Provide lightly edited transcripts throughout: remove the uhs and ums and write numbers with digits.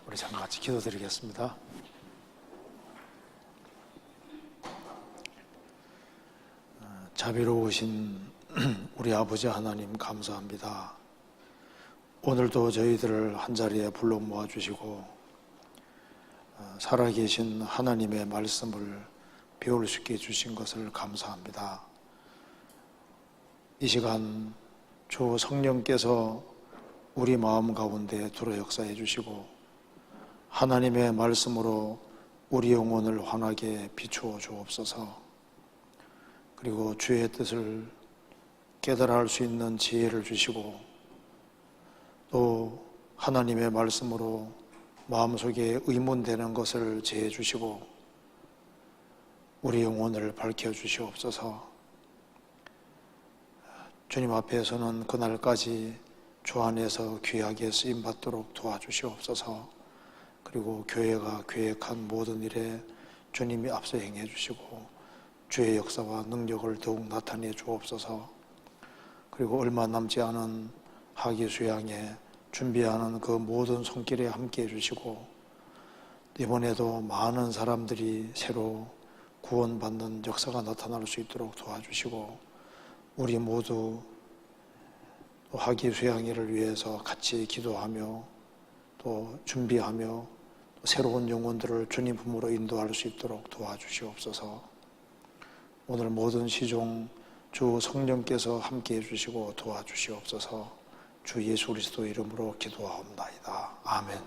우리 잠깐 같이 기도드리겠습니다. 자비로우신 우리 아버지 하나님 감사합니다. 오늘도 저희들을 한자리에 불러 모아주시고 살아계신 하나님의 말씀을 배울 수 있게 해주신 것을 감사합니다. 이 시간 주 성령께서 우리 마음 가운데 들어 역사해 주시고 하나님의 말씀으로 우리 영혼을 환하게 비추어 주옵소서. 그리고 주의 뜻을 깨달아 할 수 있는 지혜를 주시고 또 하나님의 말씀으로 마음속에 의문되는 것을 제해 주시고 우리 영혼을 밝혀 주시옵소서. 주님 앞에서는 그날까지 주 안에서 귀하게 쓰임받도록 도와주시옵소서. 그리고 교회가 계획한 모든 일에 주님이 앞서 행해 주시고 주의 역사와 능력을 더욱 나타내 주옵소서. 그리고 얼마 남지 않은 학위 수양에 준비하는 그 모든 손길에 함께 해주시고 이번에도 많은 사람들이 새로 구원받는 역사가 나타날 수 있도록 도와주시고 우리 모두 학위 수양회를 위해서 같이 기도하며 또 준비하며 새로운 영혼들을 주님 품으로 인도할 수 있도록 도와주시옵소서. 오늘 모든 시종 주 성령께서 함께 해주시고 도와주시옵소서. 주 예수 그리스도 이름으로 기도하옵나이다. 아멘.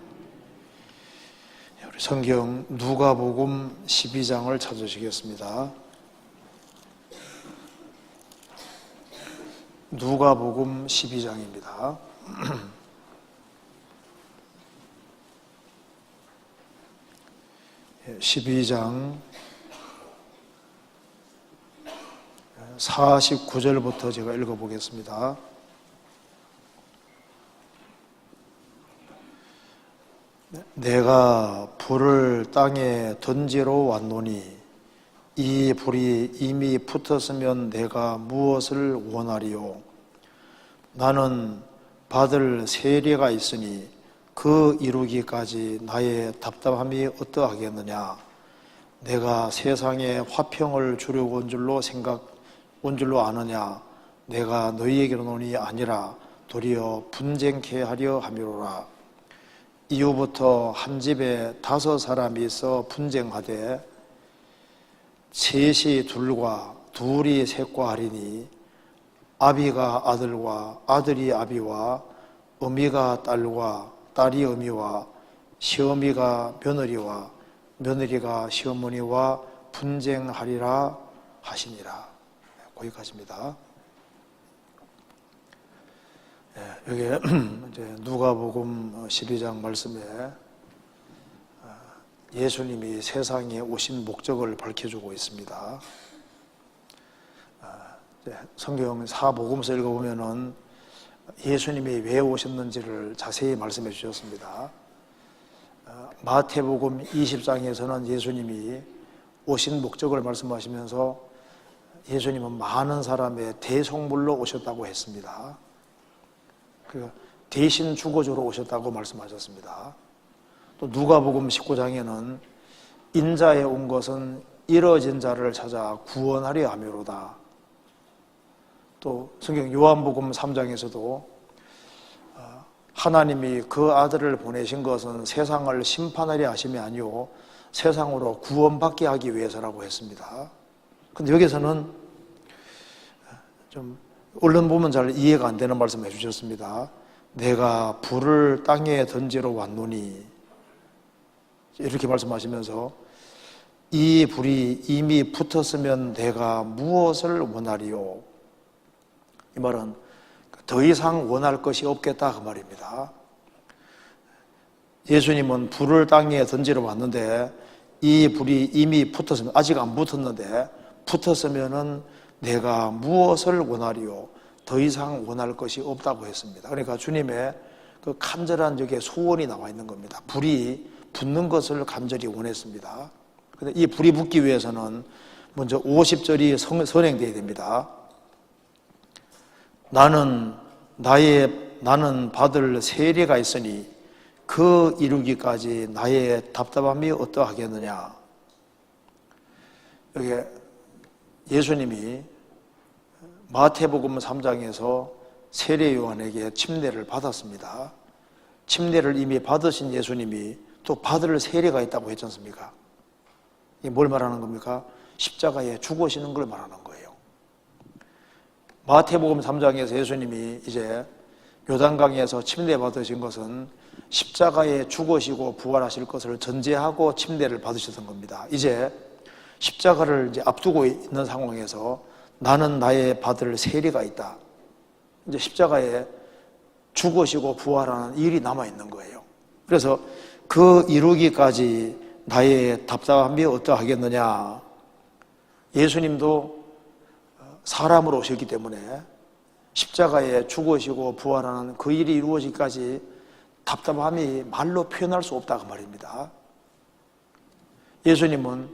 우리 성경 누가복음 12장을 찾으시겠습니다. 누가복음 12장입니다. 12장 49절부터 제가 읽어보겠습니다. 내가 불을 땅에 던지러 왔노니 이 불이 이미 붙었으면 내가 무엇을 원하리요? 나는 받을 세례가 있으니 그 이루기까지 나의 답답함이 어떠하겠느냐? 내가 세상에 화평을 주려고 온 줄로 아느냐? 내가 너희에게로노니 아니라 도리어 분쟁케 하려 함이로라. 이후부터 한 집에 5사람이 있어 분쟁하되 셋이 둘과 둘이 셋과 하리니 아비가 아들과 아들이 아비와 어미가 딸과 딸이 어미와 시어미가 며느리와 며느리가 시어머니와 분쟁하리라 하시니라. 거기까지입니다. 여기 이제 누가복음 12장 말씀에 예수님이 세상에 오신 목적을 밝혀주고 있습니다. 성경 사복음서 읽어보면은 예수님이 왜 오셨는지를 자세히 말씀해 주셨습니다. 마태복음 20장에서는 예수님이 오신 목적을 말씀하시면서 예수님은 많은 사람의 대속물로 오셨다고 했습니다. 대신 죽어주러 오셨다고 말씀하셨습니다. 또 누가복음 19장에는 인자에 온 것은 잃어진 자를 찾아 구원하려 함이로다. 또 성경 요한복음 3장에서도 하나님이 그 아들을 보내신 것은 세상을 심판하려 하심이 아니요 세상으로 구원받게 하기 위해서라고 했습니다. 근데 여기서는 좀 얼른 보면 잘 이해가 안 되는 말씀 해주셨습니다. 내가 불을 땅에 던지러 왔노니 이렇게 말씀하시면서 이 불이 이미 붙었으면 내가 무엇을 원하리요? 이 말은 더 이상 원할 것이 없겠다 그 말입니다. 예수님은 불을 땅에 던지러 왔는데 이 불이 이미 붙었으면 아직 안 붙었는데 붙었으면은 내가 무엇을 원하리요? 더 이상 원할 것이 없다고 했습니다. 그러니까 주님의 그 간절한 적에 소원이 나와 있는 겁니다. 불이 붙는 것을 간절히 원했습니다. 그런데 이 불이 붙기 위해서는 먼저 50절이 선행되어야 됩니다. 나는 받을 세례가 있으니 그 이루기까지 나의 답답함이 어떠하겠느냐. 여기 예수님이 마태복음 3장에서 세례 요한에게 침례를 받았습니다. 침례를 이미 받으신 예수님이 또 받을 세례가 있다고 했지 않습니까? 이게 뭘 말하는 겁니까? 십자가에 죽으시는 걸 말하는 거예요. 마태복음 3장에서 예수님이 이제 요단강에서 침례 받으신 것은 십자가에 죽으시고 부활하실 것을 전제하고 침례를 받으셨던 겁니다. 이제 십자가를 이제 앞두고 있는 상황에서 나는 나의 받을 세례가 있다. 이제 십자가에 죽으시고 부활하는 일이 남아있는 거예요. 그래서 그 이루기까지 나의 답답함이 어떠하겠느냐. 예수님도 사람으로 오셨기 때문에 십자가에 죽으시고 부활하는 그 일이 이루어지기까지 답답함이 말로 표현할 수 없다고 말입니다. 예수님은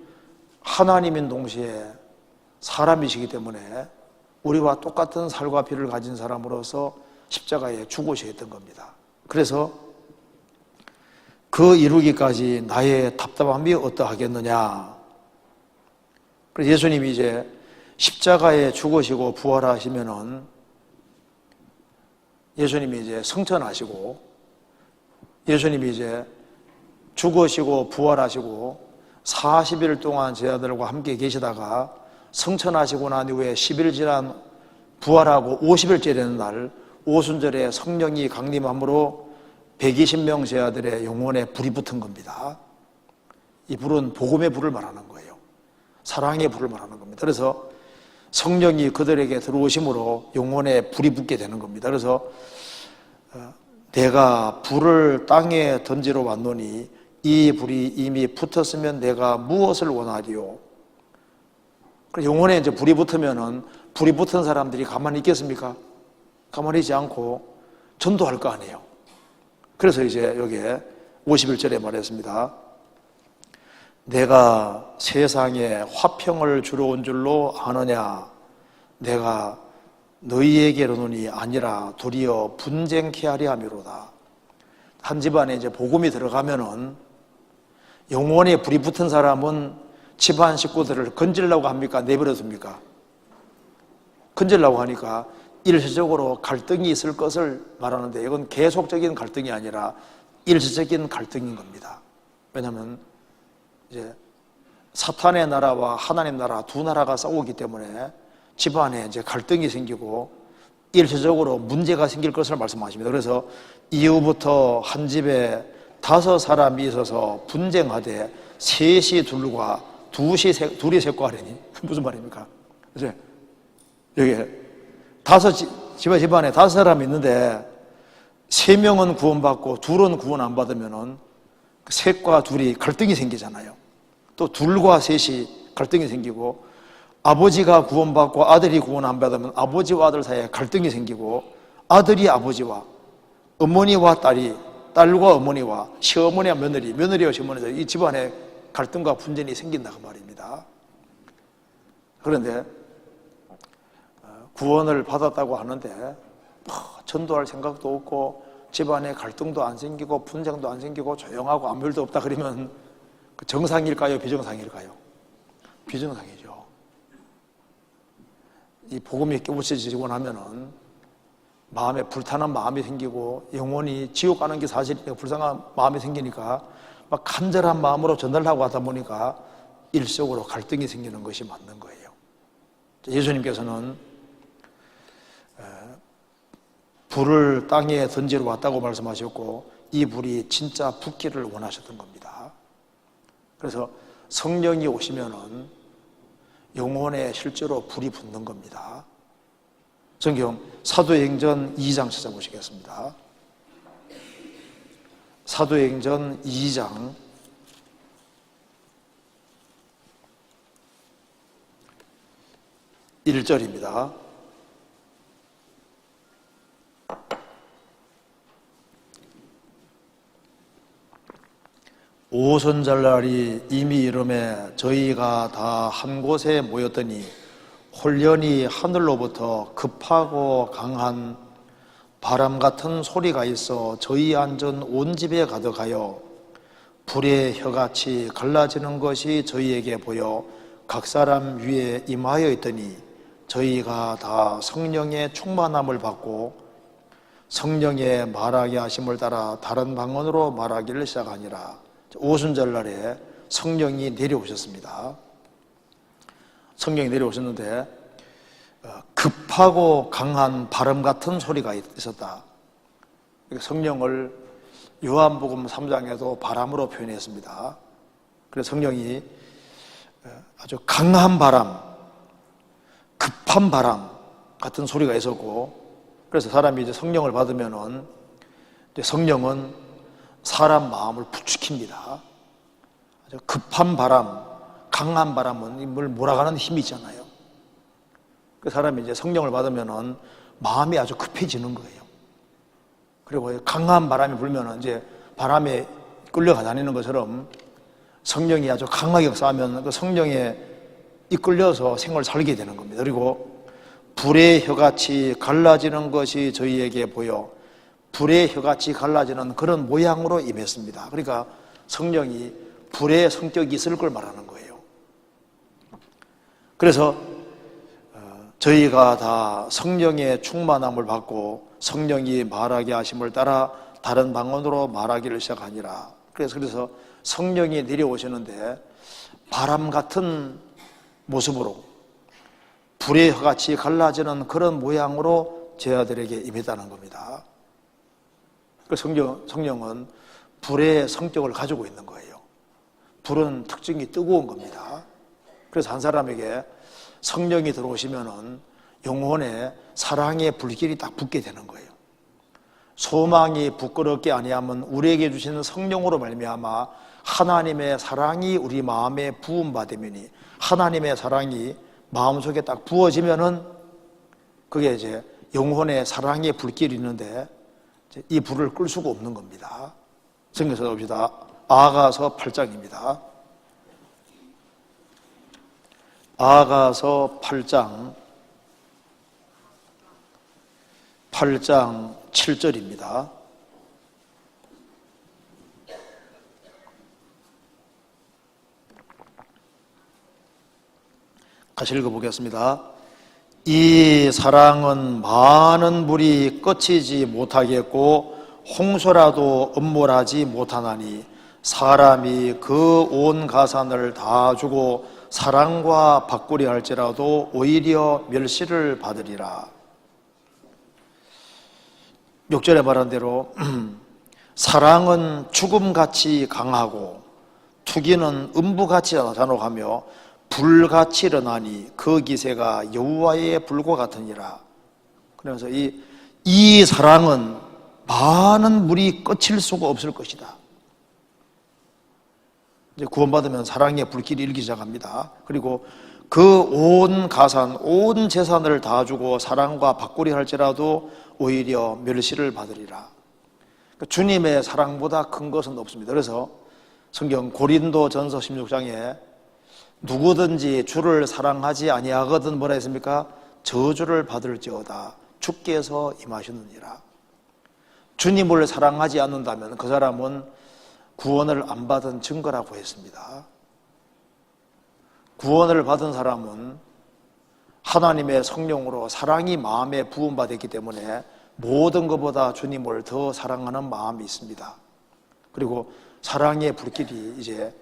하나님인 동시에 사람이시기 때문에 우리와 똑같은 살과 피를 가진 사람으로서 십자가에 죽으셔야 했던 겁니다. 그래서 그 이루기까지 나의 답답함이 어떠하겠느냐. 그래서 예수님이 이제 십자가에 죽으시고 부활하시면은 예수님이 이제 성천하시고 예수님이 이제 죽으시고 부활하시고 40일 동안 제자들과 함께 계시다가 성천하시고 난 이후에 10일 지난 부활하고 50일째 되는 날 오순절에 성령이 강림함으로 120명 제자들의 영혼에 불이 붙은 겁니다. 이 불은 복음의 불을 말하는 거예요. 사랑의 불을 말하는 겁니다. 그래서 성령이 그들에게 들어오심으로 영혼에 불이 붙게 되는 겁니다. 그래서 내가 불을 땅에 던지러 왔노니 이 불이 이미 붙었으면 내가 무엇을 원하리요? 영혼에 이제 불이 붙으면은 불이 붙은 사람들이 가만히 있겠습니까? 가만히 있지 않고 전도할 거 아니에요. 그래서 이제 여기에 51절에 말했습니다. 내가 세상에 화평을 주러 온 줄로 아느냐? 내가 너희에게로는이 아니라 도리어 분쟁케 하려 함이로다. 한 집안에 이제 복음이 들어가면은 영혼에 불이 붙은 사람은 집안 식구들을 건지려고 합니까? 내버려둡니까? 건지려고 하니까 일시적으로 갈등이 있을 것을 말하는데 이건 계속적인 갈등이 아니라 일시적인 갈등인 겁니다. 왜냐하면 이제 사탄의 나라와 하나님 나라 두 나라가 싸우기 때문에 집안에 이제 갈등이 생기고 일시적으로 문제가 생길 것을 말씀하십니다. 그래서 이후부터 한 집에 5사람이 있어서 분쟁하되 셋이 둘과 둘이 셋과 하려니 무슨 말입니까? 이제 여기 집안에 5사람이 있는데 3명은 구원받고 둘은 구원 안 받으면은 셋과 둘이 갈등이 생기잖아요. 또 둘과 셋이 갈등이 생기고 아버지가 구원받고 아들이 구원 안 받으면 아버지와 아들 사이에 갈등이 생기고 아들이 아버지와 어머니와 딸이 딸과 어머니와 시어머니와 며느리, 며느리와 시어머니와 이 집안에 갈등과 분쟁이 생긴다고 말입니다. 그런데 구원을 받았다고 하는데 전도할 생각도 없고 집안에 갈등도 안 생기고 분쟁도 안 생기고 조용하고 아무 일도 없다 그러면 정상일까요? 비정상일까요? 비정상이죠. 이 복음이 깨우쳐지고 나면은 마음에 불타는 마음이 생기고 영혼이 지옥 가는 게 사실이니까 불쌍한 마음이 생기니까 막 간절한 마음으로 전달하고 하다 보니까 일시적으로 갈등이 생기는 것이 맞는 거예요. 예수님께서는 불을 땅에 던지러 왔다고 말씀하셨고 이 불이 진짜 붙기를 원하셨던 겁니다. 그래서 성령이 오시면은 영혼에 실제로 불이 붙는 겁니다. 성경 사도행전 2장 찾아보시겠습니다. 사도행전 2장 1절입니다. 오순절날이 이미 이름에 저희가 다 한 곳에 모였더니 홀련히 하늘로부터 급하고 강한 바람 같은 소리가 있어 저희 안전 온 집에 가득하여 불의 혀같이 갈라지는 것이 저희에게 보여 각 사람 위에 임하여 있더니 저희가 다 성령의 충만함을 받고 성령의 말하게 하심을 따라 다른 방언으로 말하기를 시작하니라. 오순절날에 성령이 내려오셨습니다. 성령이 내려오셨는데 급하고 강한 바람 같은 소리가 있었다. 성령을 요한복음 3장에도 바람으로 표현했습니다. 그래서 성령이 아주 강한 바람, 급한 바람 같은 소리가 있었고, 그래서 사람이 이제 성령을 받으면은 이제 성령은 사람 마음을 부추깁니다. 아주 급한 바람, 강한 바람은 물 몰아가는 힘이 있잖아요. 그 사람이 이제 성령을 받으면은 마음이 아주 급해지는 거예요. 그리고 강한 바람이 불면은 이제 바람에 끌려가 다니는 것처럼 성령이 아주 강하게 역사하면 그 성령에 이끌려서 생을 살게 되는 겁니다. 그리고 불의 혀같이 갈라지는 것이 저희에게 보여 불의 혀같이 갈라지는 그런 모양으로 임했습니다. 그러니까 성령이 불의 성격이 있을 걸 말하는 거예요. 그래서 저희가 다 성령의 충만함을 받고 성령이 말하게 하심을 따라 다른 방언으로 말하기를 시작하니라. 그래서 성령이 내려오시는데 바람 같은 모습으로 불의 혀같이 갈라지는 그런 모양으로 제 아들에게 임했다는 겁니다. 성령은 불의 성격을 가지고 있는 거예요. 불은 특징이 뜨거운 겁니다. 그래서 한 사람에게 성령이 들어오시면은 영혼에 사랑의 불길이 딱 붙게 되는 거예요. 소망이 부끄럽게 아니하면 우리에게 주시는 성령으로 말미암아 하나님의 사랑이 우리 마음에 부음받으면이 하나님의 사랑이 마음속에 딱 부어지면은 그게 이제 영혼의 사랑의 불길이 있는데 이 불을 끌 수가 없는 겁니다. 성경에서 봅시다. 아가서 8장입니다. 아가서 8장 7절입니다. 같이 읽어보겠습니다. 이 사랑은 많은 물이 끝이지 못하겠고 홍수라도 엄몰하지 못하나니 사람이 그 온 가산을 다 주고 사랑과 바꾸려 할지라도 오히려 멸시를 받으리라. 6절에 말한 대로 사랑은 죽음같이 강하고 투기는 음부같이 잔혹하며 불같이 일어나니 그 기세가 여호와의 불과 같으니라. 그래서 이 사랑은 많은 물이 끝일 수가 없을 것이다. 이제 구원받으면 사랑의 불길이 일기 시작합니다. 그리고 그 온 가산, 온 재산을 다 주고 사랑과 바꾸려 할지라도 오히려 멸시를 받으리라. 주님의 사랑보다 큰 것은 없습니다. 그래서 성경 고린도전서 16장에 누구든지 주를 사랑하지 아니하거든 뭐라 했습니까? 저주를 받을지어다 주께서 임하시느니라. 주님을 사랑하지 않는다면 그 사람은 구원을 안 받은 증거라고 했습니다. 구원을 받은 사람은 하나님의 성령으로 사랑이 마음에 부음받았기 때문에 모든 것보다 주님을 더 사랑하는 마음이 있습니다. 그리고 사랑의 불길이 이제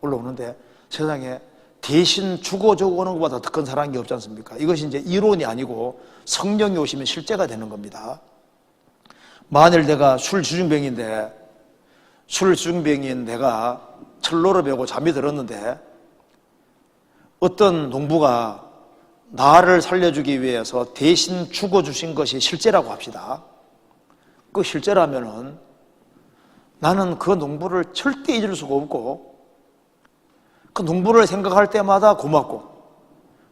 올라오는데 세상에 대신 죽어져 오는 것보다 더 큰 사랑이 없지 않습니까? 이것이 이제 이론이 아니고 성령이 오시면 실제가 되는 겁니다. 만일 내가 술주중병인 내가 철로를 베고 잠이 들었는데 어떤 농부가 나를 살려주기 위해서 대신 죽어주신 것이 실제라고 합시다. 그 실제라면은 나는 그 농부를 절대 잊을 수가 없고 그 농부를 생각할 때마다 고맙고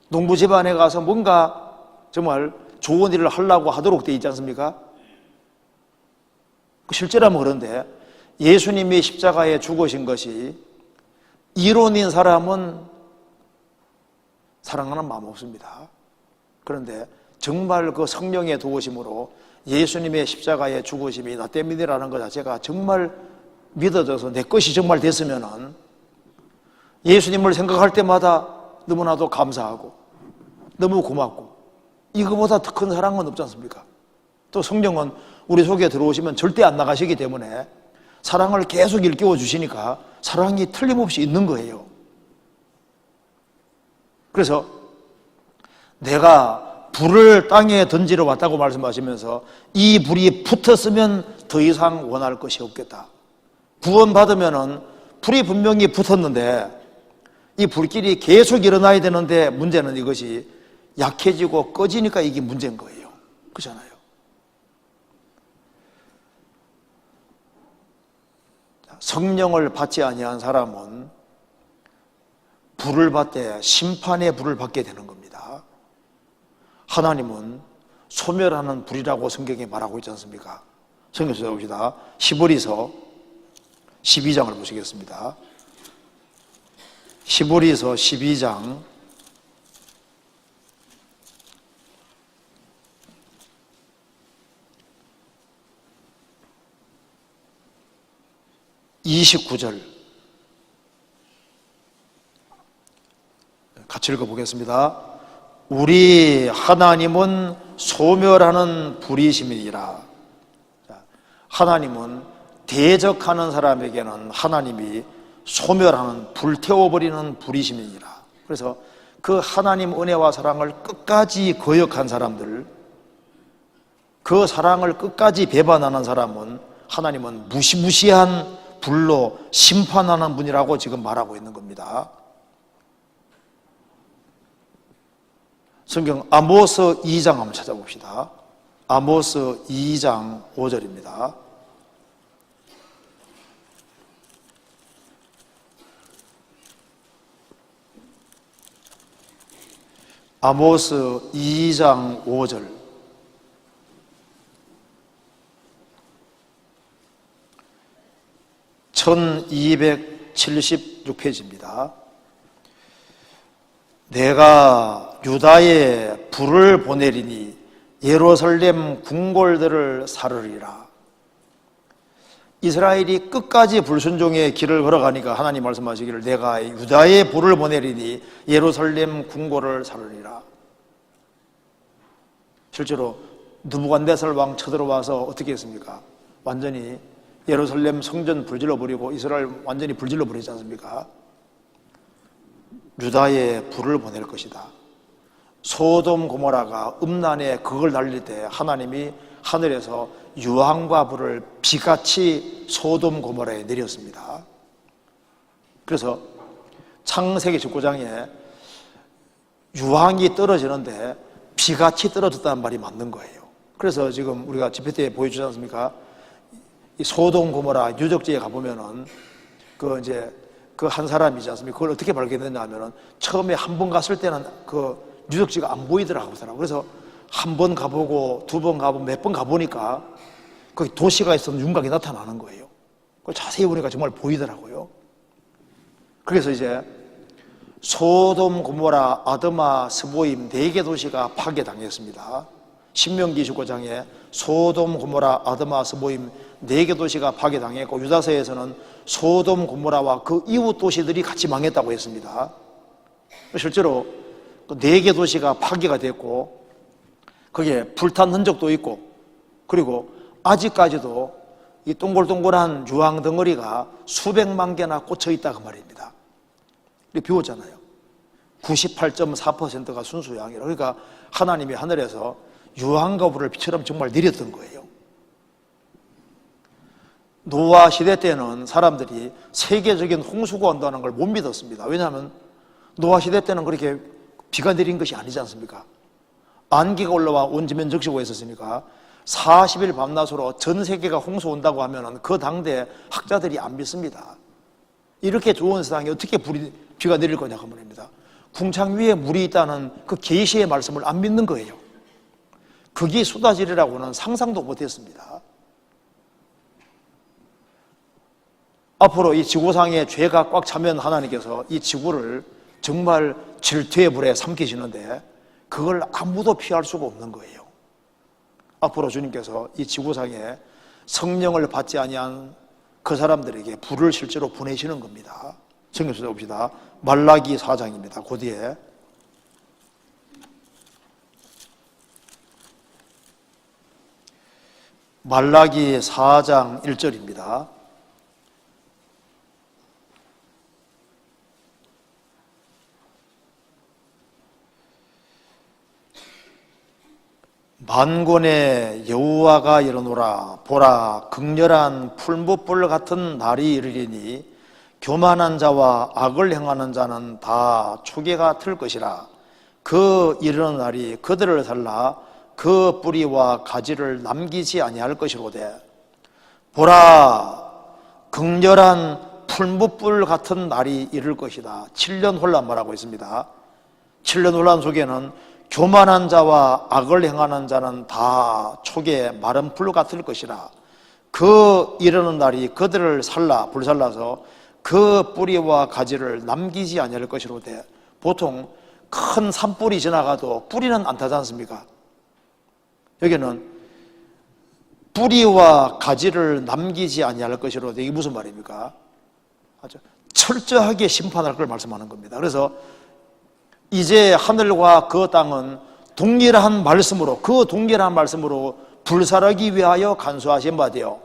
농부 집안에 가서 뭔가 정말 좋은 일을 하려고 하도록 돼 있지 않습니까? 그 실제라면 그런데 예수님이 십자가에 죽으신 것이 이론인 사람은 사랑하는 마음 없습니다. 그런데 정말 그 성령의 도우심으로 예수님의 십자가의 죽으심이 나 때문이라는 것 자체가 정말 믿어져서 내 것이 정말 됐으면은 예수님을 생각할 때마다 너무나도 감사하고 너무 고맙고 이거보다 더 큰 사랑은 없지 않습니까? 또 성령은 우리 속에 들어오시면 절대 안 나가시기 때문에 사랑을 계속 일깨워 주시니까 사랑이 틀림없이 있는 거예요. 그래서 내가 불을 땅에 던지러 왔다고 말씀하시면서 이 불이 붙었으면 더 이상 원할 것이 없겠다. 구원받으면은 불이 분명히 붙었는데 이 불길이 계속 일어나야 되는데 문제는 이것이 약해지고 꺼지니까 이게 문제인 거예요. 그렇잖아요. 성령을 받지 아니한 사람은 불을 받되 심판의 불을 받게 되는 겁니다. 하나님은 소멸하는 불이라고 성경에 말하고 있지 않습니까? 성경 찾아봅시다. 히브리서 12장을 보시겠습니다. 히브리서 12장 29절 같이 읽어보겠습니다. 우리 하나님은 소멸하는 불이심이니라. 하나님은 대적하는 사람에게는 하나님이 소멸하는 불태워버리는 불이심이니라. 그래서 그 하나님 은혜와 사랑을 끝까지 거역한 사람들, 그 사랑을 끝까지 배반하는 사람은 하나님은 무시무시한 불로 심판하는 분이라고 지금 말하고 있는 겁니다. 성경 아모스 2장 한번 찾아봅시다. 아모스 2장 5절입니다. 아모스 2장 5절. (1276페이지입니다) 내가 유다에 불을 보내리니 예루살렘 궁궐들을 사르리라. 이스라엘이 끝까지 불순종의 길을 걸어가니까 하나님 말씀하시기를 내가 유다에 불을 보내리니 예루살렘 궁궐을 사르리라. 실제로 느부갓네살 왕 쳐들어와서 어떻게 했습니까? 완전히 예루살렘 성전 불질러 버리고 이스라엘 완전히 불질러 버리지 않습니까? 유다에 불을 보낼 것이다. 소돔 고모라가 음란에 그걸 날릴 때 하나님이 하늘에서 유황과 불을 비같이 소돔 고모라에 내렸습니다. 그래서 창세기 19장에 유황이 떨어지는데 비같이 떨어졌다는 말이 맞는 거예요. 그래서 지금 우리가 집회 때 보여주지 않습니까? 이 소돔 고모라 유적지에 가보면은 그 한 사람이지 않습니까? 그걸 어떻게 발견했냐 하면은 처음에 한 번 갔을 때는 그 유적지가 안 보이더라고요. 그래서 한 번 가보고 두 번 가보고 몇 번 가보니까 거기 도시가 있었는 윤곽이 나타나는 거예요. 그걸 자세히 보니까 정말 보이더라고요. 그래서 이제 소돔, 고모라, 아드마, 스보임 4개 도시가 파괴당했습니다. 신명기 19장에 소돔, 고모라, 아드마, 스보임 4개 도시가 파괴당했고 유다서에서는 소돔, 고모라와 그 이웃 도시들이 같이 망했다고 했습니다. 실제로 4개 도시가 파괴가 됐고 거기에 불탄 흔적도 있고 그리고 아직까지도 이 동글동글한 유황 덩어리가 수백만 개나 꽂혀 있다고 말입니다. 비웠잖아요. 98.4%가 순수 유황이라. 그러니까 하나님이 하늘에서 유황과 불을 비처럼 정말 내렸던 거예요. 노아 시대 때는 사람들이 세계적인 홍수가 온다는 걸 못 믿었습니다. 왜냐하면 노아 시대 때는 그렇게 비가 내린 것이 아니지 않습니까? 안개가 올라와 온 지면 적시고 있었으니까 40일 밤낮으로 전 세계가 홍수 온다고 하면 그 당대 학자들이 안 믿습니다. 이렇게 좋은 세상에 어떻게 비가 내릴 거냐고 말입니다. 궁창 위에 물이 있다는 그 계시의 말씀을 안 믿는 거예요. 그게 쏟아지리라고는 상상도 못했습니다. 앞으로 이 지구상에 죄가 꽉 차면 하나님께서 이 지구를 정말 질투의 불에 삼키시는데 그걸 아무도 피할 수가 없는 거예요. 앞으로 주님께서 이 지구상에 성령을 받지 아니한 그 사람들에게 불을 실제로 보내시는 겁니다. 성경 속에 봅시다. 말라기 4장입니다. 그 뒤에 말라기 4장 1절입니다. 만군의 여호와가 이르노라. 보라, 극렬한 풀무불 같은 날이 이르리니 교만한 자와 악을 행하는 자는 다 초계가 틀 것이라. 그 이르는 날이 그들을 살라 그 뿌리와 가지를 남기지 아니할 것이로되. 보라, 극렬한 풀무불 같은 날이 이를 것이다. 7년 혼란 말하고 있습니다. 7년 혼란 속에는 교만한 자와 악을 행하는 자는 다 촉에 마른 풀 같을 것이라. 그 이르는 날이 그들을 불살라서 그 뿌리와 가지를 남기지 아니할 것이로되. 보통 큰 산불이 지나가도 뿌리는 안 타지 않습니까? 여기는 뿌리와 가지를 남기지 아니할 것이로되. 이게 무슨 말입니까? 아주 철저하게 심판할 걸 말씀하는 겁니다. 그래서 이제 하늘과 그 땅은 동일한 말씀으로, 그 동일한 말씀으로 불살하기 위하여 간수하신 바 되어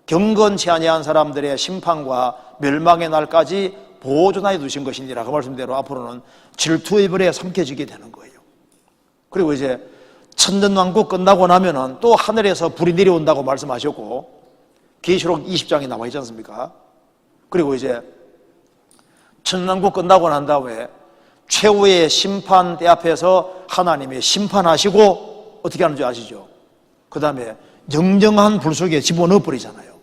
경건치 아니한 사람들의 심판과 멸망의 날까지 보존하여 두신 것이니라. 그 말씀대로 앞으로는 질투의 불에 삼켜지게 되는 거예요. 그리고 이제 천년왕국 끝나고 나면은 또 하늘에서 불이 내려온다고 말씀하셨고, 계시록 20장이 나와 있지 않습니까? 그리고 이제 천년왕국 끝나고 난 다음에 최후의 심판대 앞에서 하나님이 심판하시고 어떻게 하는지 아시죠? 그 다음에 영영한 불 속에 집어넣어 버리잖아요.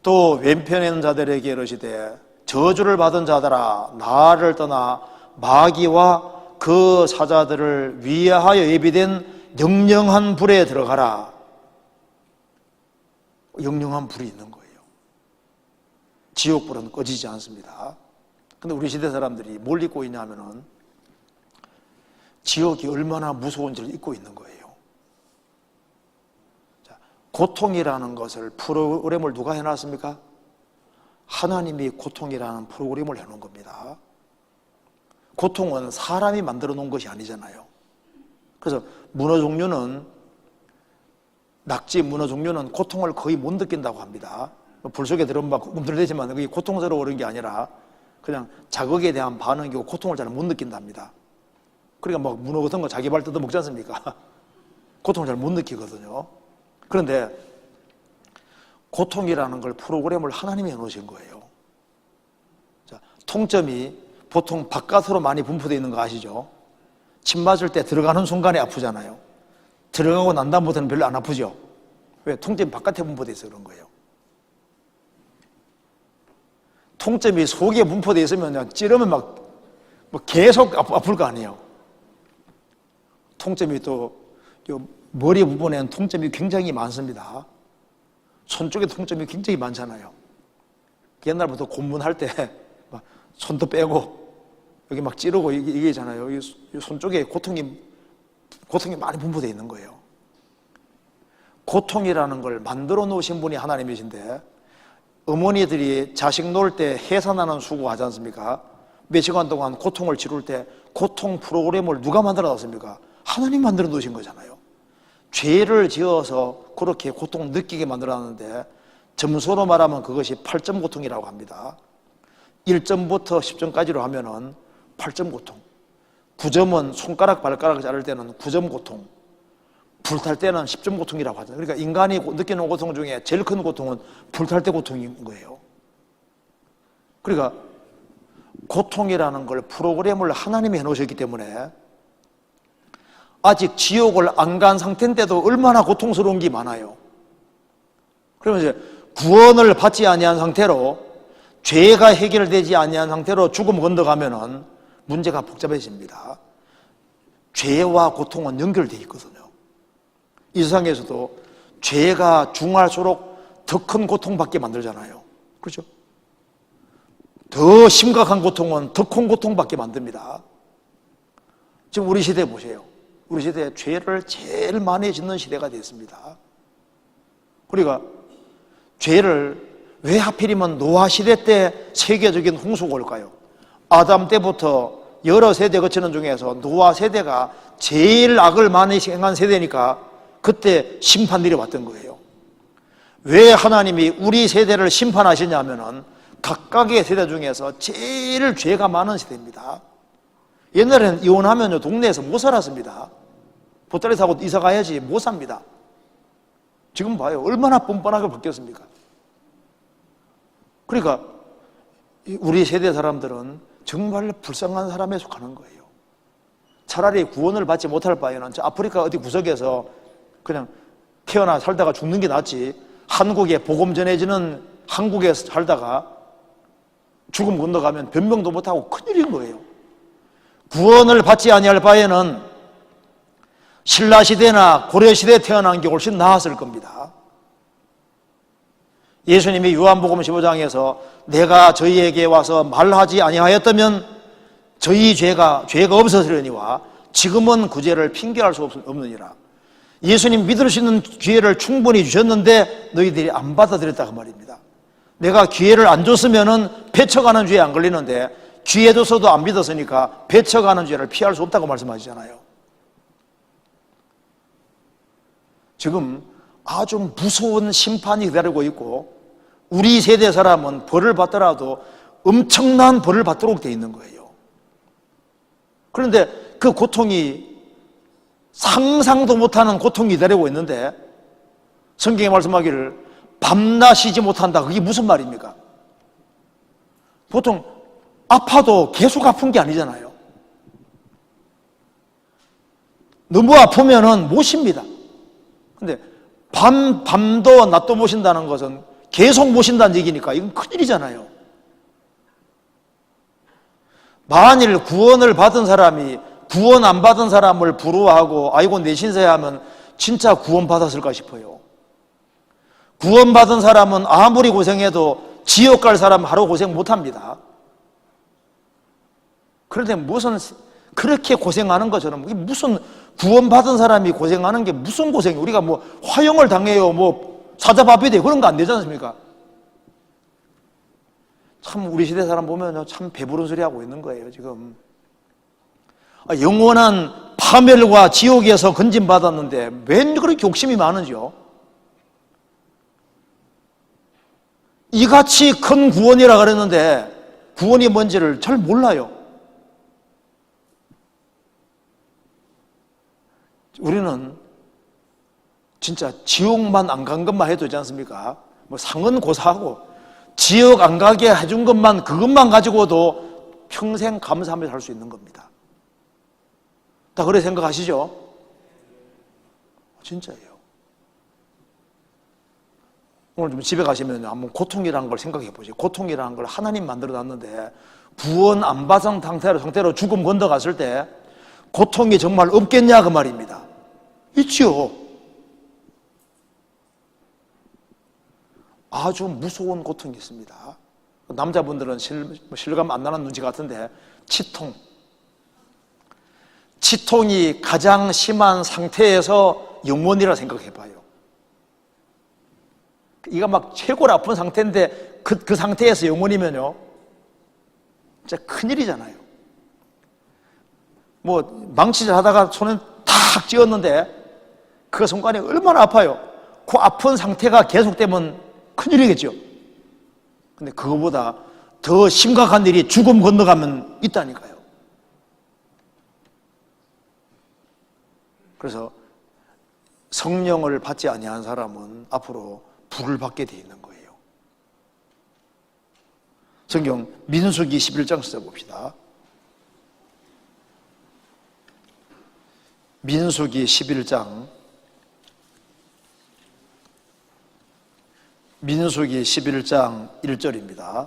또 왼편에 있는 자들에게 이르시되 저주를 받은 자들아, 나를 떠나 마귀와 그 사자들을 위하여 예비된 영영한 불에 들어가라. 영영한 불이 있는 거예요. 지옥불은 꺼지지 않습니다. 근데 우리 시대 사람들이 뭘 잊고 있냐면은 지옥이 얼마나 무서운지를 잊고 있는 거예요. 자, 고통이라는 것을 프로그램을 누가 해놨습니까? 하나님이 고통이라는 프로그램을 해놓은 겁니다. 고통은 사람이 만들어 놓은 것이 아니잖아요. 그래서 문어 종류는, 낙지 문어 종류는 고통을 거의 못 느낀다고 합니다. 불 속에 들어오면 막 꿈틀대지만 그게 고통스러워 그런 게 아니라 그냥 자극에 대한 반응이고 고통을 잘 못 느낀답니다. 그러니까 막 문어 같은 거 자기 발 뜯어 먹지 않습니까? 고통을 잘 못 느끼거든요. 그런데 고통이라는 걸 프로그램을 하나님이 해놓으신 거예요. 자, 통점이 보통 바깥으로 많이 분포되어 있는 거 아시죠? 침 맞을 때 들어가는 순간에 아프잖아요. 들어가고 난 다음부터는 별로 안 아프죠? 왜? 통점이 바깥에 분포되어 있어서 그런 거예요. 통점이 속에 분포되어 있으면 그냥 찌르면 막 계속 아플 거 아니에요. 통점이 또 머리 부분에는 통점이 굉장히 많습니다. 손 쪽에 통점이 굉장히 많잖아요. 옛날부터 고문할 때 막 손도 빼고 여기 막 찌르고 이게잖아요. 손 쪽에 고통이 많이 분포되어 있는 거예요. 고통이라는 걸 만들어 놓으신 분이 하나님이신데, 어머니들이 자식 놓을 때 해산하는 수고 하지 않습니까? 몇 시간 동안 고통을 치룰 때 고통 프로그램을 누가 만들어 놨습니까? 하나님 만들어 놓으신 거잖아요. 죄를 지어서 그렇게 고통을 느끼게 만들어 놨는데, 점수로 말하면 그것이 8점 고통이라고 합니다. 1점부터 10점까지로 하면은 8점 고통, 9점은 손가락 발가락 자를 때는 9점 고통, 불탈 때는 10점 고통이라고 하잖아요. 그러니까 인간이 느끼는 고통 중에 제일 큰 고통은 불탈 때 고통인 거예요. 그러니까 고통이라는 걸 프로그램을 하나님이 해놓으셨기 때문에 아직 지옥을 안 간 상태인데도 얼마나 고통스러운 게 많아요. 그러면 이제 구원을 받지 아니한 상태로, 죄가 해결되지 아니한 상태로 죽음 건너가면은 문제가 복잡해집니다. 죄와 고통은 연결되어 있거든요. 이 세상에서도 죄가 중할수록 더 큰 고통받게 만들잖아요. 그렇죠? 더 심각한 고통은 더 큰 고통받게 만듭니다. 지금 우리 시대 보세요. 우리 시대에 죄를 제일 많이 짓는 시대가 됐습니다. 우리가 죄를 왜 하필이면 노아 시대 때 세계적인 홍수가 올까요? 아담 때부터 여러 세대 거치는 중에서 노아 세대가 제일 악을 많이 행한 세대니까 그때 심판들이 왔던 거예요. 왜 하나님이 우리 세대를 심판하시냐면은 각각의 세대 중에서 제일 죄가 많은 세대입니다. 옛날에는 이혼하면요 동네에서 못 살았습니다. 보따리 타고 이사 가야지 못 삽니다. 지금 봐요. 얼마나 뻔뻔하게 바뀌었습니까? 그러니까 우리 세대 사람들은 정말 불쌍한 사람에 속하는 거예요. 차라리 구원을 받지 못할 바에는 저 아프리카 어디 구석에서 그냥 태어나 살다가 죽는 게 낫지, 한국에 복음 전해지는 한국에서 살다가 죽음 건너가면 변명도 못하고 큰일인 거예요. 구원을 받지 아니할 바에는 신라시대나 고려시대에 태어난 게 훨씬 나았을 겁니다. 예수님이 요한복음 15장에서 내가 저희에게 와서 말하지 아니하였다면 저희 죄가 없었으려니와 지금은 그 죄를 핑계할 수 없느니라. 예수님 믿을 수 있는 기회를 충분히 주셨는데 너희들이 안 받아들였다 그 말입니다. 내가 기회를 안 줬으면은 배쳐가는 죄에 안 걸리는데 기회 줬어도 안 믿었으니까 배쳐가는 죄를 피할 수 없다고 말씀하시잖아요. 지금 아주 무서운 심판이 기다리고 있고 우리 세대 사람은 벌을 받더라도 엄청난 벌을 받도록 돼 있는 거예요. 그런데 그 고통이 상상도 못하는 고통이 기다리고 있는데 성경에 말씀하기를 밤낮 쉬지 못한다. 그게 무슨 말입니까? 보통 아파도 계속 아픈 게 아니잖아요. 너무 아프면은 못 쉽니다. 근데 밤도 낮도 못 쉰다는 것은 계속 못 쉰다는 얘기니까 이건 큰일이잖아요. 만일 구원을 받은 사람이 구원 안 받은 사람을 부러워하고 아이고 내 신세야 하면 진짜 구원 받았을까 싶어요. 구원 받은 사람은 아무리 고생해도 지옥 갈 사람 하루 고생 못 합니다. 그런데 무슨 그렇게 고생하는 것처럼 무슨 구원 받은 사람이 고생하는 게 무슨 고생이에요? 우리가 뭐 화형을 당해요, 뭐 사자밥이 돼 그런 거 안 되지 않습니까? 참 우리 시대 사람 보면 참 배부른 소리 하고 있는 거예요 지금. 영원한 파멸과 지옥에서 건진받았는데 왜 그렇게 욕심이 많은지요? 이같이 큰 구원이라 그랬는데 구원이 뭔지를 잘 몰라요. 우리는 진짜 지옥만 안 간 것만 해도 되지 않습니까? 뭐 상은 고사하고 지옥 안 가게 해준 것만 그것만 가지고도 평생 감사하며 살 수 있는 겁니다. 다 그래 생각하시죠? 진짜예요. 오늘 좀 집에 가시면 한번 고통이라는 걸 생각해 보세요. 고통이라는 걸 하나님 만들어 놨는데 구원 안 받은 상태로 죽음 건너갔을 때 고통이 정말 없겠냐 그 말입니다. 있지요. 아주 무서운 고통이 있습니다. 남자분들은 실감 안 나는 눈치 같은데 치통이 가장 심한 상태에서 영원이라 생각해 봐요. 이가 막 최고로 아픈 상태인데 그 상태에서 영원이면요 진짜 큰일이잖아요. 뭐 망치질 하다가 손에 탁 찧었는데 그 순간에 얼마나 아파요. 그 아픈 상태가 계속되면 큰일이겠죠. 근데 그거보다 더 심각한 일이 죽음 건너가면 있다니까요. 그래서 성령을 받지 아니한 사람은 앞으로 불을 받게 돼 있는 거예요. 성경 민수기 11장 써봅시다. 민수기 11장 민수기 11장 1절입니다.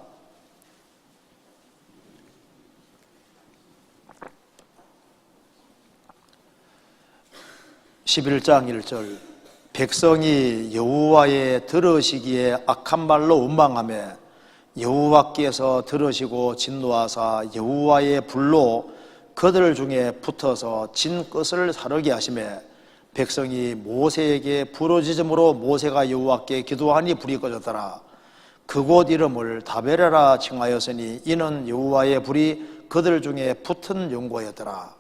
(11장 1절) 백성이 여호와의 들으시기에 악한 말로 원망하며 여호와께서 들으시고 진노하사 여호와의 불로 그들 중에 붙어서 진 끝을 사르게 하시매 백성이 모세에게 부르짖음으로 모세가 여호와께 기도하니 불이 꺼졌더라. 그곳 이름을 다베라라 칭하였으니 이는 여호와의 불이 그들 중에 붙은 연고였더라.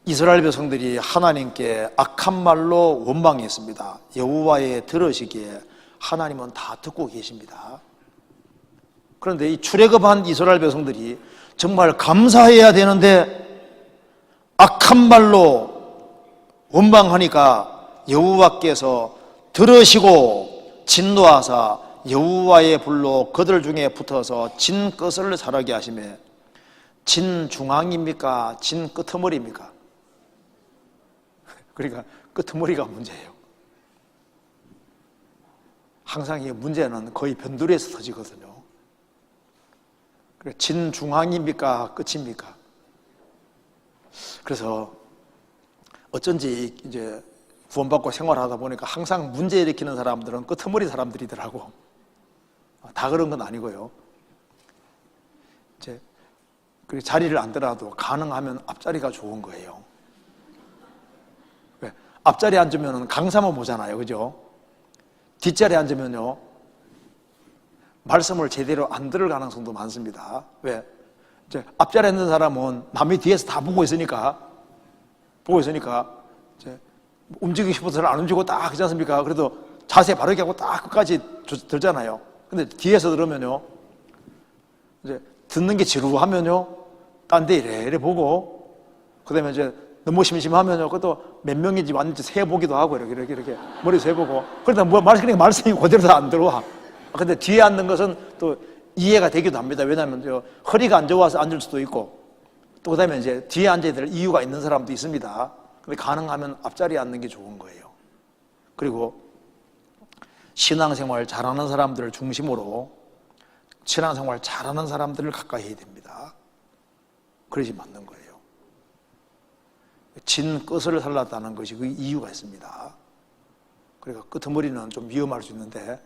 이스라엘 백성들이 하나님께 악한 말로 원망했습니다. 여호와의 들으시기에 하나님은 다 듣고 계십니다. 그런데 이 출애굽한 이스라엘 백성들이 정말 감사해야 되는데 악한 말로 원망하니까 여호와께서 들으시고 진노하사 여호와의 불로 그들 중에 붙어서 진 끝을 사르게 하시매 진 중앙입니까? 진 끄트머리입니까? 그러니까 끄트머리가 문제예요. 항상 이 문제는 거의 변두리에서 터지거든요. 진 중앙입니까? 끝입니까? 그래서 어쩐지 이제 구원받고 생활하다 보니까 항상 문제 일으키는 사람들은 끄트머리 사람들이더라고. 다 그런 건 아니고요. 이제 그 자리를 앉더라도 가능하면 앞자리가 좋은 거예요. 왜? 앞자리에 앉으면 강사만 보잖아요, 그죠? 뒷자리에 앉으면요 말씀을 제대로 안 들을 가능성도 많습니다. 왜? 이제 앞자리에 있는 사람은 남이 뒤에서 다 보고 있으니까 이제 움직이고 싶어서 안 움직이고 딱 하지 않습니까? 그래도 자세 바르게 하고 딱 끝까지 들잖아요. 근데 뒤에서 들으면요 이제 듣는 게 지루하면요 딴 데 이래 보고 그다음에 이제 너무 심심하면요 그것도 몇 명인지 왔는지 세보기도 하고 이렇게 머리 세보고 그러다 말씀이 그대로 다 안 들어와. 근데 뒤에 앉는 것은 또 이해가 되기도 합니다. 왜냐하면 허리가 안 좋아서 앉을 수도 있고 또 그다음에 이제 뒤에 앉아야 될 이유가 있는 사람도 있습니다. 근데 가능하면 앞자리에 앉는 게 좋은 거예요. 그리고 신앙생활 잘하는 사람들을 중심으로 신앙생활 잘하는 사람들을 가까이 해야 됩니다. 그러지 맞는 거예요. 진 끝을 살랐다는 것이 그 이유가 있습니다. 그러니까 끄트머리는 좀 위험할 수 있는데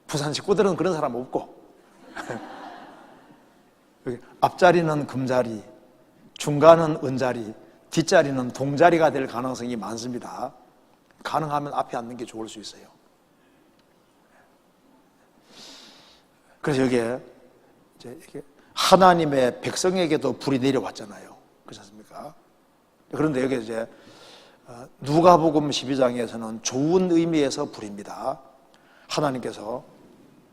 부산 식구들은 그런 사람 없고 앞자리는 금자리, 중간은 은자리, 뒷자리는 동자리가 될 가능성이 많습니다. 가능하면 앞에 앉는 게 좋을 수 있어요. 그래서 여기에 이제 하나님의 백성에게도 불이 내려왔잖아요. 그렇지 않습니까? 그런데 여기 이제 누가복음 12장에서는 좋은 의미에서 불입니다. 하나님께서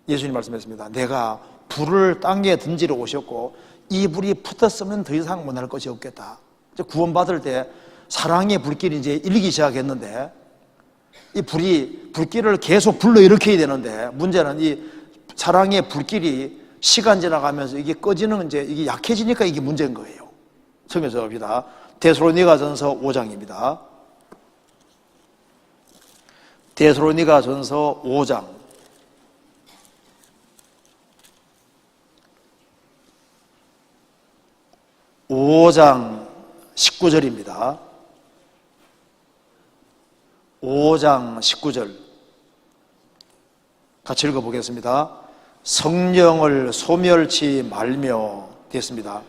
예수님 말씀했습니다. 내가 불을 땅에 던지러 오셨고 이 불이 붙었으면 더 이상 원할 것이 없겠다. 이제 구원받을 때 사랑의 불길이 이제 일기 시작했는데 이 불길을 계속 불러일으켜야 되는데 문제는 이 사랑의 불길이 시간 지나가면서 이게 꺼지는 이게 약해지니까 이게 문제인 거예요. 성경에서 봅니다. 데살로니가전서 5장입니다. 데살로니가전서 5장 19절입니다. 5장 19절 같이 읽어보겠습니다. 성령을 소멸치 말며 됐습니다.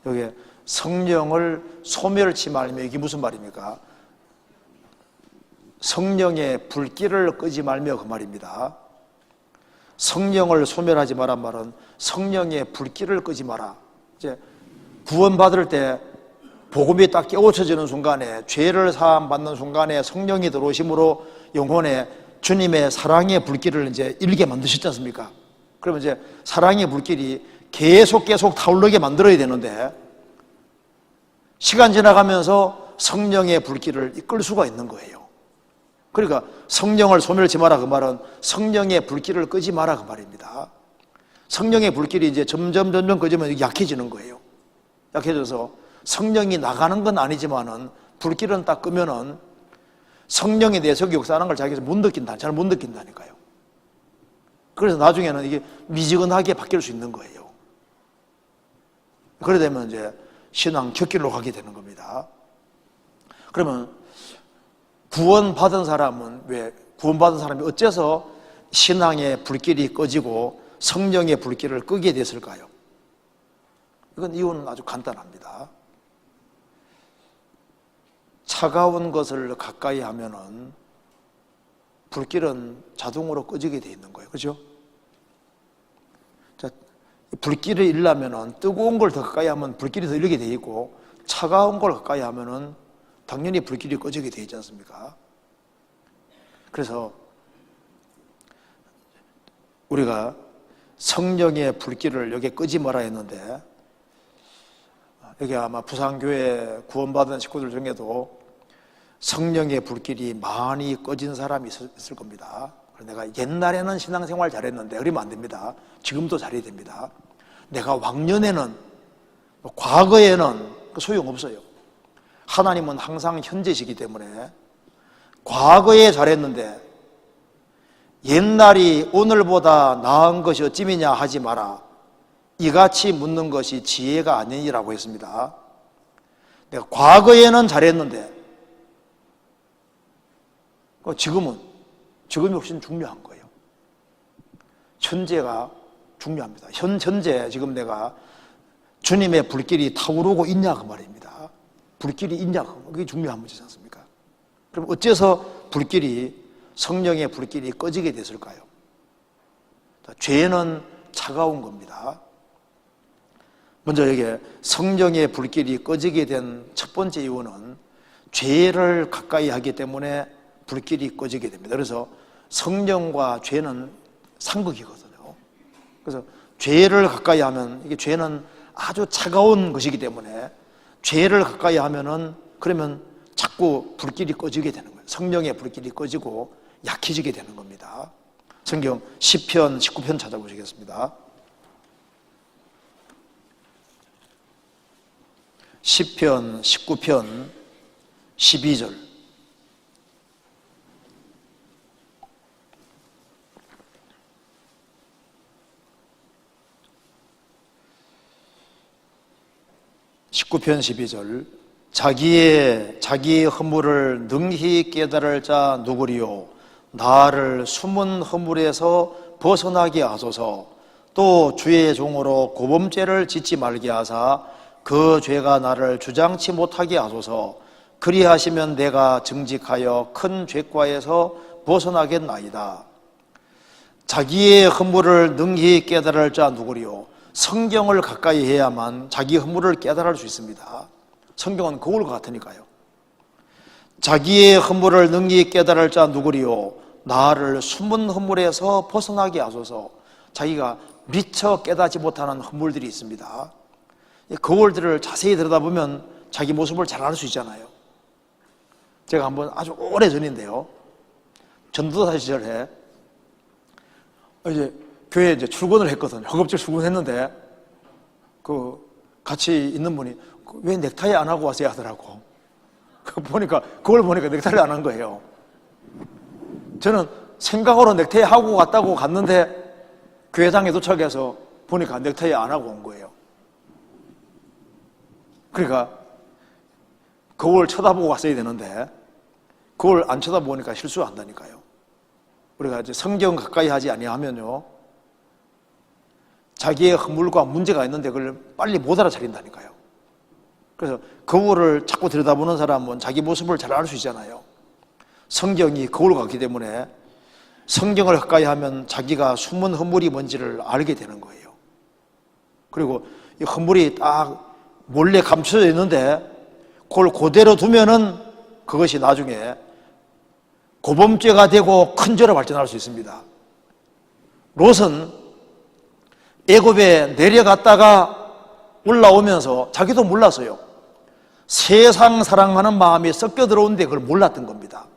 여기 성령을 소멸치 말며 이게 무슨 말입니까? 성령의 불길을 끄지 말며 그 말입니다. 성령을 소멸하지 마란 말은 성령의 불길을 끄지 마라. 이제 구원받을 때 복음이 딱 깨우쳐지는 순간에 죄를 사함 받는 순간에 성령이 들어오심으로 영혼에 주님의 사랑의 불길을 이제 일게 만드셨지 않습니까? 그러면 이제 사랑의 불길이 계속 타오르게 만들어야 되는데 시간 지나가면서 성령의 불길을 이끌 수가 있는 거예요. 그러니까 성령을 소멸치 마라 그 말은 성령의 불길을 끄지 마라 그 말입니다. 성령의 불길이 이제 점점 꺼지면 약해지는 거예요. 약해져서 성령이 나가는 건 아니지만은 불길은 딱 끄면은 성령이 내 속에 역사하는 걸 자기가 잘 못 느낀다니까요. 그래서 나중에는 이게 미지근하게 바뀔 수 있는 거예요. 그래 되면 이제 신앙 곁길로 가게 되는 겁니다. 그러면 구원받은 사람이 어째서 신앙의 불길이 꺼지고 성령의 불길을 끄게 됐을까요? 이건 이유는 아주 간단합니다. 차가운 것을 가까이 하면은 불길은 자동으로 꺼지게 돼 있는 거예요. 그렇죠? 자, 불길을 일려면은 뜨거운 걸 더 가까이 하면 불길이 더 일게 돼 있고, 차가운 걸 가까이 하면은 당연히 불길이 꺼지게 돼 있지 않습니까? 그래서 우리가 성령의 불길을 여기에 끄지 말아 했는데, 여기 아마 부산교회 구원받은 식구들 중에도 성령의 불길이 많이 꺼진 사람이 있을 겁니다. 내가 옛날에는 신앙생활 잘했는데, 그러면 안 됩니다. 지금도 잘해야 됩니다. 내가 왕년에는, 과거에는 소용없어요. 하나님은 항상 현재시기 때문에 과거에 잘했는데 옛날이 오늘보다 나은 것이 어찌미냐 하지 마라. 이같이 묻는 것이 지혜가 아니니라고 했습니다. 내가 과거에는 잘했는데 지금이 훨씬 중요한 거예요. 현재가 중요합니다. 현재 지금 내가 주님의 불길이 타오르고 있냐 그 말입니다. 불길이 있냐, 그게 중요한 문제지 않습니까? 그럼 어째서 성령의 불길이 꺼지게 됐을까요? 죄는 차가운 겁니다. 먼저 여기 성령의 불길이 꺼지게 된 첫 번째 이유는 죄를 가까이 하기 때문에 불길이 꺼지게 됩니다. 그래서 성령과 죄는 상극이거든요. 그래서 죄를 가까이 하면, 이게 죄는 아주 차가운 것이기 때문에 죄를 가까이 하면은 그러면 자꾸 불길이 꺼지게 되는 거예요. 성령의 불길이 꺼지고 약해지게 되는 겁니다. 성경 시편 19편 찾아보시겠습니다. 시편 19편 12절. (19편 12절) 자기의 허물을 능히 깨달을 자 누구리요? 나를 숨은 허물에서 벗어나게 하소서. 또 주의 종으로 고범죄를 짓지 말게 하사 그 죄가 나를 주장치 못하게 하소서. 그리하시면 내가 정직하여 큰 죄과에서 벗어나겠나이다. 자기의 허물을 능히 깨달을 자 누구리요? 성경을 가까이 해야만 자기 허물을 깨달을 수 있습니다. 성경은 거울과 같으니까요. 자기의 허물을 능히 깨달을 자 누구리요? 나를 숨은 허물에서 벗어나게 하소서. 자기가 미처 깨닫지 못하는 허물들이 있습니다. 거울들을 자세히 들여다보면 자기 모습을 잘 알 수 있잖아요. 제가 한번 아주 오래전인데요, 전도사 시절에 이제 교회에 이제 출근을 했거든요. 허겁지겁 출근했는데 같이 있는 분이 왜 넥타이 안 하고 왔어야 하더라고. 그걸 보니까 넥타이를 안 한 거예요. 저는 생각으로 넥타이 하고 갔다고 갔는데 교회당에 도착해서 보니까 넥타이 안 하고 온 거예요. 그러니까 거울 쳐다보고 왔어야 되는데 그걸 안 쳐다보니까 실수한다니까요. 우리가 이제 성경 가까이 하지 아니하면요, 자기의 허물과 문제가 있는데 그걸 빨리 못 알아차린다니까요. 그래서 거울을 자꾸 들여다보는 사람은 자기 모습을 잘 알 수 있잖아요. 성경이 거울 같기 때문에 성경을 가까이 하면 자기가 숨은 허물이 뭔지를 알게 되는 거예요. 그리고 이 허물이 딱 몰래 감춰져 있는데 그걸 그대로 두면은 그것이 나중에 고범죄가 되고 큰 죄로 발전할 수 있습니다. 롯은 애굽에 내려갔다가 올라오면서 자기도 몰랐어요. 세상 사랑하는 마음이 섞여 들어오는데 그걸 몰랐던 겁니다.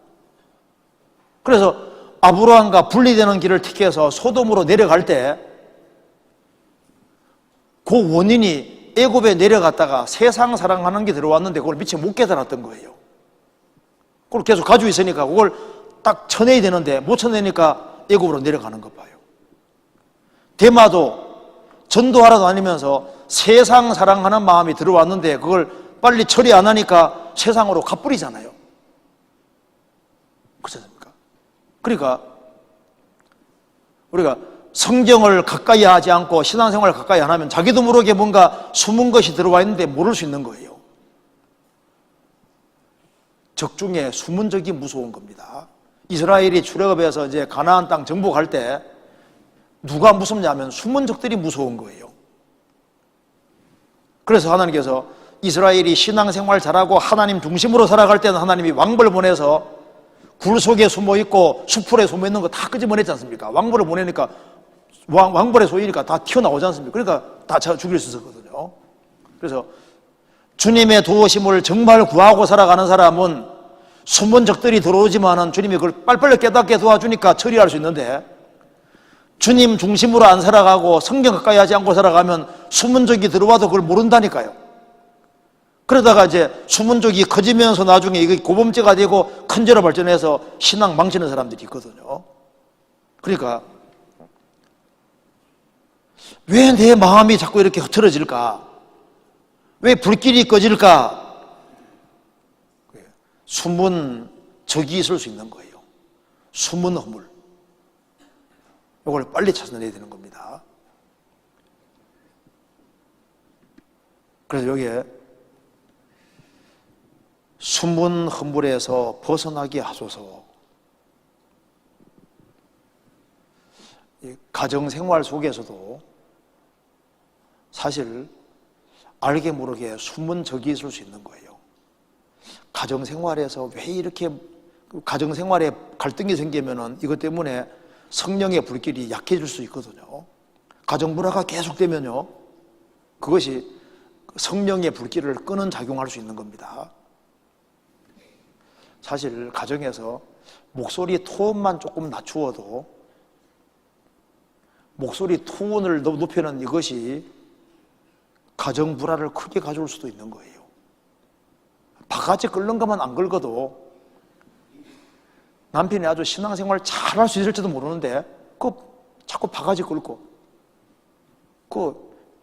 그래서 아브라함과 분리되는 길을 택해서 소돔으로 내려갈 때 그 원인이 애굽에 내려갔다가 세상 사랑하는 게 들어왔는데 그걸 미처 못 깨달았던 거예요. 그걸 계속 가지고 있으니까 그걸 딱 쳐내야 되는데 못 쳐내니까 애굽으로 내려가는 것 봐요. 데마도 전도하러 다니면서 세상 사랑하는 마음이 들어왔는데 그걸 빨리 처리 안 하니까 세상으로 가버리잖아요. 그렇지 않습니까? 그러니까 우리가 성경을 가까이 하지 않고 신앙생활을 가까이 안 하면 자기도 모르게 뭔가 숨은 것이 들어와 있는데 모를 수 있는 거예요. 적중에 숨은 적이 무서운 겁니다. 이스라엘이 출애굽해서 이제 가나안 땅 정복할 때 누가 무섭냐면 숨은 적들이 무서운 거예요. 그래서 하나님께서 이스라엘이 신앙생활 잘하고 하나님 중심으로 살아갈 때는 하나님이 왕벌 보내서 굴 속에 숨어 있고 수풀에 숨어 있는 거 다 끄집어냈지 않습니까? 왕벌을 보내니까 왕벌의 소유니까 다 튀어나오지 않습니까? 그러니까 다 죽일 수 있었거든요. 그래서 주님의 도우심을 정말 구하고 살아가는 사람은 숨은 적들이 들어오지만은 주님이 그걸 빨리빨리 깨닫게 도와주니까 처리할 수 있는데, 주님 중심으로 안 살아가고 성경 가까이 하지 않고 살아가면 숨은 적이 들어와도 그걸 모른다니까요. 그러다가 이제 숨은 적이 커지면서 나중에 이게 고범죄가 되고 큰 죄로 발전해서 신앙 망치는 사람들이 있거든요. 그러니까 왜 내 마음이 자꾸 이렇게 흐트러질까? 왜 불길이 꺼질까? 숨은 적이 있을 수 있는 거예요. 숨은 허물. 이걸 빨리 찾아내야 되는 겁니다. 그래서 여기에 숨은 허물에서 벗어나게 하소서. 가정생활 속에서도 사실 알게 모르게 숨은 적이 있을 수 있는 거예요. 가정생활에서 왜 이렇게 가정생활에 갈등이 생기면은 이것 때문에 성령의 불길이 약해질 수 있거든요. 가정불화가 계속되면요, 그것이 성령의 불길을 끄는 작용할 수 있는 겁니다. 사실 가정에서 목소리 톤만 조금 낮추어도 목소리 톤을 높이는 이것이 가정 불화를 크게 가져올 수도 있는 거예요. 바가지 끓는 것만 안 긁어도 남편이 아주 신앙생활 잘할 수 있을지도 모르는데 자꾸 바가지 끓고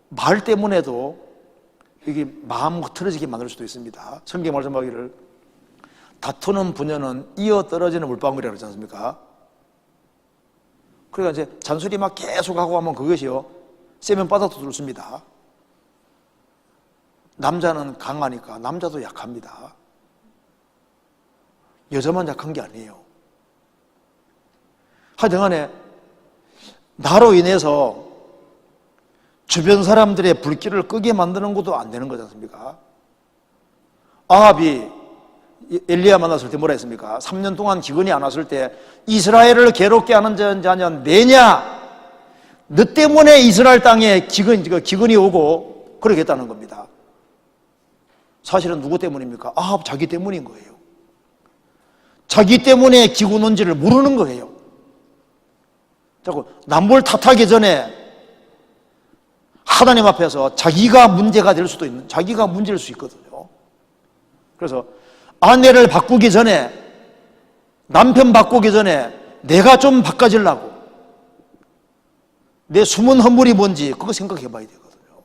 말 때문에도 이게 마음 흐트러지게 만들 수도 있습니다. 성경 말씀하기를 다투는 부녀는 이어 떨어지는 물방울이라고 그러지 않습니까? 그러니까 이제 잔소리 막 계속하고 하면 그것이요, 세면 바닥도 뚫습니다. 남자는 강하니까 남자도 약합니다. 여자만 약한 게 아니에요. 하여튼간에 나로 인해서 주변 사람들의 불길을 끄게 만드는 것도 안 되는 거지 않습니까? 아합이 엘리야 만났을 때 뭐라 했습니까? 3년 동안 기근이 안 왔을 때 이스라엘을 괴롭게 하는 자는 내냐? 너 때문에 이스라엘 땅에 기근이 오고 그렇게 했다는 겁니다. 사실은 누구 때문입니까? 아합 자기 때문인 거예요. 자기 때문에 기근 온지를 모르는 거예요. 자꾸 남을 탓하기 전에 하나님 앞에서 자기가 문제가 될 수도 있는, 자기가 문제일 수 있거든요. 그래서 아내를 바꾸기 전에, 남편 바꾸기 전에 내가 좀 바꿔지려고 내 숨은 허물이 뭔지 그거 생각해 봐야 되거든요.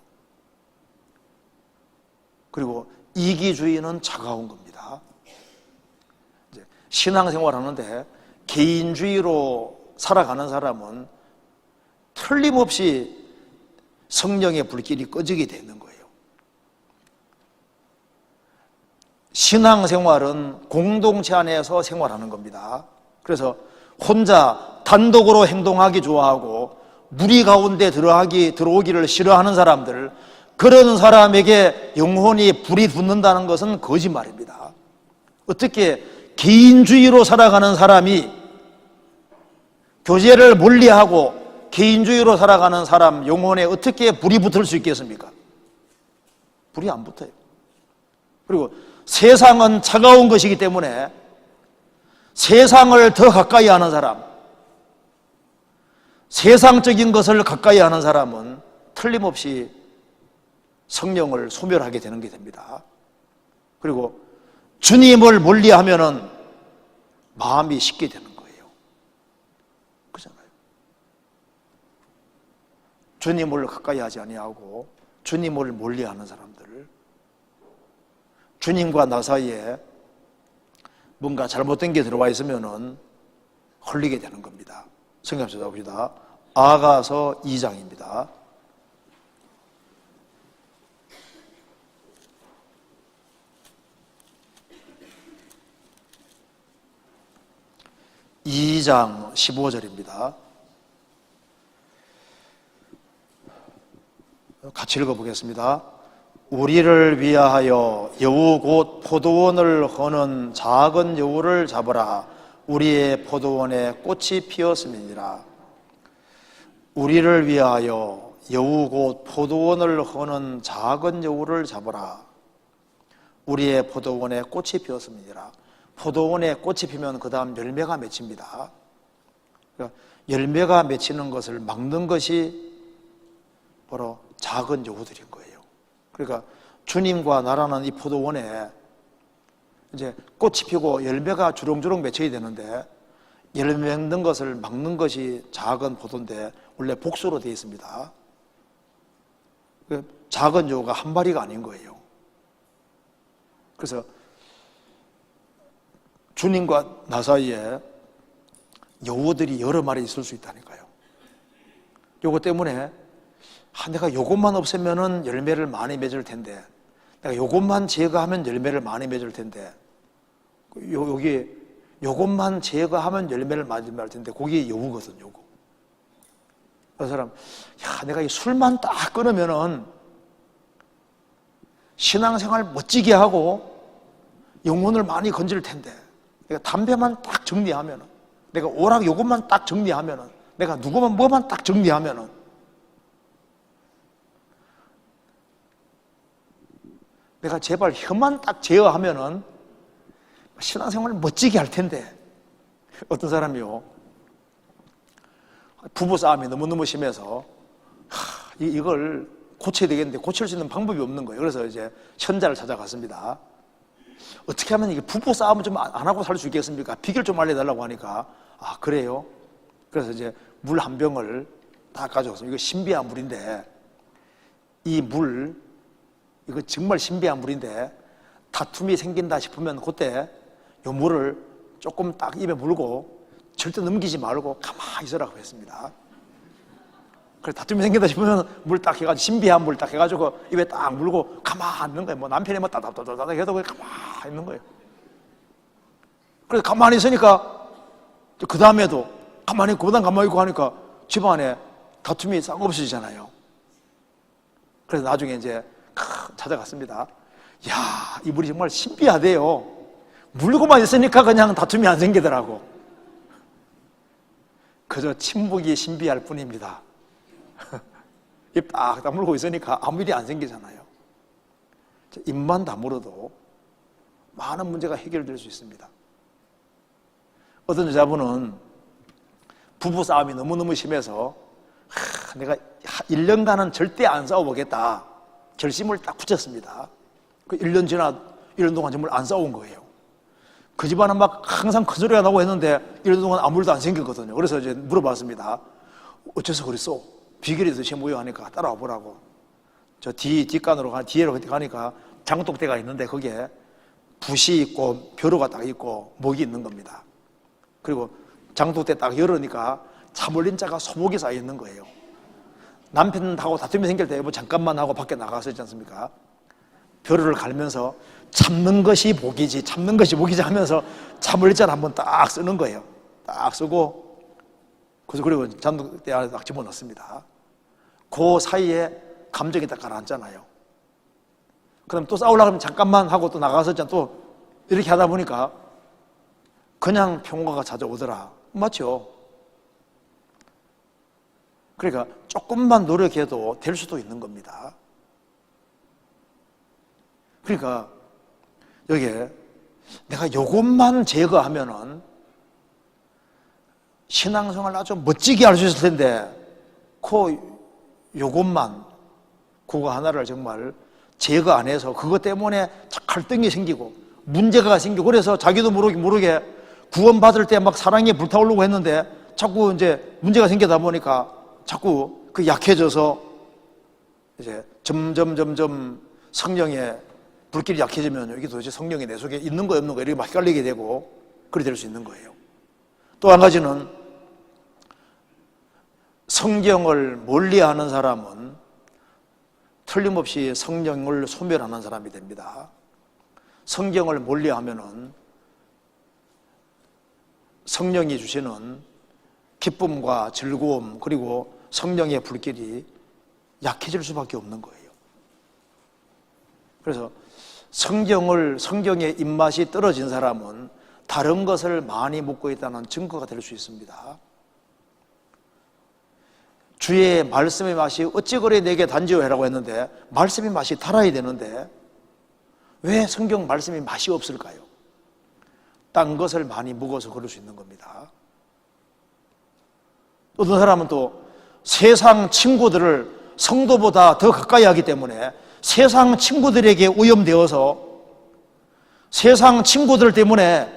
그리고 이기주의는 차가운 겁니다. 신앙생활 하는데 개인주의로 살아가는 사람은 틀림없이 성령의 불길이 꺼지게 되는 거예요. 신앙생활은 공동체 안에서 생활하는 겁니다. 그래서 혼자 단독으로 행동하기 좋아하고 무리 가운데 들어오기를 싫어하는 사람들, 그런 사람에게 영혼이 불이 붙는다는 것은 거짓말입니다. 어떻게 개인주의로 살아가는 사람이, 교제를 멀리하고 개인주의로 살아가는 사람 영혼에 어떻게 불이 붙을 수 있겠습니까? 불이 안 붙어요. 그리고 세상은 차가운 것이기 때문에 세상을 더 가까이 하는 사람, 세상적인 것을 가까이 하는 사람은 틀림없이 성령을 소멸하게 되는 게 됩니다. 그리고 주님을 멀리하면은 마음이 식게 되는 거예요. 그렇잖아요. 주님을 가까이 하지 아니하고 주님을 멀리하는 사람들, 주님과 나 사이에 뭔가 잘못된 게 들어와 있으면은 헐리게 되는 겁니다. 성경 찾아봅시다. 아가서 2장입니다. (2장) 15절입니다. 같이 읽어보겠습니다. 우리를 위하여 여우 곧 포도원을 거는 작은 여우를 잡으라. 우리의 포도원에 꽃이 피었음이니라. 우리를 위하여 여우 곧 포도원을 거는 작은 여우를 잡으라. 우리의 포도원에 꽃이 피었음이니라. 포도원에 꽃이 피면 그 다음 열매가 맺힙니다. 그러니까 열매가 맺히는 것을 막는 것이 바로 작은 여우들인 거예요. 그러니까 주님과 나라는 이 포도원에 이제 꽃이 피고 열매가 주렁주렁 맺혀야 되는데 열매 맺는 것을 막는 것이 작은 포도인데 원래 복수로 되어 있습니다. 작은 여우가 한 마리가 아닌 거예요. 그래서 주님과 나 사이에 여우들이 여러 마리 있을 수 있다니까요. 요거 때문에 내가 요것만 없애면은 열매를 많이 맺을 텐데, 내가 요것만 제거하면 열매를 많이 맺을 텐데, 여기 요것만 제거하면 열매를 많이 맺을 텐데, 그게 여우거든. 요거. 그 사람, 내가 이 술만 딱 끊으면은 신앙생활 멋지게 하고 영혼을 많이 건질 텐데, 내가 담배만 딱 정리하면은, 내가 오락 요것만 딱 정리하면은, 내가 누구만 뭐만 딱 정리하면은, 내가 제발 혀만 딱 제어하면은 신앙생활을 멋지게 할 텐데, 어떤 사람이요, 부부싸움이 너무너무 심해서 이걸 고쳐야 되겠는데 고칠 수 있는 방법이 없는 거예요. 그래서 이제 현자를 찾아갔습니다. 어떻게 하면 이게 부부싸움을 좀 안 하고 살 수 있겠습니까? 비결 좀 알려달라고 하니까, 그래요? 그래서 이제 물 한 병을 딱 가져왔어요. 이거 신비한 물인데, 이 물, 이거 정말 신비한 물인데 다툼이 생긴다 싶으면 그때 이 물을 조금 딱 입에 물고 절대 넘기지 말고 가만히 있으라고 했습니다. 그래서 다툼이 생긴다 싶으면 물 딱 해가지고, 신비한 물 딱 해가지고 입에 딱 물고 가만히 있는 거예요. 뭐 남편이 뭐 따닥따닥 해도 가만히 있는 거예요. 그래서 가만히 있으니까 그 다음에도 가만히 있고 그다음 가만히 있고 하니까 집안에 다툼이 싹 없어지잖아요. 그래서 나중에 이제 찾아갔습니다. 이 물이 정말 신비하대요. 물고만 있으니까 그냥 다툼이 안 생기더라고. 그저 침묵이 신비할 뿐입니다. 입 딱 다물고 있으니까 아무 일이 안 생기잖아요. 입만 다물어도 많은 문제가 해결될 수 있습니다. 어떤 여자분은 부부싸움이 너무너무 심해서 내가 1년간은 절대 안 싸워보겠다 결심을 딱 붙였습니다. 그 1년 동안 정말 안 싸운 거예요. 그 집안은 막 항상 큰 소리가 나고 했는데 1년 동안 아무 일도 안 생겼거든요. 그래서 이제 물어봤습니다. 어째서 그랬어? 비결이 도대체 뭐야 하니까 따라와 보라고. 저 뒷간으로 뒤로 가니까 장독대가 있는데 거기에 붓이 있고 벼루가 딱 있고 목이 있는 겁니다. 그리고 장독대 딱 열으니까 참 올린 자가 소목이 쌓여 있는 거예요. 남편하고 다툼이 생길 때 뭐 잠깐만 하고 밖에 나가서 있지 않습니까? 벼루를 갈면서 참는 것이 복이지, 참는 것이 복이지 하면서 참을자를 한번 딱 쓰는 거예요. 딱 쓰고, 그리고 장독대 안에 딱 집어넣습니다. 그 사이에 감정이 딱 가라앉잖아요. 그 다음에 또 싸우려고 하면 잠깐만 하고 또 나가서 또 이렇게 하다 보니까 그냥 평화가 찾아오더라. 맞죠? 그러니까 조금만 노력해도 될 수도 있는 겁니다. 그러니까 여기에 내가 요것만 제거하면은 신앙생활 아주 멋지게 할 수 있을 텐데 요것만 그거 하나를 정말 제거 안 해서 그것 때문에 갈등이 생기고 문제가 생기고 그래서 자기도 모르게 구원받을 때 막 사랑에 불타오르고 했는데 자꾸 이제 문제가 생기다 보니까 자꾸 그 약해져서 이제 점점 성령의 불길이 약해지면 여기 도대체 성령이 내 속에 있는 거 없는 거 이렇게 막 헷갈리게 되고 그렇게 될 수 있는 거예요. 또 한 가지는 성경을 멀리하는 사람은 틀림없이 성령을 소멸하는 사람이 됩니다. 성경을 멀리하면은 성령이 주시는 기쁨과 즐거움 그리고 성령의 불길이 약해질 수밖에 없는 거예요. 그래서 성경의 입맛이 떨어진 사람은 다른 것을 많이 먹고 있다는 증거가 될 수 있습니다. 주의 말씀의 맛이 어찌 그리 내게 단지요라고 했는데 말씀의 맛이 달아야 되는데 왜 성경 말씀의 맛이 없을까요? 딴 것을 많이 먹어서 그럴 수 있는 겁니다. 어떤 사람은 또 세상 친구들을 성도보다 더 가까이 하기 때문에 세상 친구들에게 오염되어서 세상 친구들 때문에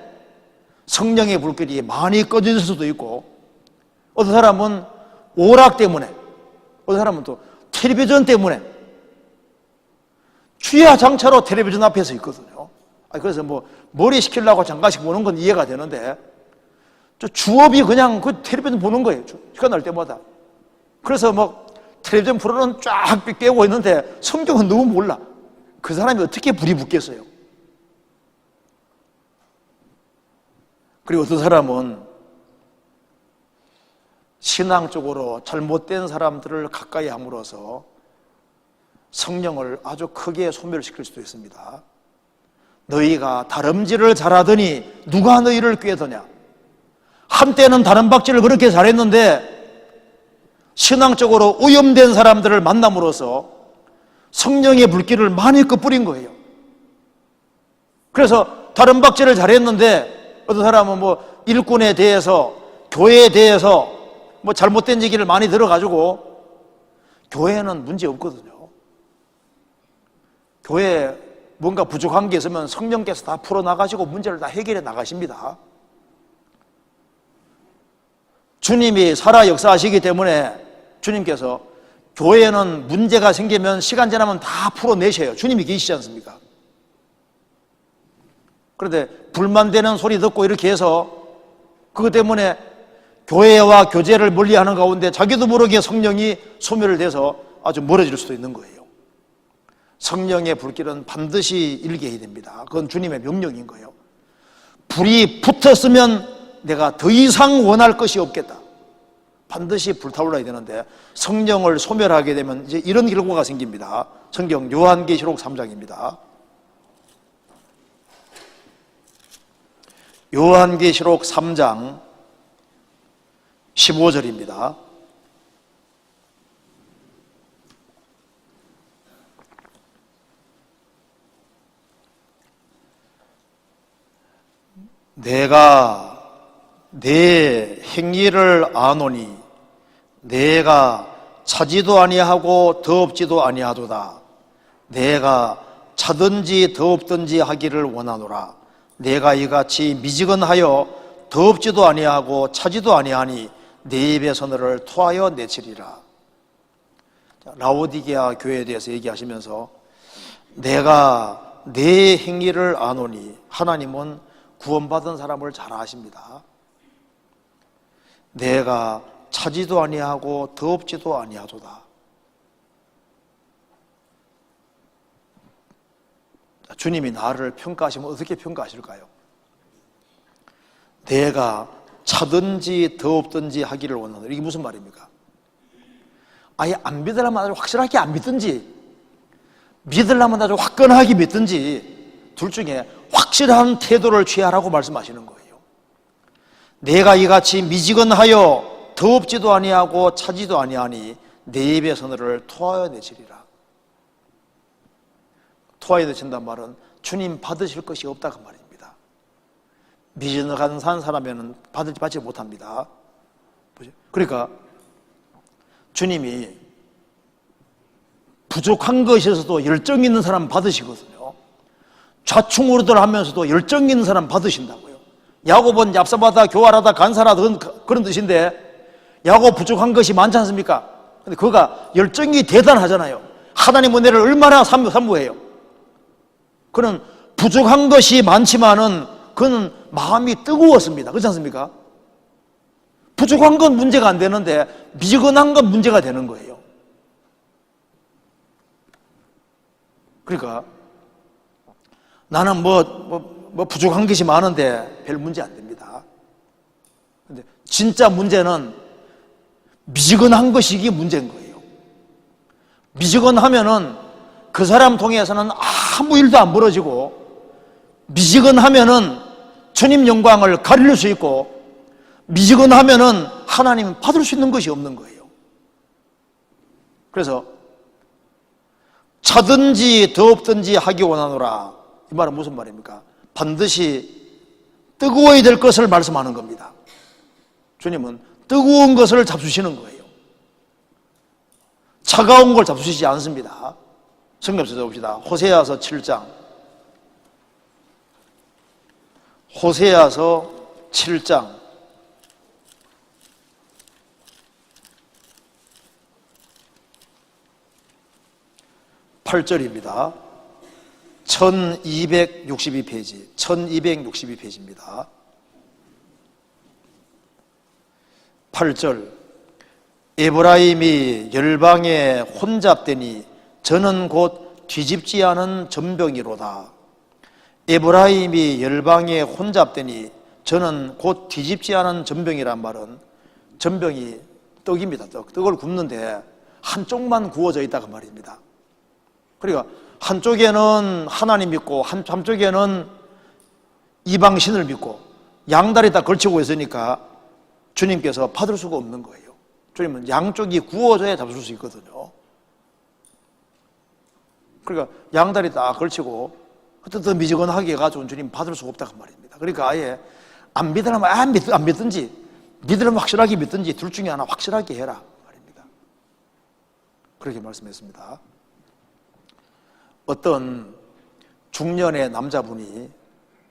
성령의 불길이 많이 꺼질 수도 있고, 어떤 사람은 오락 때문에, 어떤 사람은 또 텔레비전 때문에 주야장차로 텔레비전 앞에서 있거든요. 그래서 뭐 머리 식히려고 잠깐씩 보는 건 이해가 되는데 주업이 그냥 그 텔레비전 보는 거예요. 시간 날 때마다. 그래서 뭐 텔레비전 프로는 쫙 깨고 있는데 성경은 너무 몰라. 그 사람이 어떻게 불이 붙겠어요? 그리고 어떤 사람은 신앙적으로 잘못된 사람들을 가까이 함으로써 성령을 아주 크게 소멸시킬 수도 있습니다. 너희가 다름질을 잘하더니 누가 너희를 꾀더냐? 한때는 다름박질을 그렇게 잘했는데 신앙적으로 오염된 사람들을 만남으로써 성령의 불길을 많이 꺼뿌린 거예요. 그래서 다름박질을 잘했는데 어떤 사람은 뭐 일꾼에 대해서, 교회에 대해서 뭐 잘못된 얘기를 많이 들어가지고, 교회는 문제 없거든요. 교회에 뭔가 부족한 게 있으면 성령께서 다 풀어나가시고 문제를 다 해결해 나가십니다. 주님이 살아 역사하시기 때문에 주님께서 교회에는 문제가 생기면 시간 지나면 다 풀어내셔요. 주님이 계시지 않습니까? 그런데 불만되는 소리 듣고 이렇게 해서 그것 때문에 교회와 교제를 멀리하는 가운데 자기도 모르게 성령이 소멸을 돼서 아주 멀어질 수도 있는 거예요. 성령의 불길은 반드시 일게 해야 됩니다. 그건 주님의 명령인 거예요. 불이 붙었으면 내가 더 이상 원할 것이 없겠다. 반드시 불타올라야 되는데 성령을 소멸하게 되면 이제 이런 결과가 생깁니다. 성경 요한계시록 3장입니다. 요한계시록 3장 15절입니다. 내가 내 행위를 아노니 내가 차지도 아니하고 더없지도 아니하도다. 내가 차든지 더없든지 하기를 원하노라. 내가 이같이 미지근하여 더없지도 아니하고 차지도 아니하니 내 입의 서늘을 토하여 내치리라. 라오디게아 교회에 대해서 얘기하시면서 내가 내 행위를 아노니, 하나님은 구원받은 사람을 잘 아십니다. 내가 차지도 아니하고 더없지도 아니하도다. 주님이 나를 평가하시면 어떻게 평가하실까요? 내가 차든지 더없든지 하기를 원한다. 이게 무슨 말입니까? 아예 안 믿으려면 아주 확실하게 안 믿든지, 믿으려면 아주 화끈하게 믿든지, 둘 중에 확실한 태도를 취하라고 말씀하시는 거예요. 내가 이같이 미지근하여 더없지도 아니하고 차지도 아니하니 내 입의 서늘을 토하여 내치리라. 토하여 내친단 말은 주님 받으실 것이 없다 그 말입니다. 미지근한 사람에는 받지 못합니다. 그러니까 주님이 부족한 것에서도 열정 있는 사람 받으시거든요. 좌충우돌 하면서도 열정 있는 사람 받으신다고요. 야곱은 얍사바다 교활하다 간사하다 그런 뜻인데, 야곱 부족한 것이 많지 않습니까? 근데 그가 열정이 대단하잖아요. 하나님 은혜를 얼마나 사모해요. 그는 부족한 것이 많지만은 그는 마음이 뜨거웠습니다. 그렇지 않습니까? 부족한 건 문제가 안 되는데 미지근한 건 문제가 되는 거예요. 그러니까 나는 뭐 부족한 것이 많은데 별 문제 안 됩니다. 근데 진짜 문제는 미지근한 것이 이게 문제인 거예요. 미지근하면은 그 사람 통해서는 아무 일도 안 벌어지고, 미지근하면은 주님 영광을 가릴 수 있고, 미지근하면은 하나님은 받을 수 있는 것이 없는 거예요. 그래서 차든지 더없든지 하기 원하노라, 이 말은 무슨 말입니까? 반드시 뜨거워야 될 것을 말씀하는 겁니다. 주님은 뜨거운 것을 잡수시는 거예요. 차가운 걸 잡수시지 않습니다. 성경 찾아봅시다. 호세아서 7장. 호세아서 7장 8절입니다. 1262페이지, 1262페이지입니다. 8절. 에브라임이 열방에 혼잡되니 저는 곧 뒤집지 않은 전병이로다. 에브라임이 열방에 혼잡되니 저는 곧 뒤집지 않은 전병이란 말은, 전병이 떡입니다. 떡을 굽는데 한쪽만 구워져 있다가 말입니다. 그러니까 한쪽에는 하나님 믿고 한쪽에는 이방신을 믿고 양다리 다 걸치고 있으니까 주님께서 받을 수가 없는 거예요. 주님은 양쪽이 구워져야 잡을 수 있거든요. 그러니까 양다리 다 걸치고 어떤 미지근하게 해가지고 주님 받을 수가 없다고 말입니다. 그러니까 아예 안 믿으려면 안 믿든지, 믿으려면 확실하게 믿든지 둘 중에 하나 확실하게 해라 말입니다. 그렇게 말씀했습니다. 어떤 중년의 남자분이,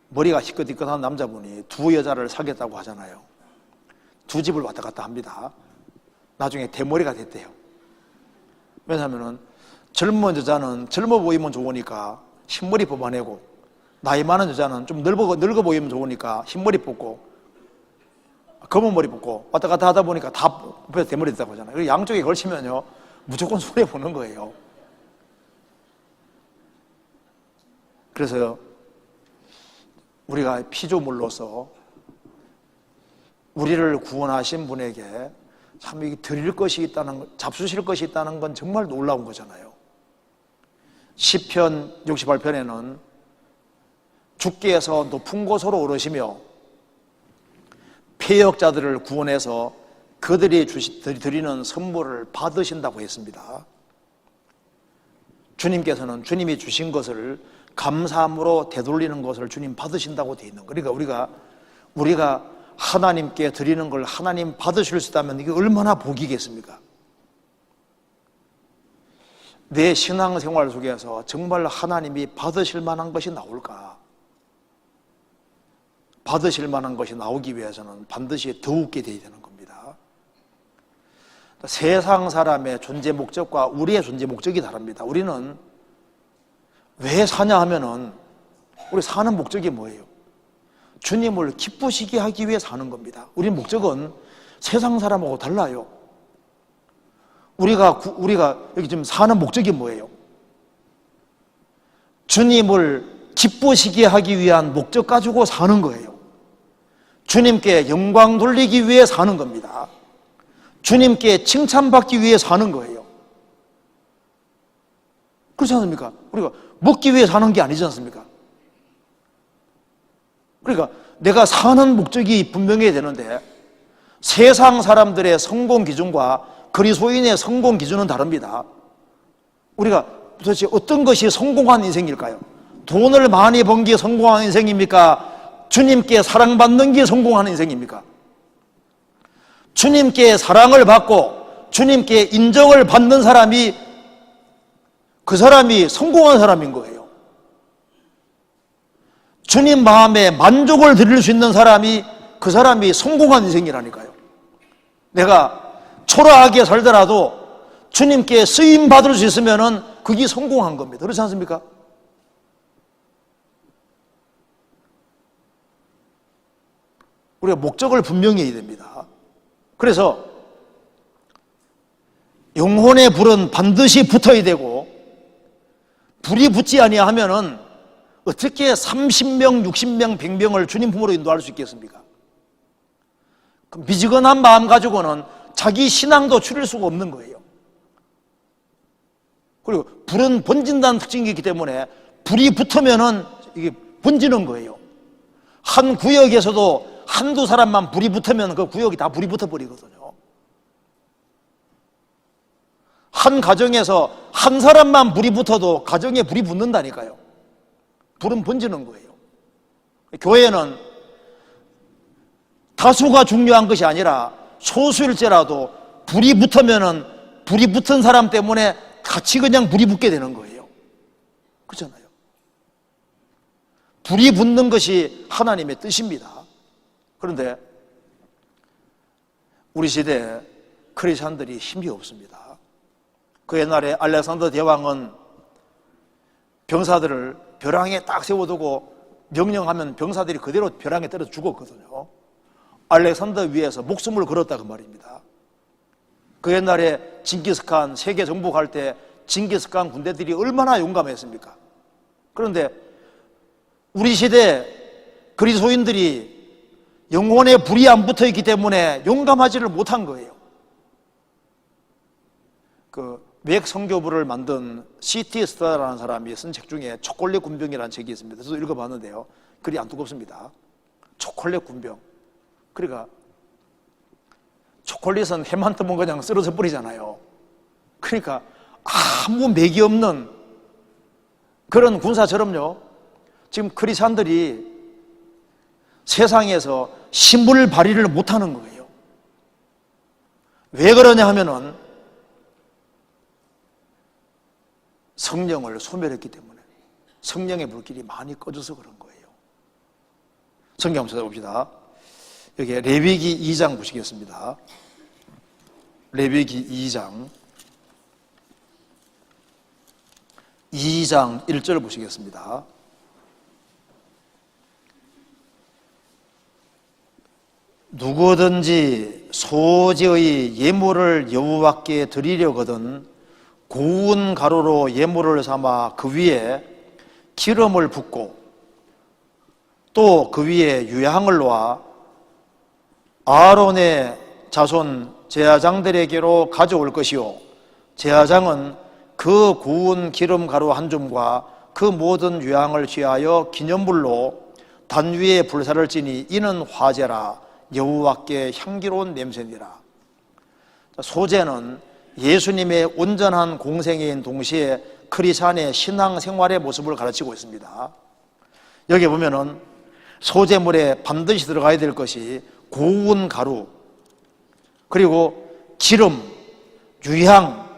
머리가 희끗희끗한 남자분이 두 여자를 사귀었다고 하잖아요. 두 집을 왔다 갔다 합니다. 나중에 대머리가 됐대요. 왜냐하면 젊은 여자는 젊어 보이면 좋으니까 흰머리 뽑아내고, 나이 많은 여자는 좀 늙어 보이면 좋으니까 흰머리 뽑고 검은 머리 뽑고 왔다 갔다 하다 보니까 다 뽑혀서 대머리 됐다고 하잖아요. 양쪽에 걸치면요 무조건 손해보는 거예요. 그래서 우리가 피조물로서 우리를 구원하신 분에게 참 드릴 것이 있다는, 잡수실 것이 있다는 건 정말 놀라운 거잖아요. 시편 68편에는 주께서 높은 곳으로 오르시며 패역자들을 구원해서 그들이 드리는 선물을 받으신다고 했습니다. 주님께서는 주님이 주신 것을 감사함으로 되돌리는 것을 주님 받으신다고 되어 있는 거예요. 그러니까 우리가 하나님께 드리는 걸 하나님 받으실 수 있다면 이게 얼마나 복이겠습니까? 내 신앙생활 속에서 정말 하나님이 받으실 만한 것이 나올까? 받으실 만한 것이 나오기 위해서는 반드시 더욱게 되어야 되는 겁니다. 세상 사람의 존재 목적과 우리의 존재 목적이 다릅니다. 우리는 왜 사냐 하면은, 우리 사는 목적이 뭐예요? 주님을 기쁘시게 하기 위해 사는 겁니다. 우리 목적은 세상 사람하고 달라요. 우리가 여기 지금 사는 목적이 뭐예요? 주님을 기쁘시게 하기 위한 목적 가지고 사는 거예요. 주님께 영광 돌리기 위해 사는 겁니다. 주님께 칭찬받기 위해 사는 거예요. 그렇지 않습니까? 우리가 먹기 위해 사는 게 아니지 않습니까? 그러니까 내가 사는 목적이 분명해야 되는데, 세상 사람들의 성공 기준과 그리스도인의 성공 기준은 다릅니다. 우리가 도대체 어떤 것이 성공한 인생일까요? 돈을 많이 번 게 성공한 인생입니까? 주님께 사랑받는 게 성공한 인생입니까? 주님께 사랑을 받고 주님께 인정을 받는 사람이, 그 사람이 성공한 사람인 거예요. 주님 마음에 만족을 드릴 수 있는 사람이, 그 사람이 성공한 인생이라니까요. 내가 초라하게 살더라도 주님께 쓰임 받을 수 있으면은 그게 성공한 겁니다. 그렇지 않습니까? 우리가 목적을 분명히 해야 됩니다. 그래서 영혼의 불은 반드시 붙어야 되고, 불이 붙지 아니하면은 어떻게 30명, 60명, 100명을 주님 품으로 인도할 수 있겠습니까? 그 미지근한 마음 가지고는 자기 신앙도 추릴 수가 없는 거예요. 그리고 불은 번진다는 특징이 있기 때문에 불이 붙으면은 이게 번지는 거예요. 한 구역에서도 한두 사람만 불이 붙으면 그 구역이 다 불이 붙어버리거든요. 한 가정에서 한 사람만 불이 붙어도 가정에 불이 붙는다니까요. 불은 번지는 거예요. 교회는 다수가 중요한 것이 아니라 소수일지라도 불이 붙으면은 불이 붙은 사람 때문에 같이 그냥 불이 붙게 되는 거예요. 그렇잖아요. 불이 붙는 것이 하나님의 뜻입니다. 그런데 우리 시대에 크리스찬들이 힘이 없습니다. 그 옛날에 알렉산더 대왕은 병사들을 벼랑에 딱 세워두고 명령하면 병사들이 그대로 벼랑에 떨어져 죽었거든요. 알렉산더 위에서 목숨을 걸었다 그 말입니다. 그 옛날에 징기스칸 세계 정복할 때 징기스칸 군대들이 얼마나 용감했습니까? 그런데 우리 시대 그리스도인들이 영혼에 불이 안 붙어 있기 때문에 용감하지를 못한 거예요. 그 외국 선교부를 만든 C.T. 스타라는 사람이 쓴 책 중에 초콜릿 군병이라는 책이 있습니다. 저도 읽어봤는데요. 글이 안 두껍습니다. 초콜릿 군병. 그러니까 초콜릿은 햄 한 텀은 그냥 쓰러져 버리잖아요. 그러니까 아무 맥이 없는 그런 군사처럼요. 지금 크리스찬들이 세상에서 신물 발휘를 못하는 거예요. 왜 그러냐 하면은 성령을 소멸했기 때문에, 성령의 불길이 많이 꺼져서 그런 거예요. 성경 한번 찾아봅시다. 여기 레위기 2장 보시겠습니다. 레위기 2장 1절 보시겠습니다. 누구든지 소재의 예물을 여호와께 드리려거든 고운 가루로 예물을 삼아 그 위에 기름을 붓고 또 그 위에 유향을 놓아 아론의 자손 제사장들에게로 가져올 것이요 제사장은 그 고운 기름 가루 한 줌과 그 모든 유향을 취하여 기념물로 단 위에 불사를 지니 이는 화제라 여호와께 향기로운 냄새니라. 소제는 예수님의 온전한 공생애인 동시에 크리스찬의 신앙생활의 모습을 가르치고 있습니다. 여기 보면은 소제물에 반드시 들어가야 될 것이 고운 가루, 그리고 기름, 유향,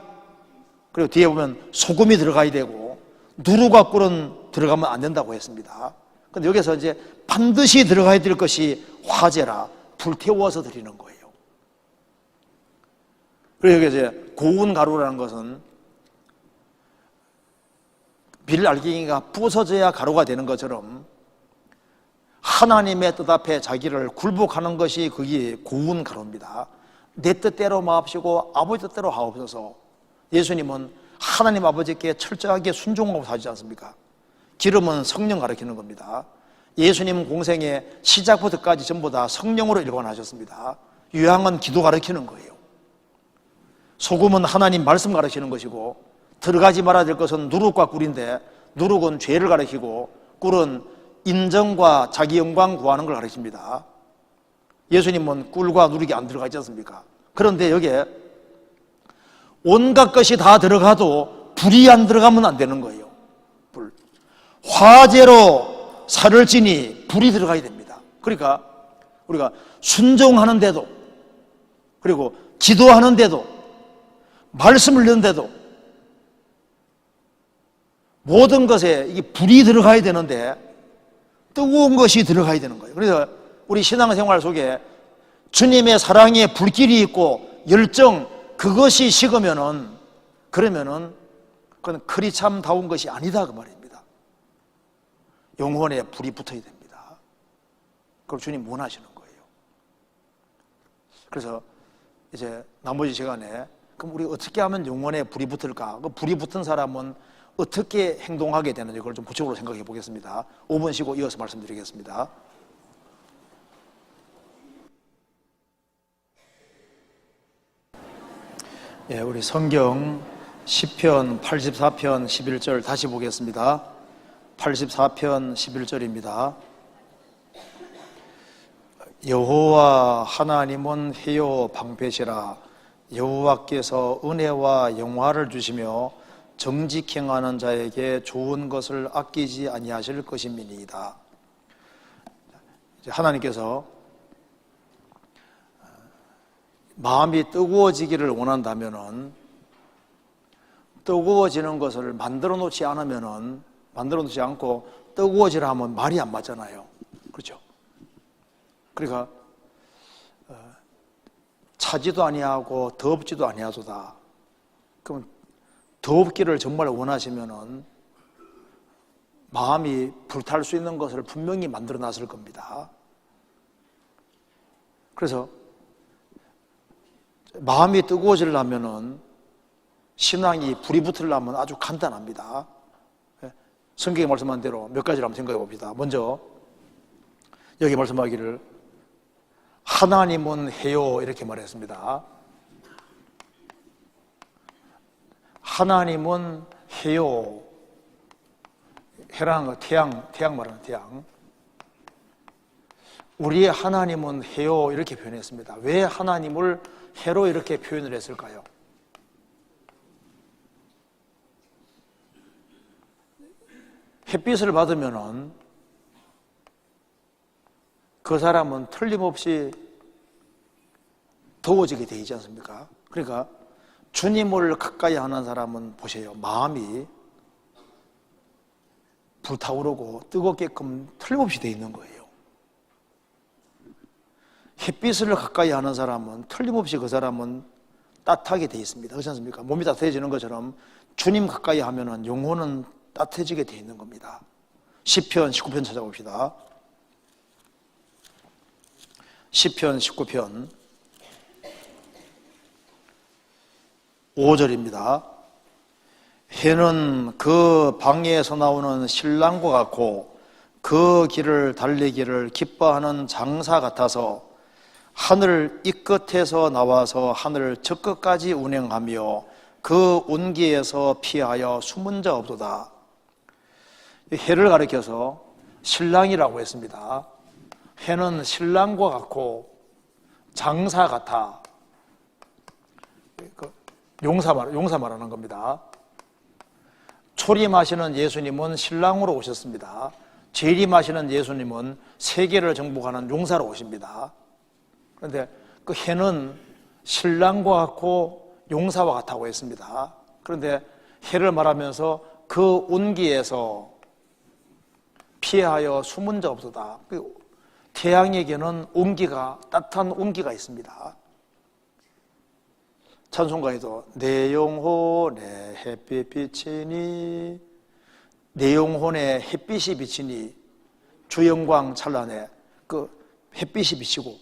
그리고 뒤에 보면 소금이 들어가야 되고 누룩과 꿀은 들어가면 안 된다고 했습니다. 근데 여기서 이제 반드시 들어가야 될 것이 화제라, 불태워서 드리는 거예요. 그리고 여기 이제 고운 가루라는 것은 밀알갱이가 부서져야 가루가 되는 것처럼 하나님의 뜻 앞에 자기를 굴복하는 것이 그게 고운 가루입니다. 내 뜻대로 마옵시고 아버지 뜻대로 하옵소서. 예수님은 하나님 아버지께 철저하게 순종하고 사지 않습니까? 기름은 성령 가리키는 겁니다. 예수님 공생의 시작부터까지 전부 다 성령으로 일관하셨습니다. 유향은 기도 가리키는 거예요. 소금은 하나님 말씀 가리키는 것이고 들어가지 말아야 될 것은 누룩과 꿀인데 누룩은 죄를 가리키고 꿀은 인정과 자기 영광 구하는 걸 가르칩니다. 예수님은 꿀과 누룩이 안 들어가 있지 않습니까? 그런데 여기에 온갖 것이 다 들어가도 불이 안 들어가면 안 되는 거예요. 불. 화재로 살을 지니 불이 들어가야 됩니다. 그러니까 우리가 순종하는데도, 그리고 기도하는데도, 말씀을 듣는데도 모든 것에 이게 불이 들어가야 되는데 뜨거운 것이 들어가야 되는 거예요. 그래서 우리 신앙생활 속에 주님의 사랑에 불길이 있고 열정, 그것이 식으면은, 그러면은 그건 크리스찬다운 것이 아니다 그 말입니다. 영혼에 불이 붙어야 됩니다. 그걸 주님 원하시는 거예요. 그래서 이제 나머지 시간에 그럼 우리 어떻게 하면 영혼에 불이 붙을까? 그 불이 붙은 사람은 어떻게 행동하게 되는지 그걸 좀 구체적으로 생각해 보겠습니다. 5분 쉬고 이어서 말씀드리겠습니다. 예, 우리 성경 시편 84편 11절 다시 보겠습니다. 84편 11절입니다. 여호와 하나님은 해요 방패시라. 여호와께서 은혜와 영화를 주시며 정직 행하는 자에게 좋은 것을 아끼지 아니하실 것임이니이다. 하나님께서 마음이 뜨거워지기를 원한다면은, 뜨거워지는 것을 만들어 놓지 않고 뜨거워지라 하면 말이 안 맞잖아요. 그렇죠? 그러니까 차지도 아니하고 덥지도 아니하도다. 그럼 덥기를 정말 원하시면은 마음이 불탈 수 있는 것을 분명히 만들어 놨을 겁니다. 그래서 마음이 뜨거워지려면은, 신앙이 불이 붙으려면 아주 간단합니다. 성경에 말씀한 대로 몇 가지를 한번 생각해 봅시다. 먼저 여기 말씀하기를 하나님은 해요 이렇게 말했습니다. 하나님은 해요. 해라는 거 태양 말하는 태양. 우리의 하나님은 해요 이렇게 표현했습니다. 왜 하나님을 해로 이렇게 표현을 했을까요? 햇빛을 받으면은 그 사람은 틀림없이 더워지게 되어 있지 않습니까? 그러니까 주님을 가까이 하는 사람은 보세요. 마음이 불타오르고 뜨겁게끔 틀림없이 되어 있는 거예요. 햇빛을 가까이 하는 사람은 틀림없이 그 사람은 따뜻하게 되어 있습니다. 그렇지 않습니까? 몸이 따뜻해지는 것처럼 주님 가까이 하면은 영혼은 따뜻해지게 되어 있는 겁니다. 시편 19편 찾아봅시다. 시편 19편 5절입니다. 해는 그 방에서 나오는 신랑과 같고 그 길을 달리기를 기뻐하는 장사 같아서 하늘 이 끝에서 나와서 하늘 저 끝까지 운행하며 그 온기에서 피하여 숨은 자 없도다. 해를 가리켜서 신랑이라고 했습니다. 해는 신랑과 같고 장사 같아. 용사 말하는 겁니다. 초림하시는 예수님은 신랑으로 오셨습니다. 재림하시는 예수님은 세계를 정복하는 용사로 오십니다. 그런데 그 해는 신랑과 같고 용사와 같다고 했습니다. 그런데 해를 말하면서 그 온기에서 피하여 숨은 자 없도다. 태양에게는 온기가, 따뜻한 온기가 있습니다. 찬송가에도 내 영혼에 햇빛 비치니, 내 영혼에 햇빛이 비치니, 주 영광 찬란해. 그 햇빛이 비치고,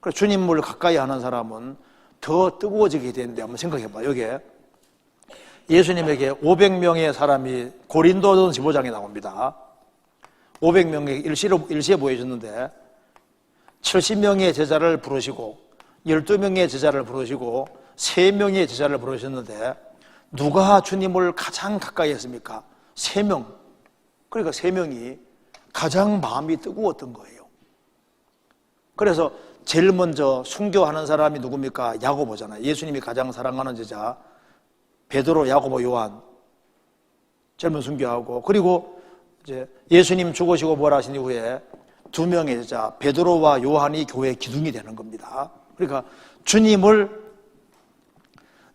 그래서 주님을 가까이 하는 사람은 더 뜨거워지게 되는데 한번 생각해 봐요. 여기에 예수님에게 500명의 사람이 고린도전 15장에 나옵니다. 500명의 일시에 모여졌는데 70명의 제자를 부르시고 12명의 제자를 부르시고 3명의 제자를 부르셨는데 누가 주님을 가장 가까이 했습니까? 3명. 그러니까 3명이 가장 마음이 뜨거웠던 거예요. 그래서 제일 먼저 순교하는 사람이 누굽니까? 야고보잖아요. 예수님이 가장 사랑하는 제자 베드로, 야고보, 요한 젊은 순교하고, 그리고 이제 예수님 죽으시고 부활하신 이후에 2명의 제자 베드로와 요한이 교회의 기둥이 되는 겁니다. 그러니까 주님을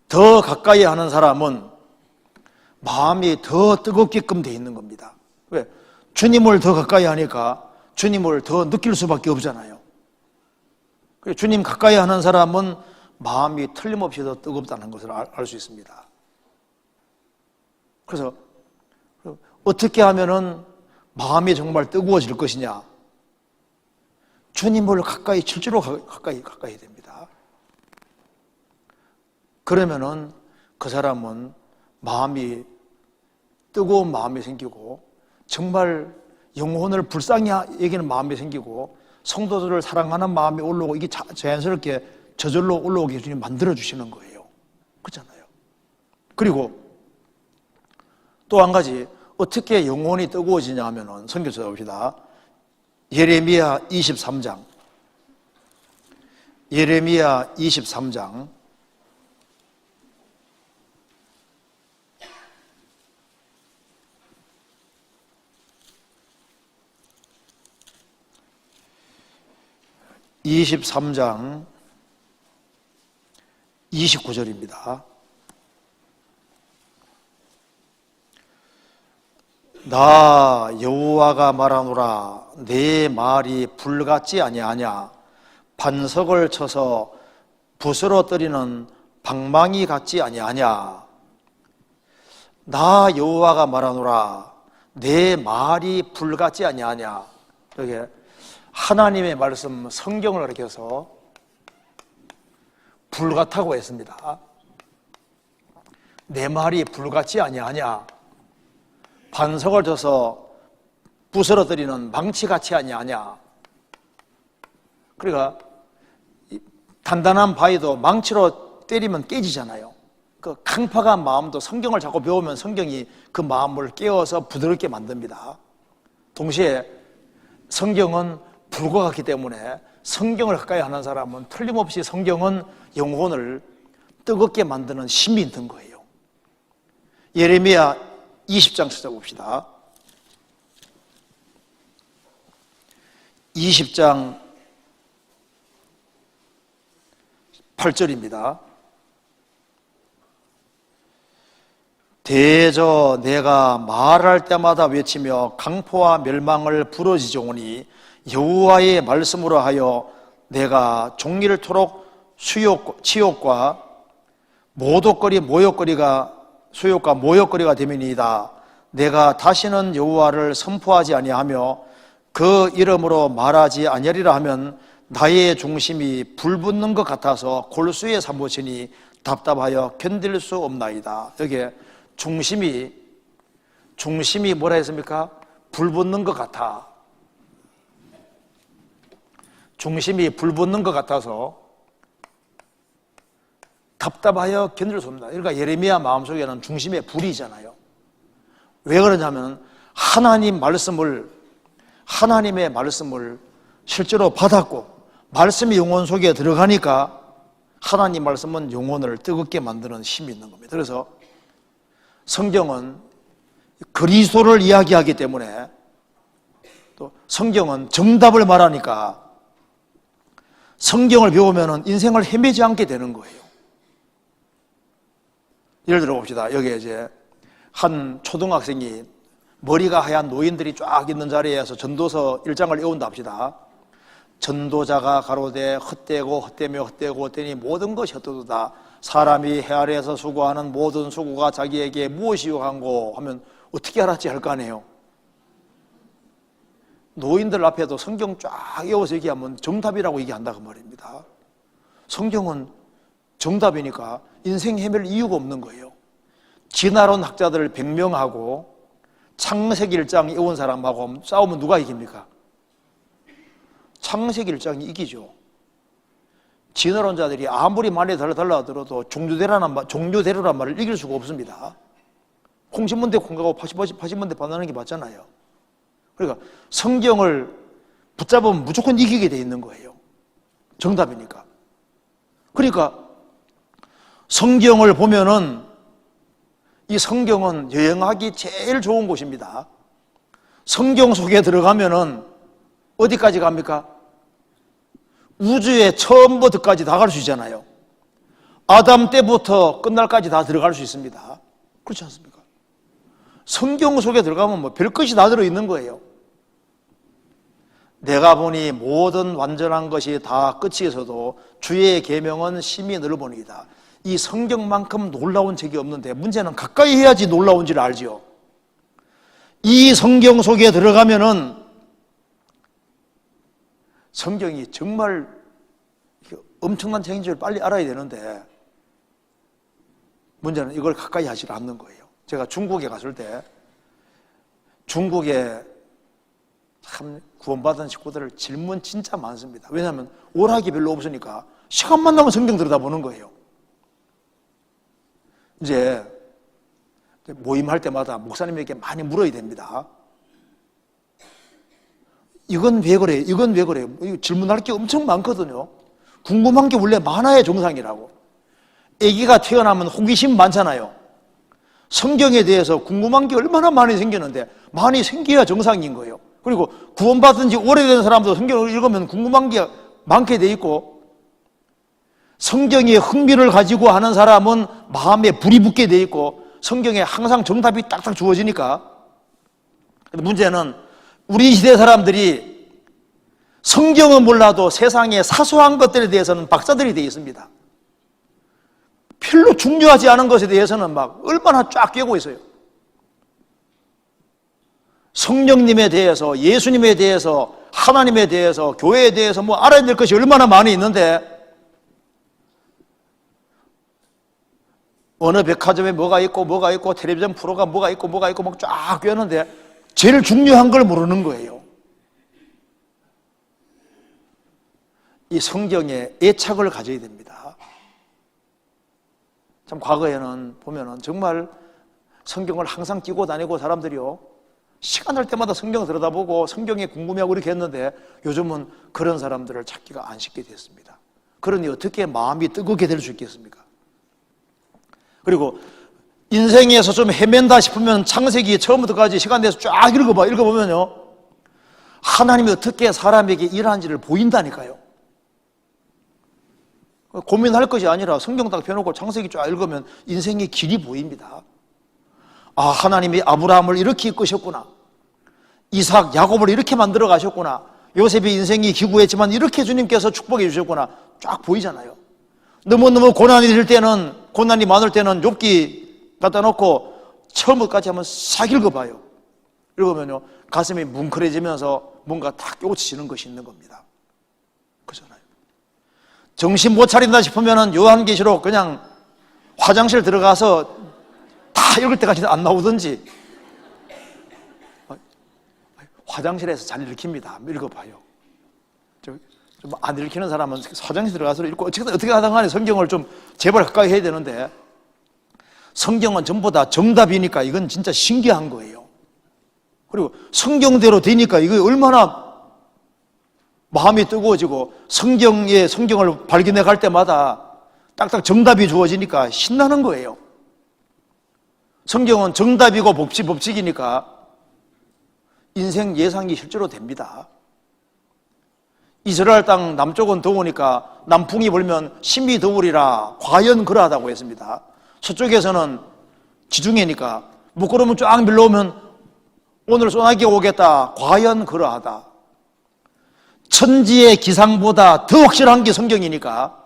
더 가까이 하는 사람은 마음이 더 뜨겁게끔 돼 있는 겁니다. 왜? 주님을 더 가까이 하니까 주님을 더 느낄 수밖에 없잖아요. 주님 가까이 하는 사람은 마음이 틀림없이 더 뜨겁다는 것을 알 수 있습니다. 그래서 어떻게 하면은 마음이 정말 뜨거워질 것이냐? 주님을 가까이, 실제로 가까이 됩니다. 그러면은 그 사람은 마음이 뜨거운 마음이 생기고 정말 영혼을 불쌍히 여기는 마음이 생기고 성도들을 사랑하는 마음이 올라오고 이게 자연스럽게 저절로 올라오게 주님 만들어주시는 거예요. 그렇잖아요. 그리고 또 한 가지 어떻게 영혼이 뜨거워지냐 하면은 성경 찾아봅시다. 예레미야 23장. 예레미야 23장. (23장) 29절입니다. 나 여호와가 말하노라 내 말이 불같지 아니하냐 반석을 쳐서 부스러뜨리는 방망이 같지 아니하냐. 나 여호와가 말하노라 내 말이 불같지 아니하냐. 이게 하나님의 말씀 성경을 가리켜서 불같다고 했습니다. 내 말이 불같지 아니하냐. 반석을 쳐서 부스러뜨리는 망치같이 아니하냐. 그러니까 단단한 바위도 망치로 때리면 깨지잖아요. 그 강팍한 마음도 성경을 자꾸 배우면 성경이 그 마음을 깨워서 부드럽게 만듭니다. 동시에 성경은 불과 같기 때문에 성경을 가까이 하는 사람은 틀림없이 성경은 영혼을 뜨겁게 만드는 힘이 있는 거예요. 예레미야 20장 찾아봅시다. 20장 8절입니다. 대저 내가 말할 때마다 외치며 강포와 멸망을 부르짖으오니 여호와의 말씀으로 하여 내가 종일토록 치욕과 모욕거리가 수욕과 모욕거리가 되면이다. 내가 다시는 여호와를 선포하지 아니하며 그 이름으로 말하지 아니하리라 하면 나의 중심이 불붙는 것 같아서 골수에 사무치니 답답하여 견딜 수 없나이다. 여기에 중심이 뭐라 했습니까? 불붙는 것 같아. 중심이 불붙는 것 같아서 답답하여 견딜 수 없다. 그러니까 예레미야 마음속에는 중심의 불이잖아요. 왜 그러냐면 하나님의 말씀을 실제로 받았고 말씀이 영혼 속에 들어가니까 하나님 말씀은 영혼을 뜨겁게 만드는 힘이 있는 겁니다. 그래서 성경은 그리스도를 이야기하기 때문에 또 성경은 정답을 말하니까 성경을 배우면 인생을 헤매지 않게 되는 거예요. 예를 들어 봅시다. 여기에 이제 한 초등학생이 머리가 하얀 노인들이 쫙 있는 자리에서 전도서 1장을 외운다 합시다. 전도자가 가로되 헛되고 헛되며 헛되고 헛되니 모든 것이 헛되도다. 사람이 해 아래에서 수고하는 모든 수고가 자기에게 무엇이 유익한고 하면 어떻게 알았지 할 거 아니에요. 노인들 앞에도 성경 쫙 외워서 얘기하면 정답이라고 얘기한다 그 말입니다. 성경은 정답이니까 인생 헤맬 이유가 없는 거예요. 진화론 학자들 100명하고 창세기 1장 외운 사람하고 싸우면 누가 이깁니까? 창세기 1장이 이기죠. 진화론자들이 아무리 말이 달라들어도 종교대로란 말을 이길 수가 없습니다. 콩신문대 콩가고 파신문대 반하는 게 맞잖아요. 그러니까 성경을 붙잡으면 무조건 이기게 돼 있는 거예요. 정답이니까. 그러니까 성경을 보면은 이 성경은 여행하기 제일 좋은 곳입니다. 성경 속에 들어가면은 어디까지 갑니까? 우주의 처음부터까지 다 갈 수 있잖아요. 아담 때부터 끝날까지 다 들어갈 수 있습니다. 그렇지 않습니까? 성경 속에 들어가면 뭐 별것이 다 들어있는 거예요. 내가 보니 모든 완전한 것이 다 끝이 있어도 주의 계명은 심히 넓으니이다. 이 성경만큼 놀라운 책이 없는데 문제는 가까이 해야지 놀라운지를 알지요. 이 성경 속에 들어가면은 성경이 정말 엄청난 책인 줄 빨리 알아야 되는데 문제는 이걸 가까이 하지 않는 거예요. 제가 중국에 갔을 때 중국에 참 구원받은 식구들 질문 진짜 많습니다. 왜냐하면 오락이 별로 없으니까 시간만 나면 성경 들여다보는 거예요. 이제 모임할 때마다 목사님에게 많이 물어야 됩니다. 이건 왜 그래요? 이건 왜 그래요? 질문할 게 엄청 많거든요. 궁금한 게 원래 많아야 정상이라고. 아기가 태어나면 호기심 많잖아요. 성경에 대해서 궁금한 게 얼마나 많이 생기는데 많이 생겨야 정상인 거예요. 그리고 구원받은 지 오래된 사람도 성경을 읽으면 궁금한 게 많게 돼 있고, 성경에 흥미를 가지고 하는 사람은 마음에 불이 붙게 돼 있고, 성경에 항상 정답이 딱딱 주어지니까. 문제는 우리 시대 사람들이 성경은 몰라도 세상의 사소한 것들에 대해서는 박사들이 되어 있습니다. 별로 중요하지 않은 것에 대해서는 막 얼마나 쫙 꿰고 있어요. 성령님에 대해서, 예수님에 대해서, 하나님에 대해서, 교회에 대해서 뭐 알아야 될 것이 얼마나 많이 있는데, 어느 백화점에 뭐가 있고 텔레비전 프로가 뭐가 있고 막 쫙 꿰는데 제일 중요한 걸 모르는 거예요. 이 성경에 애착을 가져야 됩니다. 참 과거에는 보면은 정말 성경을 항상 끼고 다니고 사람들이요, 시간 날 때마다 성경을 들여다보고 성경에 궁금해하고 이렇게 했는데 요즘은 그런 사람들을 찾기가 안 쉽게 됐습니다. 그러니 어떻게 마음이 뜨겁게 될 수 있겠습니까? 그리고 인생에서 좀 헤맨다 싶으면 창세기 처음부터까지 시간 내서 쫙 읽어보면요, 하나님이 어떻게 사람에게 일하는지를 보인다니까요. 고민할 것이 아니라 성경 딱 펴놓고 창세기 쫙 읽으면 인생의 길이 보입니다. 아, 하나님이 아브라함을 이렇게 이끄셨구나, 이삭, 야곱을 이렇게 만들어 가셨구나, 요셉의 인생이 기구했지만 이렇게 주님께서 축복해 주셨구나, 쫙 보이잖아요. 너무너무 고난이 많을 때는 욥기 갖다 놓고 처음부터까지 한번 싹 읽어봐요. 읽으면요, 가슴이 뭉클해지면서 뭔가 딱 꽂히시는 것이 있는 겁니다. 그렇잖아요. 정신 못 차린다 싶으면은 요한계시록 그냥 화장실 들어가서 다 읽을 때까지 안 나오든지, 화장실에서 잘 읽힙니다. 읽어봐요. 좀 안 읽히는 사람은 화장실 들어가서 읽고 어떻게 하든 간에 성경을 좀 제발 가까이 해야 되는데, 성경은 전부 다 정답이니까 이건 진짜 신기한 거예요. 그리고 성경대로 되니까 이거 얼마나 마음이 뜨거워지고, 성경을 발견해 갈 때마다 딱딱 정답이 주어지니까 신나는 거예요. 성경은 정답이고 법칙이니까 인생 예상이 실제로 됩니다. 이스라엘 땅 남쪽은 더우니까 남풍이 불면 심히 더우리라 과연 그러하다고 했습니다. 서쪽에서는 지중해니까 먹구름은 쫙 밀려오면 오늘 소나기가 오겠다, 과연 그러하다. 천지의 기상보다 더 확실한 게 성경이니까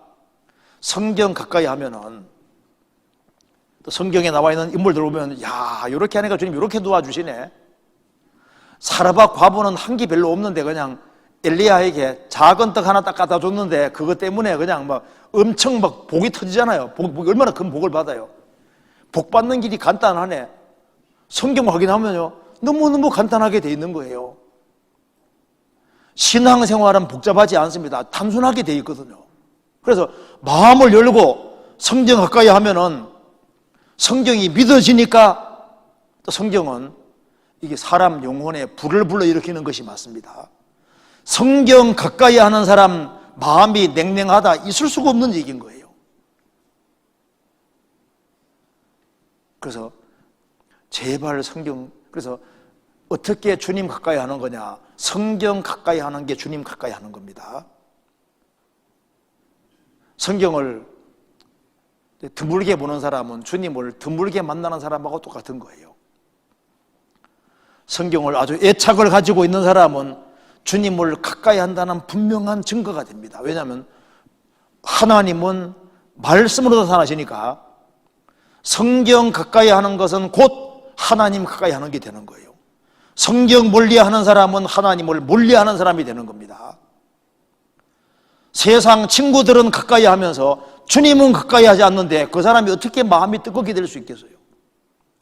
성경 가까이 하면은, 또 성경에 나와 있는 인물들 보면, 야, 이렇게 하니까 주님 이렇게 도와주시네. 사라밧 과부는 한 게 별로 없는데 그냥 엘리야에게 작은 떡 하나 딱 갖다 줬는데 그것 때문에 그냥 막 엄청 막 복이 터지잖아요. 복이 얼마나 큰 복을 받아요. 복 받는 길이 간단하네. 성경 확인하면요, 너무너무 간단하게 돼 있는 거예요. 신앙생활은 복잡하지 않습니다. 단순하게 돼 있거든요. 그래서 마음을 열고 성경 가까이 하면은 성경이 믿어지니까, 또 성경은 이게 사람 영혼에 불을 불러일으키는 것이 맞습니다. 성경 가까이 하는 사람 마음이 냉랭하다, 있을 수가 없는 얘기인 거예요. 그래서 제발 그래서 어떻게 주님 가까이 하는 거냐? 성경 가까이 하는 게 주님 가까이 하는 겁니다. 성경을 드물게 보는 사람은 주님을 드물게 만나는 사람하고 똑같은 거예요. 성경을 아주 애착을 가지고 있는 사람은 주님을 가까이 한다는 분명한 증거가 됩니다. 왜냐하면 하나님은 말씀으로 나타나시니까 성경 가까이 하는 것은 곧 하나님 가까이 하는 게 되는 거예요. 성경 멀리하는 사람은 하나님을 멀리하는 사람이 되는 겁니다. 세상 친구들은 가까이 하면서 주님은 가까이 하지 않는데 그 사람이 어떻게 마음이 뜨겁게 될 수 있겠어요?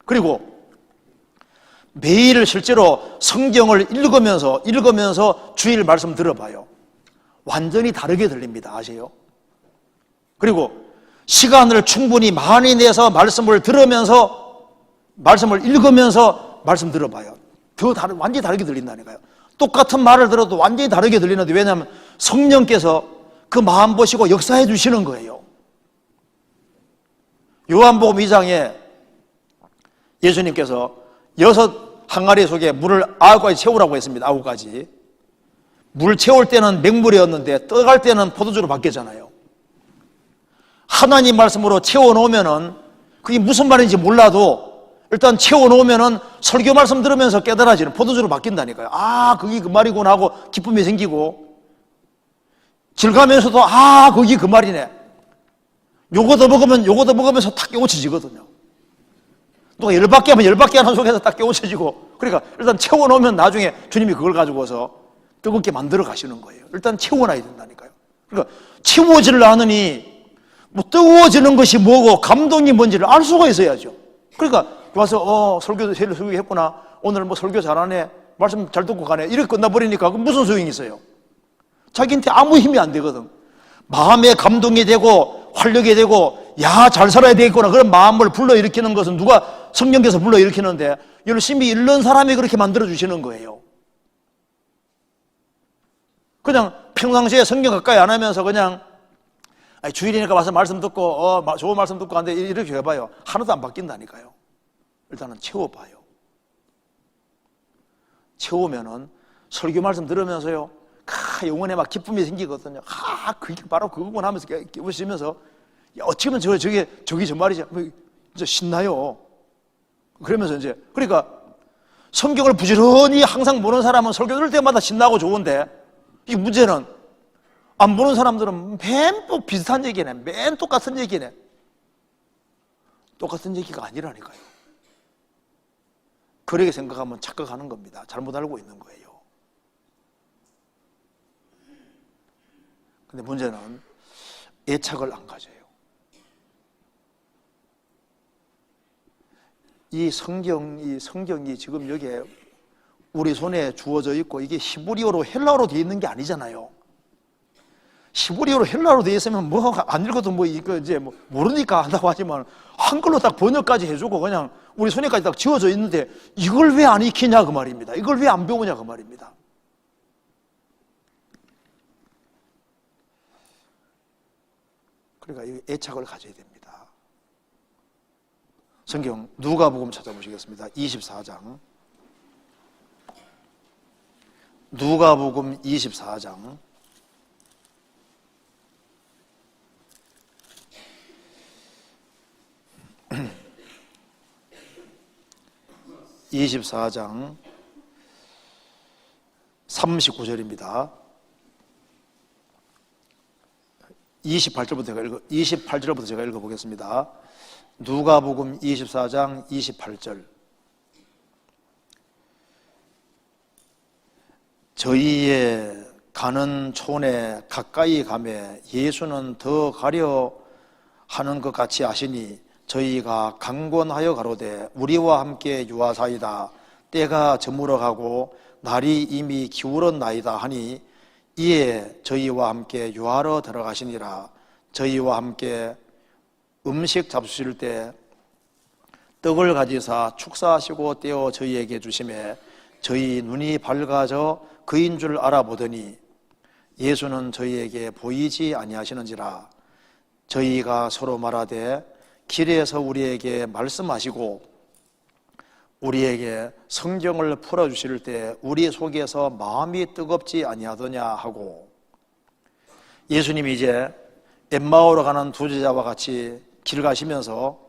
그리고 매일 실제로 성경을 읽으면서 주일 말씀 들어봐요. 완전히 다르게 들립니다. 아세요? 그리고 시간을 충분히 많이 내서 말씀을 들으면서, 말씀을 읽으면서 말씀 들어봐요. 완전히 다르게 들린다니까요. 똑같은 말을 들어도 완전히 다르게 들리는데, 왜냐하면 성령께서 그 마음 보시고 역사해 주시는 거예요. 요한복음 2장에 예수님께서 6 항아리 속에 물을 9가지 채우라고 했습니다. 9가지. 물 채울 때는 맹물이었는데 떠갈 때는 포도주로 바뀌었잖아요. 하나님 말씀으로 채워놓으면은 그게 무슨 말인지 몰라도 일단 채워놓으면은 설교 말씀 들으면서 깨달아지는 포도주로 바뀐다니까요. 아, 그게 그 말이구나 하고 기쁨이 생기고, 길 가면서도 아, 그게 그 말이네. 요거 더 먹으면서 탁 깨우쳐지거든요. 누가 열받게 하면 열받게 하는 속에서 딱 깨우쳐지고, 그러니까 일단 채워놓으면 나중에 주님이 그걸 가지고서 뜨겁게 만들어 가시는 거예요. 일단 채워놔야 된다니까요. 그러니까 채워지를 않으니 뭐 뜨거워지는 것이 뭐고 감동이 뭔지를 알 수가 있어야죠. 그러니까 와서 설교도 설교했구나, 오늘 뭐 설교 잘하네, 말씀 잘 듣고 가네, 이렇게 끝나버리니까 그 무슨 소용이 있어요? 자기한테 아무 힘이 안 되거든. 마음에 감동이 되고 활력이 되고, 야, 잘 살아야 되겠구나, 그런 마음을 불러일으키는 것은 누가 성령께서 불러일으키는데, 열심히 읽는 사람이 그렇게 만들어주시는 거예요. 그냥 평상시에 성경 가까이 안 하면서 그냥 주일이니까 와서 말씀 듣고 좋은 말씀 듣고 하는데 이렇게 해봐요. 하나도 안 바뀐다니까요. 일단은 채워봐요. 채우면은 설교 말씀 들으면서요, 영혼에 막 기쁨이 생기거든요. 그게 바로 그거구나 하면서 깨우시면서, 어찌면 저기 저 말이지, 진짜 신나요. 그러면서 이제, 그러니까 성경을 부지런히 항상 보는 사람은 설교 들을 때마다 신나고 좋은데, 이 문제는 안 보는 사람들은 맨 또 비슷한 얘기네, 맨 똑같은 얘기네. 똑같은 얘기가 아니라니까요. 그렇게 생각하면 착각하는 겁니다. 잘못 알고 있는 거예요. 근데 문제는 애착을 안 가져요. 이 성경이 지금 여기에 우리 손에 주어져 있고, 이게 히브리어로 헬라어로 되어 있는 게 아니잖아요. 히브리어로 헬라어로 되어 있으면 뭐 안 읽어도 뭐 이거 이제 뭐 모르니까 한다고 하지만, 한글로 딱 번역까지 해주고 그냥 우리 손에까지 딱 지어져 있는데 이걸 왜 안 익히냐 그 말입니다. 이걸 왜 안 배우냐 그 말입니다. 그러니까 이 애착을 가져야 됩니다. 성경 누가복음 찾아보시겠습니다. 24장. 누가복음 24장. 24장 39절입니다. 28절부터 제가 읽어보겠습니다. 누가복음 24장 28절. 저희의 가는 촌에 가까이 가매 예수는 더 가려 하는 것 같이 하시니 저희가 강권하여 가로되 우리와 함께 유하사이다. 때가 저물어 가고 날이 이미 기울었나이다 하니 이에 저희와 함께 유하러 들어가시니라. 저희와 함께 음식 잡수실 때 떡을 가지사 축사하시고 떼어 저희에게 주시매 저희 눈이 밝아져 그인 줄 알아보더니 예수는 저희에게 보이지 아니하시는지라. 저희가 서로 말하되 길에서 우리에게 말씀하시고 우리에게 성경을 풀어주실 때 우리 속에서 마음이 뜨겁지 아니하더냐 하고, 예수님이 이제 엠마오로 가는 두 제자와 같이 길 가시면서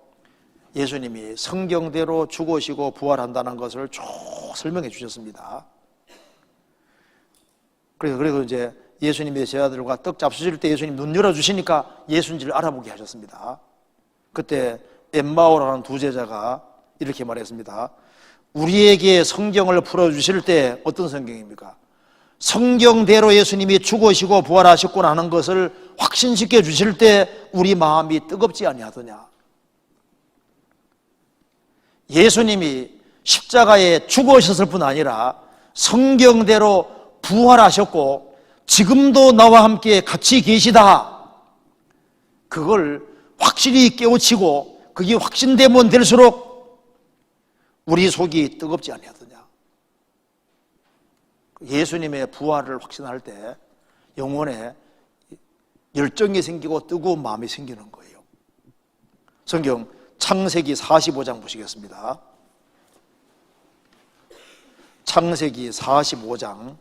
예수님이 성경대로 죽으시고 부활한다는 것을 쭉 설명해 주셨습니다. 그리고 이제 예수님의 제자들과 떡 잡수실 때 예수님 눈 열어주시니까 예수인지를 알아보게 하셨습니다. 그때 엠마오라는 두 제자가 이렇게 말했습니다. 우리에게 성경을 풀어주실 때, 어떤 성경입니까? 성경대로 예수님이 죽으시고 부활하셨구나 하는 것을 확신시켜 주실 때 우리 마음이 뜨겁지 아니하더냐. 예수님이 십자가에 죽으셨을 뿐 아니라 성경대로 부활하셨고 지금도 나와 함께 같이 계시다. 그걸 확실히 깨우치고 그게 확신되면 될수록 우리 속이 뜨겁지 아니하더냐. 예수님의 부활을 확신할 때 영혼에 열정이 생기고 뜨거운 마음이 생기는 거예요. 성경 창세기 45장 보시겠습니다. 창세기 45장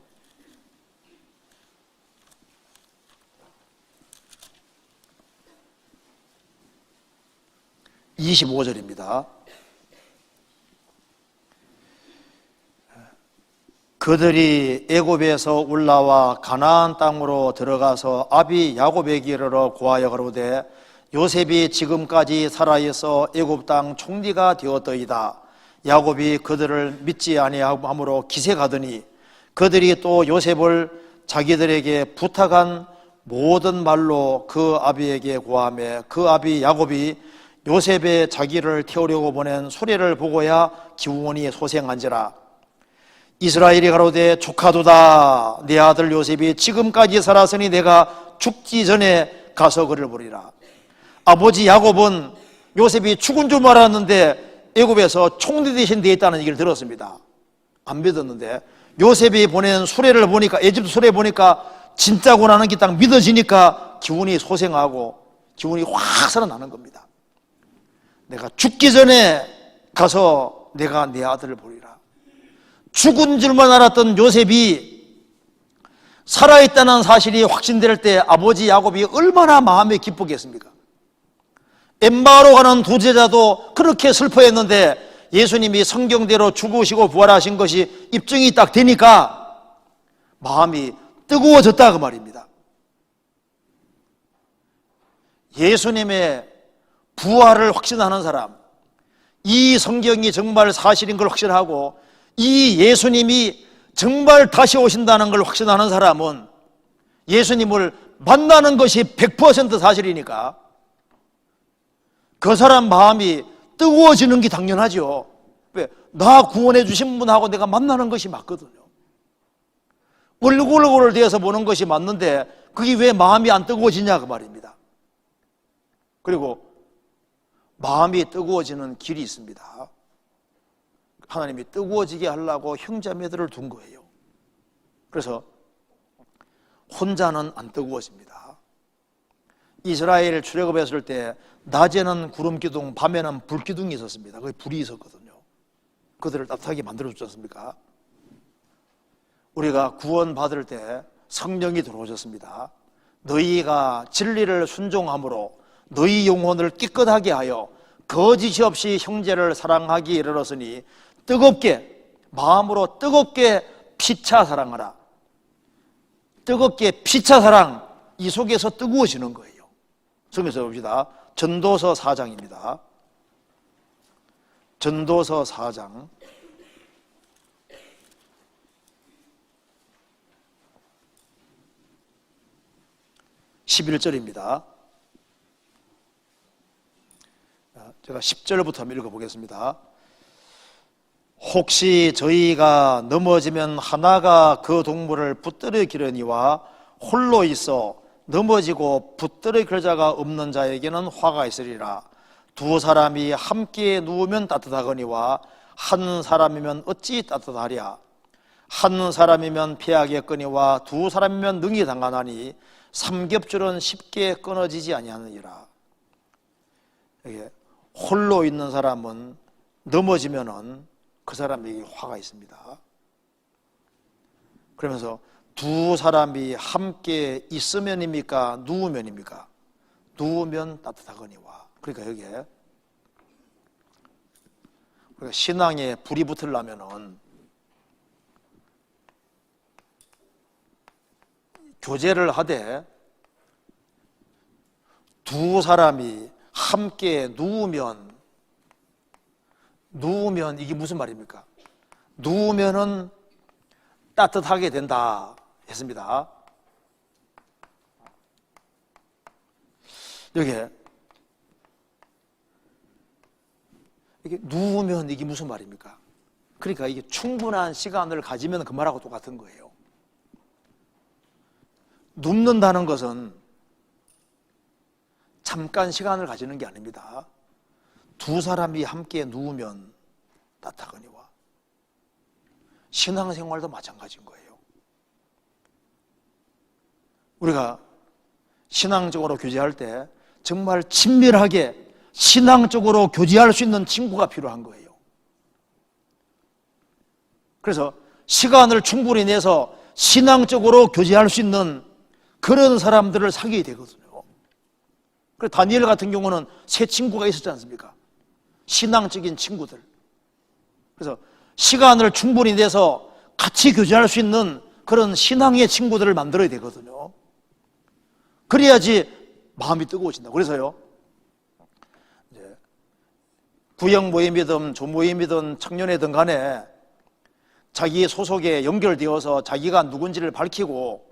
25절입니다. 그들이 애굽에서 올라와 가나안 땅으로 들어가서 아비 야곱에게 이르러 고하여 가로되 요셉이 지금까지 살아있어 애굽 땅 총리가 되었더이다. 야곱이 그들을 믿지 아니함으로 기색하더니 그들이 또 요셉을 자기들에게 부탁한 모든 말로 그 아비에게 고하매 그 아비 야곱이 요셉의 자기를 태우려고 보낸 소리를 보고야 기운이 소생한지라. 이스라엘이 가로되 조카도다. 내 아들 요셉이 지금까지 살았으니 내가 죽기 전에 가서 그를 보리라. 아버지 야곱은 요셉이 죽은 줄 알았는데 애굽에서 총리 대신 되어 있다는 얘기를 들었습니다. 안 믿었는데 요셉이 보낸 수레를 보니까, 에집트 수레 보니까 진짜구나 하는 게 딱 믿어지니까 기운이 소생하고 기운이 확 살아나는 겁니다. 내가 죽기 전에 가서 내가 내 아들을 보리라. 죽은 줄만 알았던 요셉이 살아있다는 사실이 확신될 때 아버지 야곱이 얼마나 마음이 기쁘겠습니까? 엠마오로 가는 두 제자도 그렇게 슬퍼했는데 예수님이 성경대로 죽으시고 부활하신 것이 입증이 딱 되니까 마음이 뜨거워졌다 그 말입니다. 예수님의 부활을 확신하는 사람, 이 성경이 정말 사실인 걸 확신하고 이 예수님이 정말 다시 오신다는 걸 확신하는 사람은 예수님을 만나는 것이 100% 사실이니까 그 사람 마음이 뜨거워지는 게 당연하죠. 왜? 나 구원해 주신 분하고 내가 만나는 것이 맞거든요. 얼굴을 대해서 보는 것이 맞는데 그게 왜 마음이 안 뜨거워지냐 그 말입니다. 그리고 마음이 뜨거워지는 길이 있습니다. 하나님이 뜨거워지게 하려고 형제자매들을 둔 거예요. 그래서 혼자는 안 뜨거워집니다. 이스라엘 출애굽했을 때 낮에는 구름기둥, 밤에는 불기둥이 있었습니다. 거기 불이 있었거든요. 그들을 따뜻하게 만들어줬지 않습니까? 우리가 구원받을 때 성령이 들어오셨습니다. 너희가 진리를 순종함으로 너희 영혼을 깨끗하게 하여 거짓이 없이 형제를 사랑하기 이르렀으니 뜨겁게, 마음으로 뜨겁게 피차 사랑하라. 뜨겁게 피차 사랑, 이 속에서 뜨거워지는 거예요. 성경에서 봅시다. 전도서 4장입니다. 전도서 4장 11절입니다. 제가 10절부터 한번 읽어보겠습니다. 혹시 저희가 넘어지면 하나가 그 동물을 붙들기려니와 홀로 있어 넘어지고 붙들길 자가 없는 자에게는 화가 있으리라. 두 사람이 함께 누우면 따뜻하거니와 한 사람이면 어찌 따뜻하랴. 한 사람이면 피하겠거니와 두 사람이면 능히 당하나니 삼겹줄은 쉽게 끊어지지 아니하느니라. 홀로 있는 사람은 넘어지면은 그 사람에게 화가 있습니다. 그러면서 두 사람이 함께 있으면입니까? 누우면입니까? 누우면 따뜻하거니와. 그러니까 여기에 우리가 신앙에 불이 붙으려면은 교제를 하되 두 사람이 함께 누우면 이게 무슨 말입니까? 누우면은 따뜻하게 된다. 했습니다. 여기에 이게 누우면 이게 무슨 말입니까? 그러니까 이게 충분한 시간을 가지면 그 말하고 똑같은 거예요. 눕는다는 것은 잠깐 시간을 가지는 게 아닙니다. 두 사람이 함께 누우면 따뜻하거니와 신앙생활도 마찬가지인 거예요. 우리가 신앙적으로 교제할 때 정말 친밀하게 신앙적으로 교제할 수 있는 친구가 필요한 거예요. 그래서 시간을 충분히 내서 신앙적으로 교제할 수 있는 그런 사람들을 사귀어야 되거든요. 그래서 다니엘 같은 경우는 세 친구가 있었지 않습니까? 신앙적인 친구들. 그래서 시간을 충분히 내서 같이 교제할 수 있는 그런 신앙의 친구들을 만들어야 되거든요. 그래야지 마음이 뜨거워진다. 그래서요, 이제 구역 모임이든 조모임이든 청년회든 간에 자기의 소속에 연결되어서 자기가 누군지를 밝히고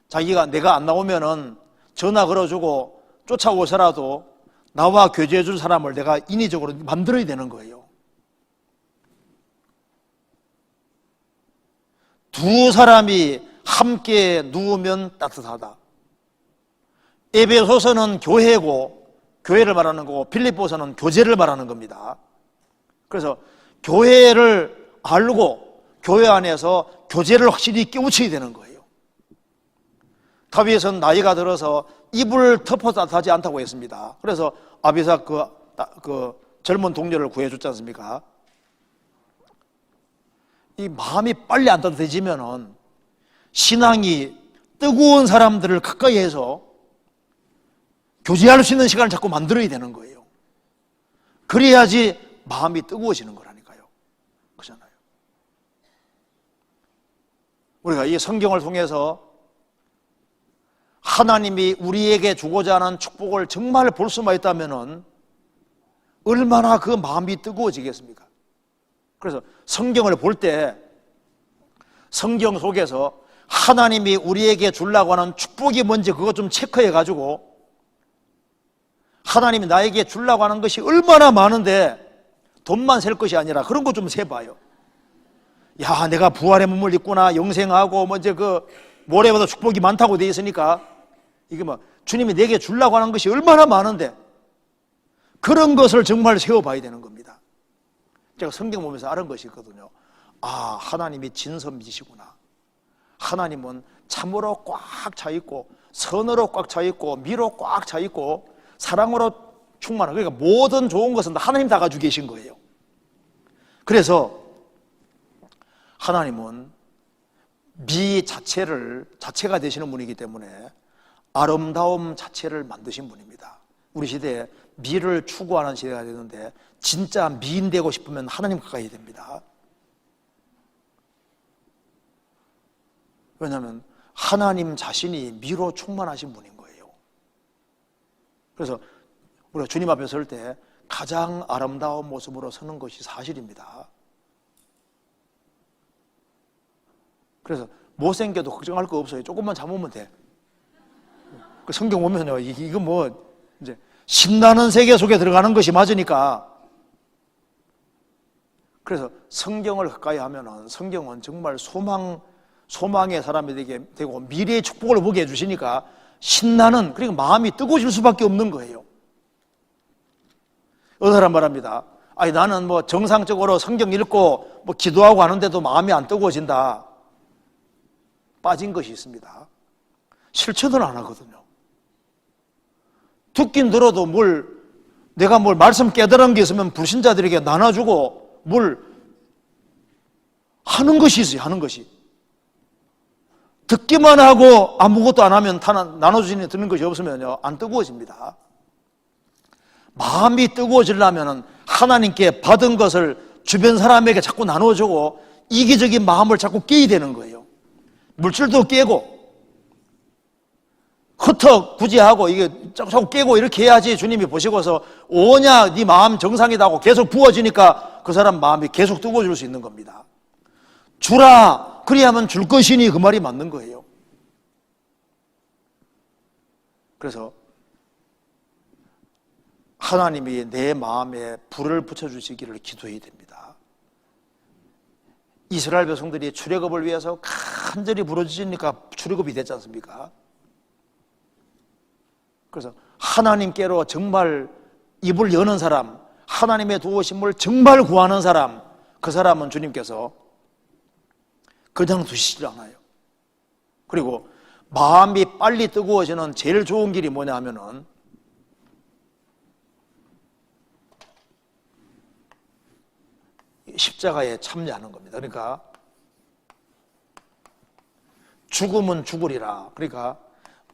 자기가 내가 안 나오면은 전화 걸어주고 쫓아오서라도 나와 교제해 줄 사람을 내가 인위적으로 만들어야 되는 거예요. 두 사람이 함께 누우면 따뜻하다. 에베소서는 교회고 교회를 말하는 거고 빌립보서는 교제를 말하는 겁니다. 그래서 교회를 알고 교회 안에서 교제를 확실히 깨우쳐야 되는 거예요. 다윗은 나이가 들어서 이불 덮어 따뜻하지 않다고 했습니다. 그래서 아비삭 그 젊은 동료를 구해줬지 않습니까? 이 마음이 빨리 안 따뜻해지면은 신앙이 뜨거운 사람들을 가까이 해서 교제할 수 있는 시간을 자꾸 만들어야 되는 거예요. 그래야지 마음이 뜨거워지는 거라니까요. 그렇잖아요. 우리가 이 성경을 통해서 하나님이 우리에게 주고자 하는 축복을 정말 볼 수만 있다면은 얼마나 그 마음이 뜨거워지겠습니까? 그래서 성경을 볼 때 성경 속에서 하나님이 우리에게 주려고 하는 축복이 뭔지 그거 좀 체크해 가지고 하나님이 나에게 주려고 하는 것이 얼마나 많은데 돈만 셀 것이 아니라 그런 거 좀 세봐요. 야, 내가 부활의 몸을 입구나, 영생하고 뭐 이제 그 모래보다 축복이 많다고 돼 있으니까 이게 뭐 주님이 내게 주려고 하는 것이 얼마나 많은데 그런 것을 정말 세워봐야 되는 겁니다. 제가 성경 보면서 알은 것이 있거든요. 아, 하나님이 진선미시구나. 하나님은 참으로 꽉 차 있고 선으로 꽉 차 있고 미로 꽉 차 있고 사랑으로 충만한, 그러니까 모든 좋은 것은 하나님 다 가지고 계신 거예요. 그래서 하나님은 미 자체가 되시는 분이기 때문에 아름다움 자체를 만드신 분입니다. 우리 시대에 미를 추구하는 시대가 되는데 진짜 미인 되고 싶으면 하나님 가까이 해야 됩니다. 왜냐하면 하나님 자신이 미로 충만하신 분인 거예요. 그래서 우리가 주님 앞에 설 때 가장 아름다운 모습으로 서는 것이 사실입니다. 그래서 못생겨도 걱정할 거 없어요. 조금만 참으면 돼. 그 성경 보면요, 이거 뭐 이제 신나는 세계 속에 들어가는 것이 맞으니까. 그래서 성경을 가까이 하면은 성경은 정말 소망의 사람이 되게 되고 미래의 축복을 보게 해주시니까 신나는, 그러니까 마음이 뜨거워질 수밖에 없는 거예요. 어느 사람 말합니다. 아니, 나는 뭐 정상적으로 성경 읽고 뭐 기도하고 하는데도 마음이 안 뜨거워진다. 빠진 것이 있습니다. 실천을 안 하거든요. 듣긴 들어도 내가 뭘 말씀 깨달은 게 있으면 불신자들에게 나눠주고 뭘 하는 것이 있어요. 하는 것이. 듣기만 하고 아무것도 안 하면 나눠주시는 듣는 것이 없으면요, 안 뜨거워집니다. 마음이 뜨거워지려면 하나님께 받은 것을 주변 사람에게 자꾸 나눠주고 이기적인 마음을 자꾸 깨야 되는 거예요. 물질도 깨고 흩어 구제하고 이게 자꾸 깨고 이렇게 해야지 주님이 보시고서 오냐 네 마음 정상이다 하고 계속 부어지니까 그 사람 마음이 계속 뜨거워질 수 있는 겁니다. 주라 그리하면 줄 것이니 그 말이 맞는 거예요. 그래서 하나님이 내 마음에 불을 붙여주시기를 기도해야 됩니다. 이스라엘 백성들이 출애굽을 위해서 간절히 부르짖으니까 출애굽이 됐지 않습니까? 그래서 하나님께로 정말 입을 여는 사람, 하나님의 도우심을 정말 구하는 사람, 그 사람은 주님께서 그냥 두시지 않아요. 그리고 마음이 빨리 뜨거워지는 제일 좋은 길이 뭐냐 하면은 십자가에 참여하는 겁니다. 그러니까 죽음은 죽으리라. 그러니까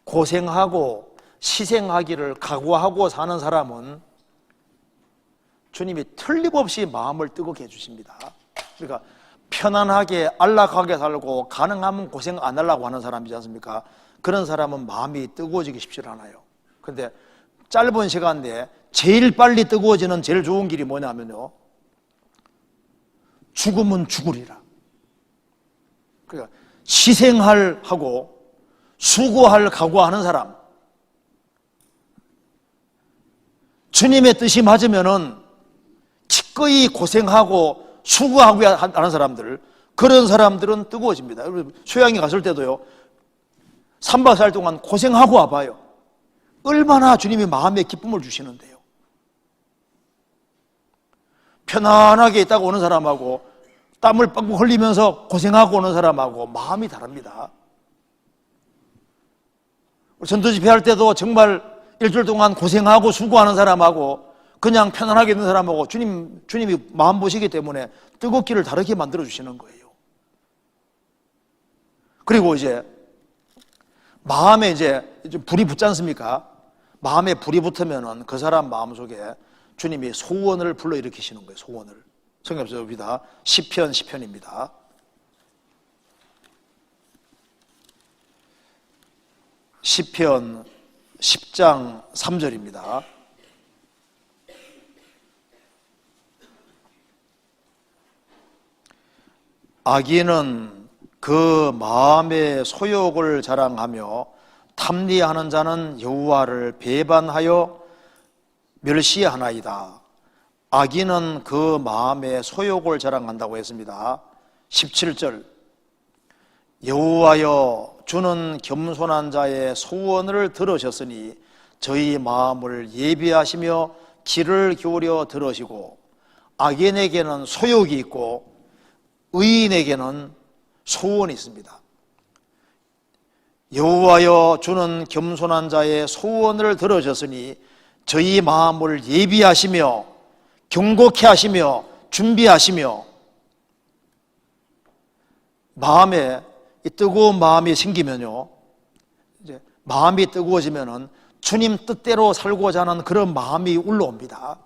고생하고 희생하기를 각오하고 사는 사람은 주님이 틀림없이 마음을 뜨겁게 해주십니다. 그러니까 편안하게 안락하게 살고 가능하면 고생 안 하려고 하는 사람이지 않습니까? 그런 사람은 마음이 뜨거워지기 쉽지 않아요. 그런데 짧은 시간 내에 제일 빨리 뜨거워지는 제일 좋은 길이 뭐냐면요, 죽으면 죽으리라. 그러니까 희생할 하고 수고할 각오하는 사람, 주님의 뜻이 맞으면은 기꺼이 고생하고 수고하고 하는 사람들, 그런 사람들은 뜨거워집니다. 수양에 갔을 때도요, 3박 4일 동안 고생하고 와봐요. 얼마나 주님이 마음에 기쁨을 주시는데요. 편안하게 있다가 오는 사람하고 땀을 빡빡 흘리면서 고생하고 오는 사람하고 마음이 다릅니다. 전도집회 할 때도 정말 일주일 동안 고생하고 수고하는 사람하고 그냥 편안하게 있는 사람하고 주님이 마음 보시기 때문에 뜨겁기를 다르게 만들어 주시는 거예요. 그리고 이제 마음에 이제 불이 붙지 않습니까? 마음에 불이 붙으면은 그 사람 마음속에 주님이 소원을 불러일으키시는 거예요. 소원을. 성경 봅니다. 시편입니다. 시편 10장 3절입니다. 악인은 그 마음의 소욕을 자랑하며 탐리하는 자는 여호와를 배반하여 멸시하나이다. 악인은 그 마음의 소욕을 자랑한다고 했습니다. 17절, 여호와여 주는 겸손한 자의 소원을 들으셨으니 저희 마음을 예비하시며 귀를 기울여 들으시고, 악인에게는 소욕이 있고 의인에게는 소원이 있습니다. 여호와여 주는 겸손한 자의 소원을 들으셨으니 저희 마음을 예비하시며 경고케 하시며 준비하시며, 마음에 이 뜨거운 마음이 생기면요, 이제 마음이 뜨거워지면은 주님 뜻대로 살고자 하는 그런 마음이 올라옵니다.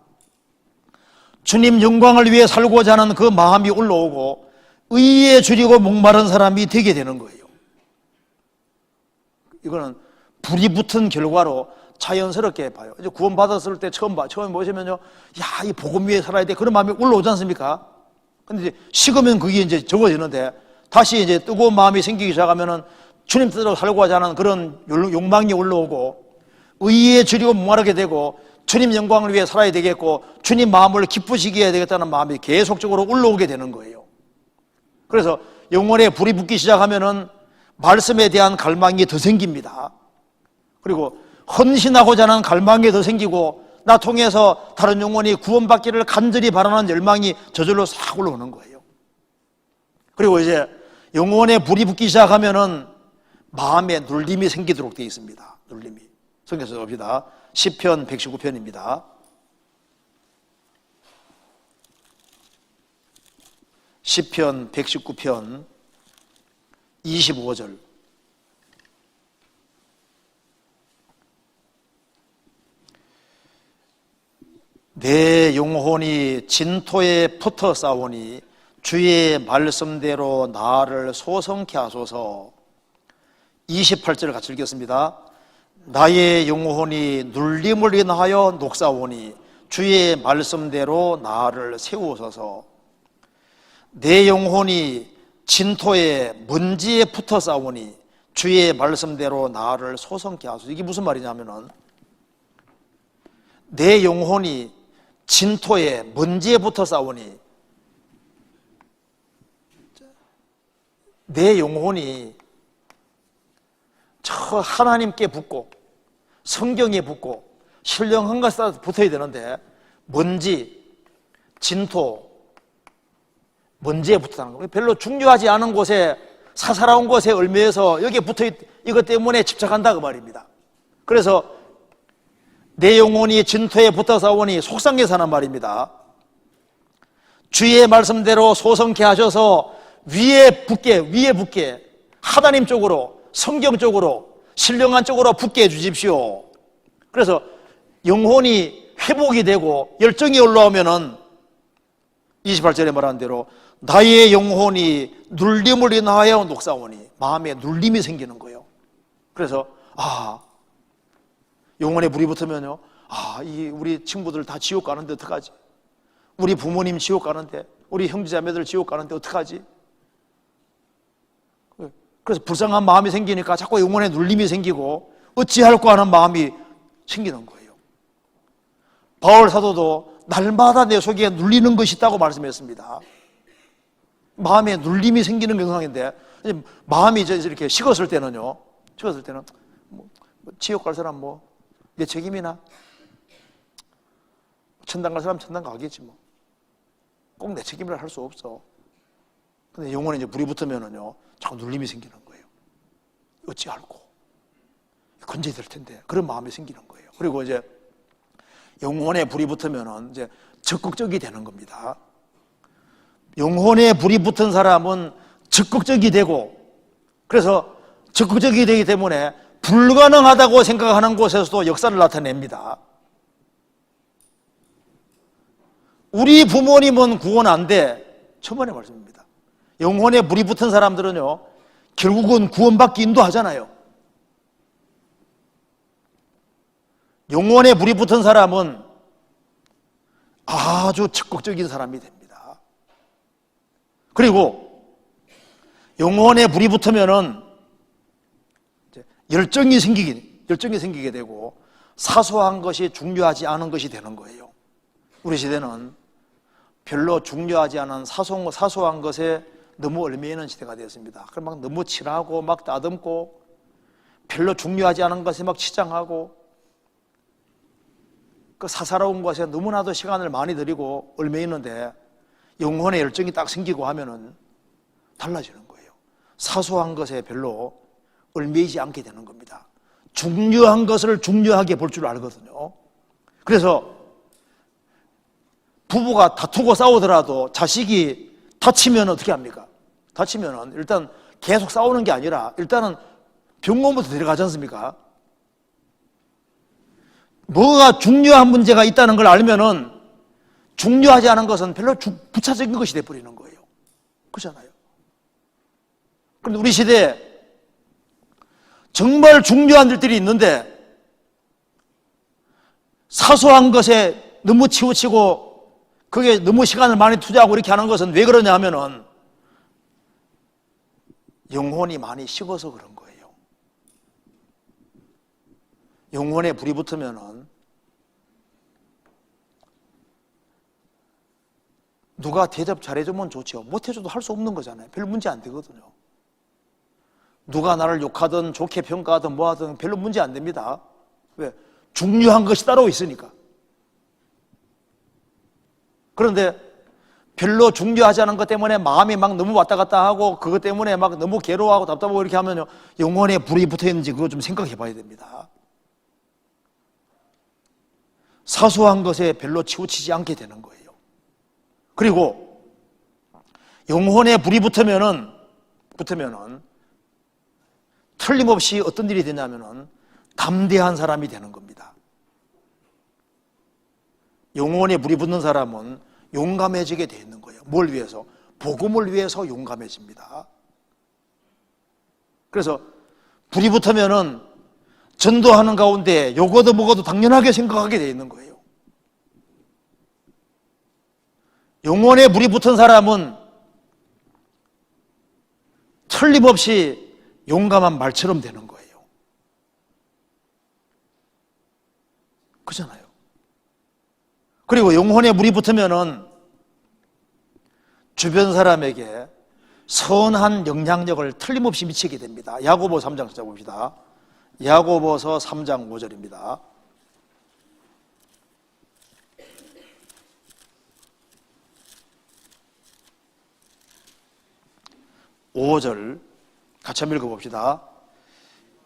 주님 영광을 위해 살고자 하는 그 마음이 올라오고 의에 줄이고 목마른 사람이 되게 되는 거예요. 이거는 불이 붙은 결과로 자연스럽게 봐요. 이제 구원받았을 때 처음 보시면요, 야, 이 복음 위에 살아야 돼. 그런 마음이 올라오지 않습니까? 근데 이제 식으면 그게 이제 적어지는데, 다시 이제 뜨거운 마음이 생기기 시작하면은 주님 뜻대로 살고자 하는 그런 욕망이 올라오고, 의에 줄이고 목마르게 되고, 주님 영광을 위해 살아야 되겠고, 주님 마음을 기쁘시게 해야 되겠다는 마음이 계속적으로 올라오게 되는 거예요. 그래서 영혼에 불이 붙기 시작하면은 말씀에 대한 갈망이 더 생깁니다. 그리고 헌신하고자 하는 갈망이 더 생기고, 나 통해서 다른 영혼이 구원받기를 간절히 바라는 열망이 저절로 싹 올라오는 거예요. 그리고 이제 영혼에 불이 붙기 시작하면은 마음에 눌림이 생기도록 되어 있습니다. 눌림이. 성경에서 봅니다. 시편 119편입니다. 시편 119편 25절. 내 영혼이 진토에 붙어 싸우니 주의 말씀대로 나를 소성케 하소서. 28절 같이 읽겠습니다. 나의 영혼이 눌림을 인하여 녹사오니 주의 말씀대로 나를 세우소서. 내 영혼이 진토에 먼지에 붙어 싸우니 주의 말씀대로 나를 소성케 하소서. 이게 무슨 말이냐면은 내 영혼이 진토에 먼지에 붙어 싸우니, 내 영혼이 저 하나님께 붙고 성경에 붙고 신령한 것에 붙어야 되는데 먼지, 진토, 먼지에 붙었다는 거예요. 별로 중요하지 않은 곳에, 사사로운 곳에 얽매여서 여기에 붙어 이것 때문에 집착한다 그 말입니다. 그래서 내 영혼이 진토에 붙어 싸우니 속상해 사는 말입니다. 주의 말씀대로 소성케 하셔서 위에 붙게 하나님 쪽으로, 성경 쪽으로, 신령한 쪽으로 붙게 해주십시오. 그래서 영혼이 회복이 되고 열정이 올라오면은 28절에 말한 대로 나의 영혼이 눌림을 인하여 녹사오니, 마음에 눌림이 생기는 거예요. 그래서 영혼에 불이 붙으면요, 우리 친구들 다 지옥 가는데 어떡하지? 우리 부모님 지옥 가는데, 우리 형제자매들 지옥 가는데 어떡하지? 그래서 불쌍한 마음이 생기니까 자꾸 영혼에 눌림이 생기고 어찌할까 하는 마음이 생기는 거예요. 바울 사도도 날마다 내 속에 눌리는 것이 있다고 말씀했습니다. 마음에 눌림이 생기는 현상인데, 마음이 이제 이렇게 식었을 때는 지옥 갈 사람 내 책임이나, 천당 갈 사람 천당 가겠지 꼭 내 책임이라 할 수 없어. 근데 영혼에 이제 불이 붙으면은요, 자꾸 눌림이 생기는 거예요. 어찌할꼬? 건져야 될 텐데. 그런 마음이 생기는 거예요. 그리고 이제 영혼에 불이 붙으면은 이제 적극적이 되는 겁니다. 영혼에 불이 붙은 사람은 적극적이 되고, 그래서 적극적이 되기 때문에 불가능하다고 생각하는 곳에서도 역사를 나타냅니다. 우리 부모님은 구원 안 돼. 초반에 말씀입니다. 영혼에 불이 붙은 사람들은요, 결국은 구원받기 인도하잖아요. 영혼에 불이 붙은 사람은 아주 적극적인 사람이 됩니다. 그리고 영혼에 불이 붙으면은 열정이 생기게 되고 사소한 것이 중요하지 않은 것이 되는 거예요. 우리 시대는 별로 중요하지 않은 사소한 것에 너무 얽매이는 시대가 되었습니다. 그럼 막 너무 칠하고 막 따듬고 별로 중요하지 않은 것에 막 치장하고 그 사사로운 것에 너무나도 시간을 많이 들이고 얽매이는데, 영혼의 열정이 딱 생기고 하면은 달라지는 거예요. 사소한 것에 별로 얽매이지 않게 되는 겁니다. 중요한 것을 중요하게 볼 줄 알거든요. 그래서 부부가 다투고 싸우더라도 자식이 다치면 어떻게 합니까? 다치면은 일단 계속 싸우는 게 아니라 일단은 병원부터 데려가지 않습니까? 뭐가 중요한 문제가 있다는 걸 알면은 중요하지 않은 것은 별로 부차적인 것이 돼버리는 거예요. 그렇잖아요. 그런데 우리 시대에 정말 중요한 일들이 있는데 사소한 것에 너무 치우치고 그게 너무 시간을 많이 투자하고 이렇게 하는 것은 왜 그러냐 하면은 영혼이 많이 식어서 그런 거예요. 영혼에 불이 붙으면은 누가 대접 잘해주면 좋죠. 못해줘도 할 수 없는 거잖아요. 별 문제 안 되거든요. 누가 나를 욕하든 좋게 평가하든 뭐하든 별로 문제 안 됩니다. 왜? 중요한 것이 따로 있으니까. 그런데 별로 중요하지 않은 것 때문에 마음이 막 너무 왔다 갔다 하고 그것 때문에 막 너무 괴로워하고 답답하고 이렇게 하면요, 영혼에 불이 붙어 있는지 그거 좀 생각해 봐야 됩니다. 사소한 것에 별로 치우치지 않게 되는 거예요. 그리고 영혼에 불이 붙으면은 틀림없이 어떤 일이 되냐면은 담대한 사람이 되는 겁니다. 영혼에 불이 붙는 사람은 용감해지게 되어 있는 거예요. 뭘 위해서? 복음을 위해서 용감해집니다. 그래서 불이 붙으면은 전도하는 가운데 요거도 뭐고도 당연하게 생각하게 되어 있는 거예요. 영혼에 불이 붙은 사람은 틀림없이 용감한 말처럼 되는 거예요. 그렇잖아요. 그리고 영혼에 물이 붙으면은 주변 사람에게 선한 영향력을 틀림없이 미치게 됩니다. 야고보 3장 찾아봅시다. 야고보서 3장 5절입니다. 5절 같이 한번 읽어봅시다.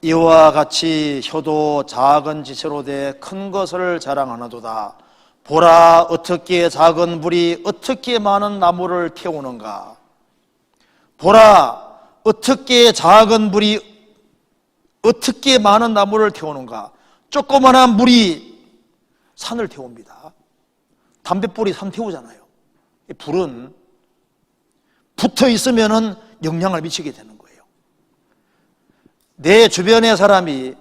이와 같이 혀도 작은 지체로 돼 큰 것을 자랑하나도다. 보라, 어떻게 작은 불이 어떻게 많은 나무를 태우는가. 보라, 어떻게 작은 불이 어떻게 많은 나무를 태우는가. 조그만한 불이 산을 태웁니다. 담뱃불이 산 태우잖아요. 불은 붙어 있으면은 영향을 미치게 되는 거예요. 내 주변의 사람이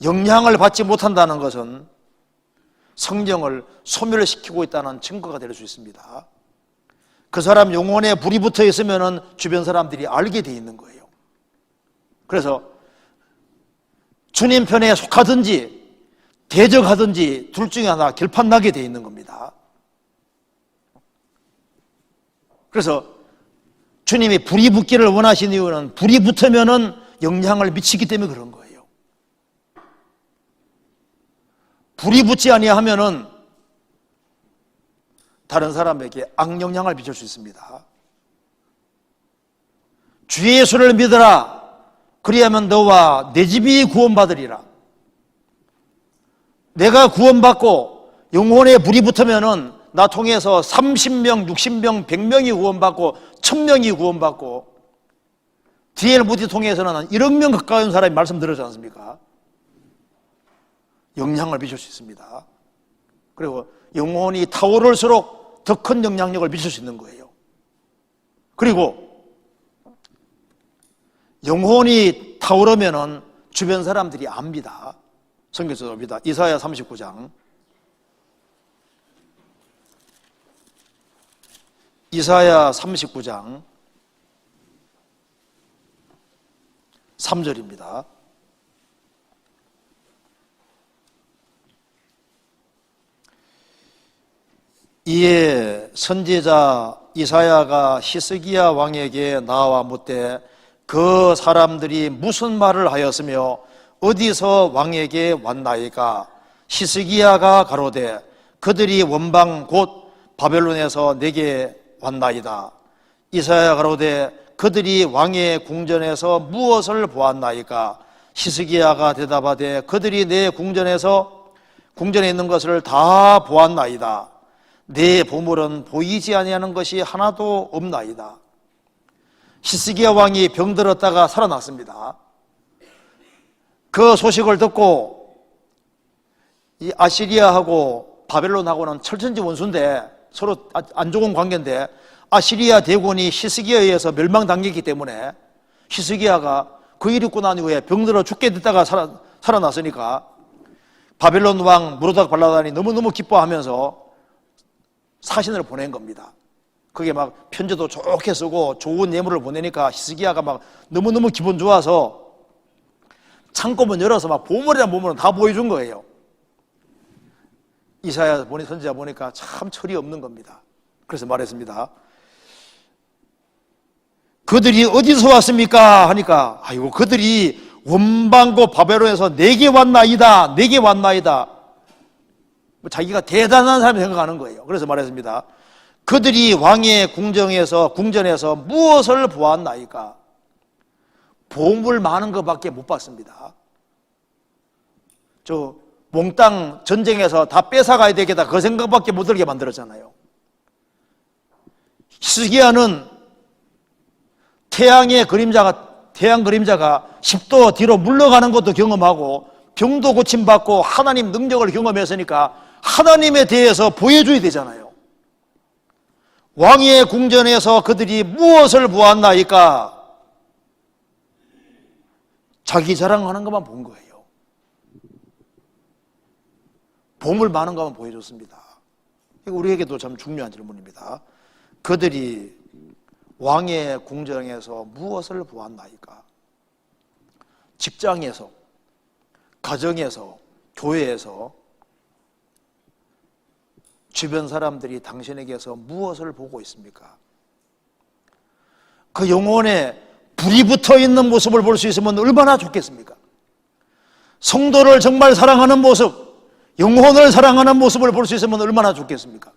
영향을 받지 못한다는 것은 성령을 소멸시키고 있다는 증거가 될 수 있습니다. 그 사람 영혼에 불이 붙어 있으면 주변 사람들이 알게 돼 있는 거예요. 그래서 주님 편에 속하든지 대적하든지 둘 중에 하나 결판 나게 돼 있는 겁니다. 그래서 주님이 불이 붙기를 원하신 이유는 불이 붙으면 영향을 미치기 때문에 그런 거예요. 불이 붙지 아니하면은 다른 사람에게 악영향을 미칠 수 있습니다. 주 예수를 믿어라. 그리하면 너와 내 집이 구원받으리라. 내가 구원받고 영혼에 불이 붙으면은 나 통해서 30명, 60명, 100명이 구원받고 1000명이 구원받고 디엘 무디 통해서는 1억 명 가까운 사람이 말씀 들었지 않습니까? 영향을 미칠 수 있습니다. 그리고 영혼이 타오를수록 더 큰 영향력을 미칠 수 있는 거예요. 그리고 영혼이 타오르면은 주변 사람들이 압니다. 성경에서 봅니다. 이사야 39장. 이사야 39장 3절입니다. 이에 선지자 이사야가 히스기야 왕에게 나와 묻되 그 사람들이 무슨 말을 하였으며 어디서 왕에게 왔나이까. 히스기야가 가로되 그들이 원방 곧 바벨론에서 내게 왔나이다. 이사야 가로되 그들이 왕의 궁전에서 무엇을 보았나이까. 히스기야가 대답하되 그들이 내 궁전에 있는 것을 다 보았나이다. 내 보물은 보이지 아니하는 것이 하나도 없나이다. 히스기야 왕이 병들었다가 살아났습니다. 그 소식을 듣고 이 아시리아하고 바벨론하고는 철천지 원수인데 서로 안 좋은 관계인데 아시리아 대군이 히스기야에 의해서 멸망당했기 때문에 히스기야가 그 일 있고 난 이후에 병들어 죽게 됐다가 살아났으니까 바벨론 왕 무로닥 발라단이 너무너무 기뻐하면서 사신을 보낸 겁니다. 그게 막 편지도 좋게 쓰고 좋은 예물을 보내니까 히스기야가 막 너무너무 기분 좋아서 창고문 열어서 막 보물이란 보물은 다 보여준 거예요. 이사야 선지자 보니까 참 철이 없는 겁니다. 그래서 말했습니다. 그들이 어디서 왔습니까? 하니까 아이고 그들이 원방고 바벨론에서 내게 왔나이다. 내게 왔나이다. 자기가 대단한 사람이 생각하는 거예요. 그래서 말했습니다. 그들이 왕의 궁전에서 무엇을 보았나이까? 보물 많은 것밖에 못 봤습니다. 저 몽땅 전쟁에서 다 뺏어가야 되겠다 그 생각밖에 못 들게 만들었잖아요. 히스기야는 태양 그림자가 10도 뒤로 물러가는 것도 경험하고 병도 고침받고 하나님 능력을 경험했으니까 하나님에 대해서 보여줘야 되잖아요. 왕의 궁전에서 그들이 무엇을 보았나이까? 자기 자랑하는 것만 본 거예요. 보물 많은 것만 보여줬습니다. 이거 우리에게도 참 중요한 질문입니다. 그들이 왕의 궁전에서 무엇을 보았나이까? 직장에서, 가정에서, 교회에서 주변 사람들이 당신에게서 무엇을 보고 있습니까? 그 영혼에 불이 붙어 있는 모습을 볼 수 있으면 얼마나 좋겠습니까? 성도를 정말 사랑하는 모습, 영혼을 사랑하는 모습을 볼 수 있으면 얼마나 좋겠습니까?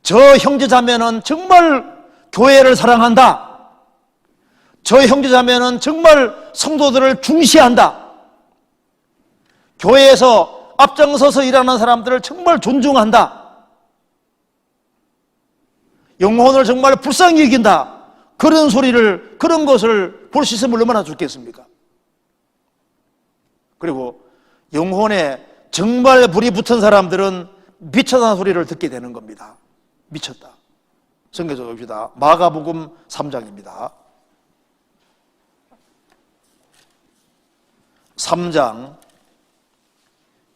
저 형제자매는 정말 교회를 사랑한다. 저 형제자매는 정말 성도들을 중시한다. 교회에서 앞장서서 일하는 사람들을 정말 존중한다. 영혼을 정말 불쌍히 여긴다. 그런 소리를, 그런 것을 볼 수 있으면 얼마나 좋겠습니까? 그리고 영혼에 정말 불이 붙은 사람들은 미쳤다는 소리를 듣게 되는 겁니다. 미쳤다. 성경에서 봅시다. 마가복음 3장입니다. 3장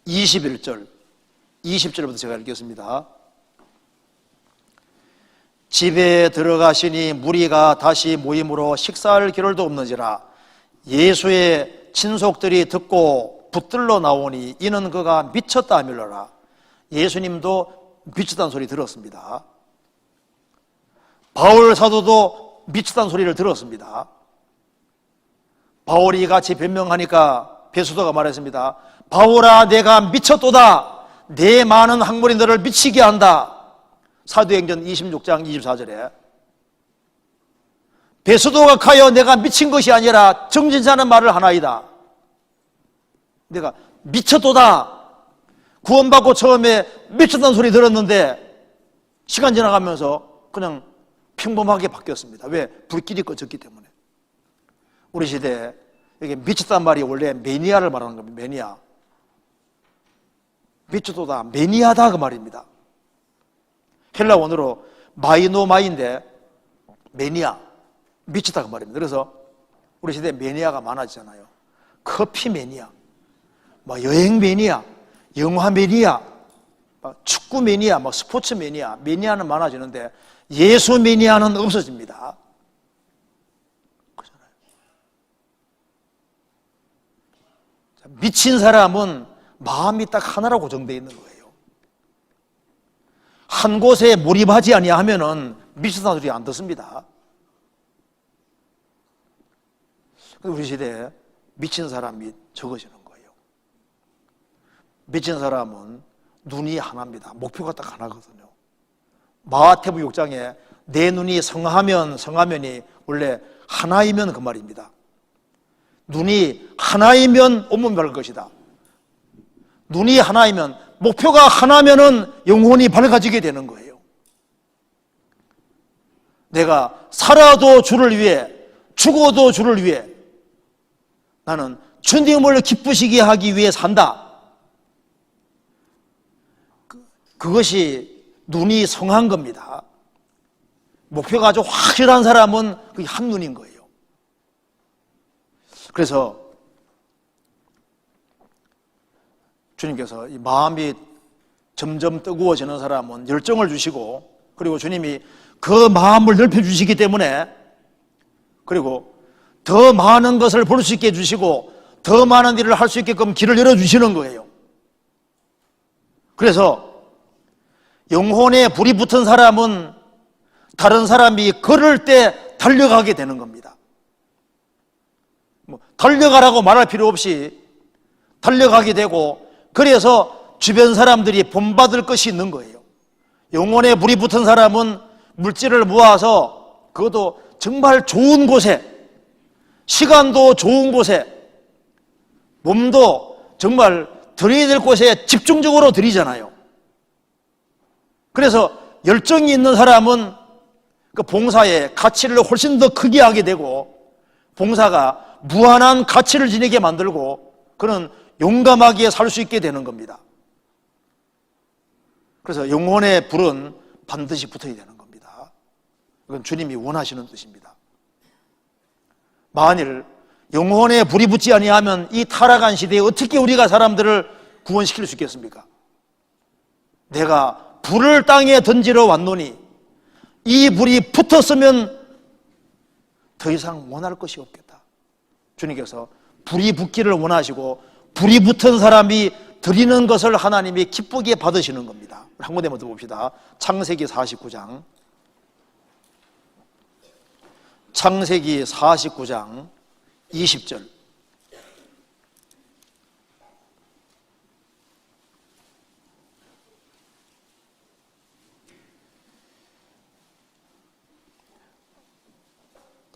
21절, 20절부터 제가 읽겠습니다. 집에 들어가시니 무리가 다시 모임으로 식사할 겨를도 없는지라 예수의 친속들이 듣고 붙들러 나오니 이는 그가 미쳤다 하밀러라. 예수님도 미쳤다는 소리 들었습니다. 바울 사도도 미쳤다는 소리를 들었습니다. 바울이 같이 변명하니까 베수도가 말했습니다. 바울아, 내가 미쳤도다. 내 많은 학문이 너를 미치게 한다. 사도행전 26장 24절에 베수도가 가여 내가 미친 것이 아니라 정진자는 말을 하나이다. 내가 미쳤도다. 구원받고 처음에 미쳤다는 소리 들었는데 시간 지나가면서 그냥 평범하게 바뀌었습니다. 왜? 불길이 꺼졌기 때문에. 우리 시대에 이게 미쳤다는 말이 원래 매니아를 말하는 겁니다. 매니아. 미쳤도다, 매니아다 그 말입니다. 헬라 원어로 마이노마인데 매니아, 미쳤다 그 말입니다. 그래서 우리 시대에 매니아가 많아지잖아요. 커피 매니아, 여행 매니아, 영화 매니아, 축구 매니아, 스포츠 매니아, 매니아는 많아지는데 예수 매니아는 없어집니다. 그렇잖아요. 미친 사람은 마음이 딱 하나로 고정되어 있는 거예요. 한 곳에 몰입하지 아니하면은 미쳤다는 소리 안 듣습니다. 우리 시대에 미친 사람이 적어지는 거예요. 미친 사람은 눈이 하나입니다. 목표가 딱 하나거든요. 마가복음 6장에 내 눈이 성하면이 원래 하나이면 그 말입니다. 눈이 하나이면 온몸이 밝을 것이다. 눈이 하나이면, 목표가 하나면은 영혼이 밝아지게 되는 거예요. 내가 살아도 주를 위해, 죽어도 주를 위해, 나는 주님을 기쁘시게 하기 위해 산다. 그것이 눈이 성한 겁니다. 목표가 아주 확실한 사람은 그게 한눈인 거예요. 그래서 주님께서 이 마음이 점점 뜨거워지는 사람은 열정을 주시고, 그리고 주님이 그 마음을 넓혀주시기 때문에, 그리고 더 많은 것을 볼 수 있게 해주시고 더 많은 일을 할 수 있게끔 길을 열어주시는 거예요. 그래서 영혼에 불이 붙은 사람은 다른 사람이 걸을 때 달려가게 되는 겁니다. 달려가라고 말할 필요 없이 달려가게 되고, 그래서 주변 사람들이 본받을 것이 있는 거예요. 영혼에 불이 붙은 사람은 물질을 모아서, 그것도 정말 좋은 곳에, 시간도 좋은 곳에, 몸도 정말 드려야 될 곳에 집중적으로 드리잖아요. 그래서 열정이 있는 사람은 그 봉사의 가치를 훨씬 더 크게 하게 되고, 봉사가 무한한 가치를 지니게 만들고, 그는 용감하게 살 수 있게 되는 겁니다. 그래서 영혼의 불은 반드시 붙어야 되는 겁니다. 이건 주님이 원하시는 뜻입니다. 만일 영혼에 불이 붙지 아니하면 이 타락한 시대에 어떻게 우리가 사람들을 구원시킬 수 있겠습니까? 내가 불을 땅에 던지러 왔노니 이 불이 붙었으면 더 이상 원할 것이 없겠다. 주님께서 불이 붙기를 원하시고 불이 붙은 사람이 드리는 것을 하나님이 기쁘게 받으시는 겁니다. 한 군데만 더 봅시다. 창세기 49장. 창세기 49장 20절.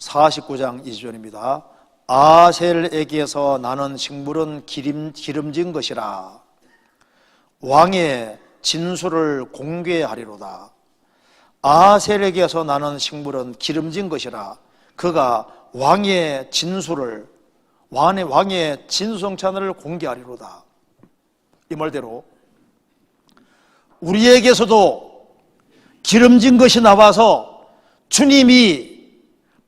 (49장) 20절입니다. 아셀에게서 나는 식물은 기름진 것이라 왕의 진술을 공개하리로다. 아셀에게서 나는 식물은 기름진 것이라 그가 왕의 진술을 왕의 진성찬을 공개하리로다. 이 말대로 우리에게서도 기름진 것이 나와서 주님이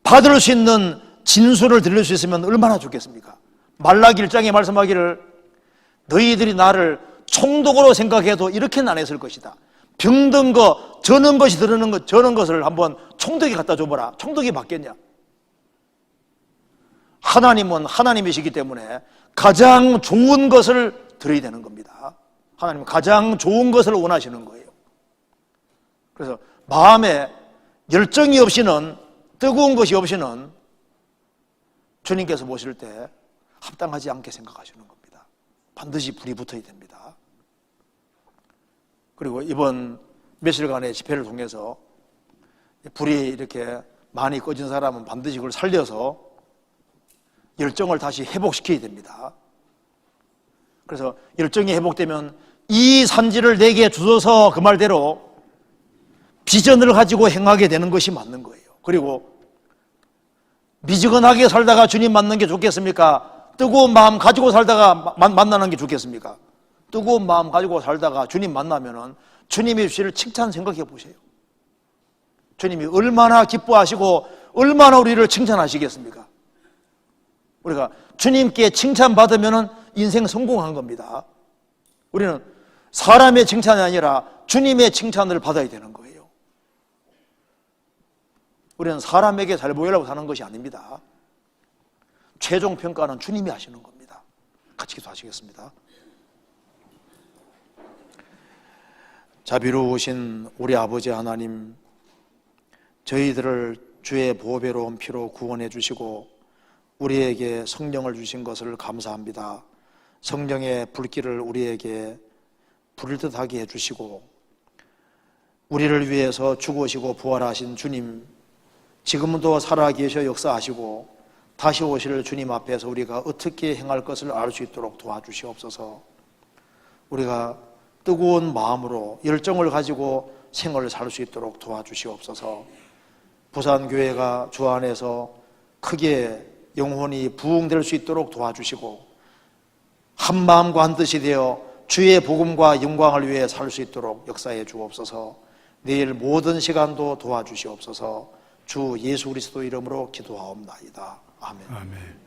받을 수 있는 진술을 들릴 수 있으면 얼마나 좋겠습니까? 말라기 1장에 말씀하기를 너희들이 나를 총독으로 생각해도 이렇게는 안 했을 것이다. 병든 거, 저는 것이 들으는 것, 저는 것을 한번 총독이 갖다 줘보라. 총독이 받겠냐? 하나님은 하나님이시기 때문에 가장 좋은 것을 드려야 되는 겁니다. 하나님은 가장 좋은 것을 원하시는 거예요. 그래서 마음에 열정이 없이는, 뜨거운 것이 없이는 주님께서 보실 때 합당하지 않게 생각하시는 겁니다. 반드시 불이 붙어야 됩니다. 그리고 이번 며칠간의 집회를 통해서 불이 이렇게 많이 꺼진 사람은 반드시 그걸 살려서 열정을 다시 회복시켜야 됩니다. 그래서 열정이 회복되면 이 산지를 내게 주소서 그 말대로 비전을 가지고 행하게 되는 것이 맞는 거예요. 그리고 미지근하게 살다가 주님 만나는 게 좋겠습니까? 뜨거운 마음 가지고 살다가 만나는 게 좋겠습니까? 뜨거운 마음 가지고 살다가 주님 만나면은 주님이 주실 칭찬 생각해 보세요. 주님이 얼마나 기뻐하시고 얼마나 우리를 칭찬하시겠습니까? 우리가 주님께 칭찬받으면은 인생 성공한 겁니다. 우리는 사람의 칭찬이 아니라 주님의 칭찬을 받아야 되는 거예요. 우리는 사람에게 잘 보이려고 사는 것이 아닙니다. 최종 평가는 주님이 하시는 겁니다. 같이 기도하시겠습니다. 자비로우신 우리 아버지 하나님, 저희들을 주의 보배로운 피로 구원해 주시고 우리에게 성령을 주신 것을 감사합니다. 성령의 불길을 우리에게 불을 듯하게 해주시고 우리를 위해서 죽으시고 부활하신 주님, 지금도 살아계셔 역사하시고 다시 오실 주님 앞에서 우리가 어떻게 행할 것을 알 수 있도록 도와주시옵소서. 우리가 뜨거운 마음으로 열정을 가지고 생활을 살 수 있도록 도와주시옵소서. 부산교회가 주 안에서 크게 영혼이 부흥될 수 있도록 도와주시고 한 마음과 한 뜻이 되어 주의 복음과 영광을 위해 살 수 있도록 역사해 주옵소서. 내일 모든 시간도 도와주시옵소서. 주 예수 그리스도 이름으로 기도하옵나이다. 아멘. 아멘.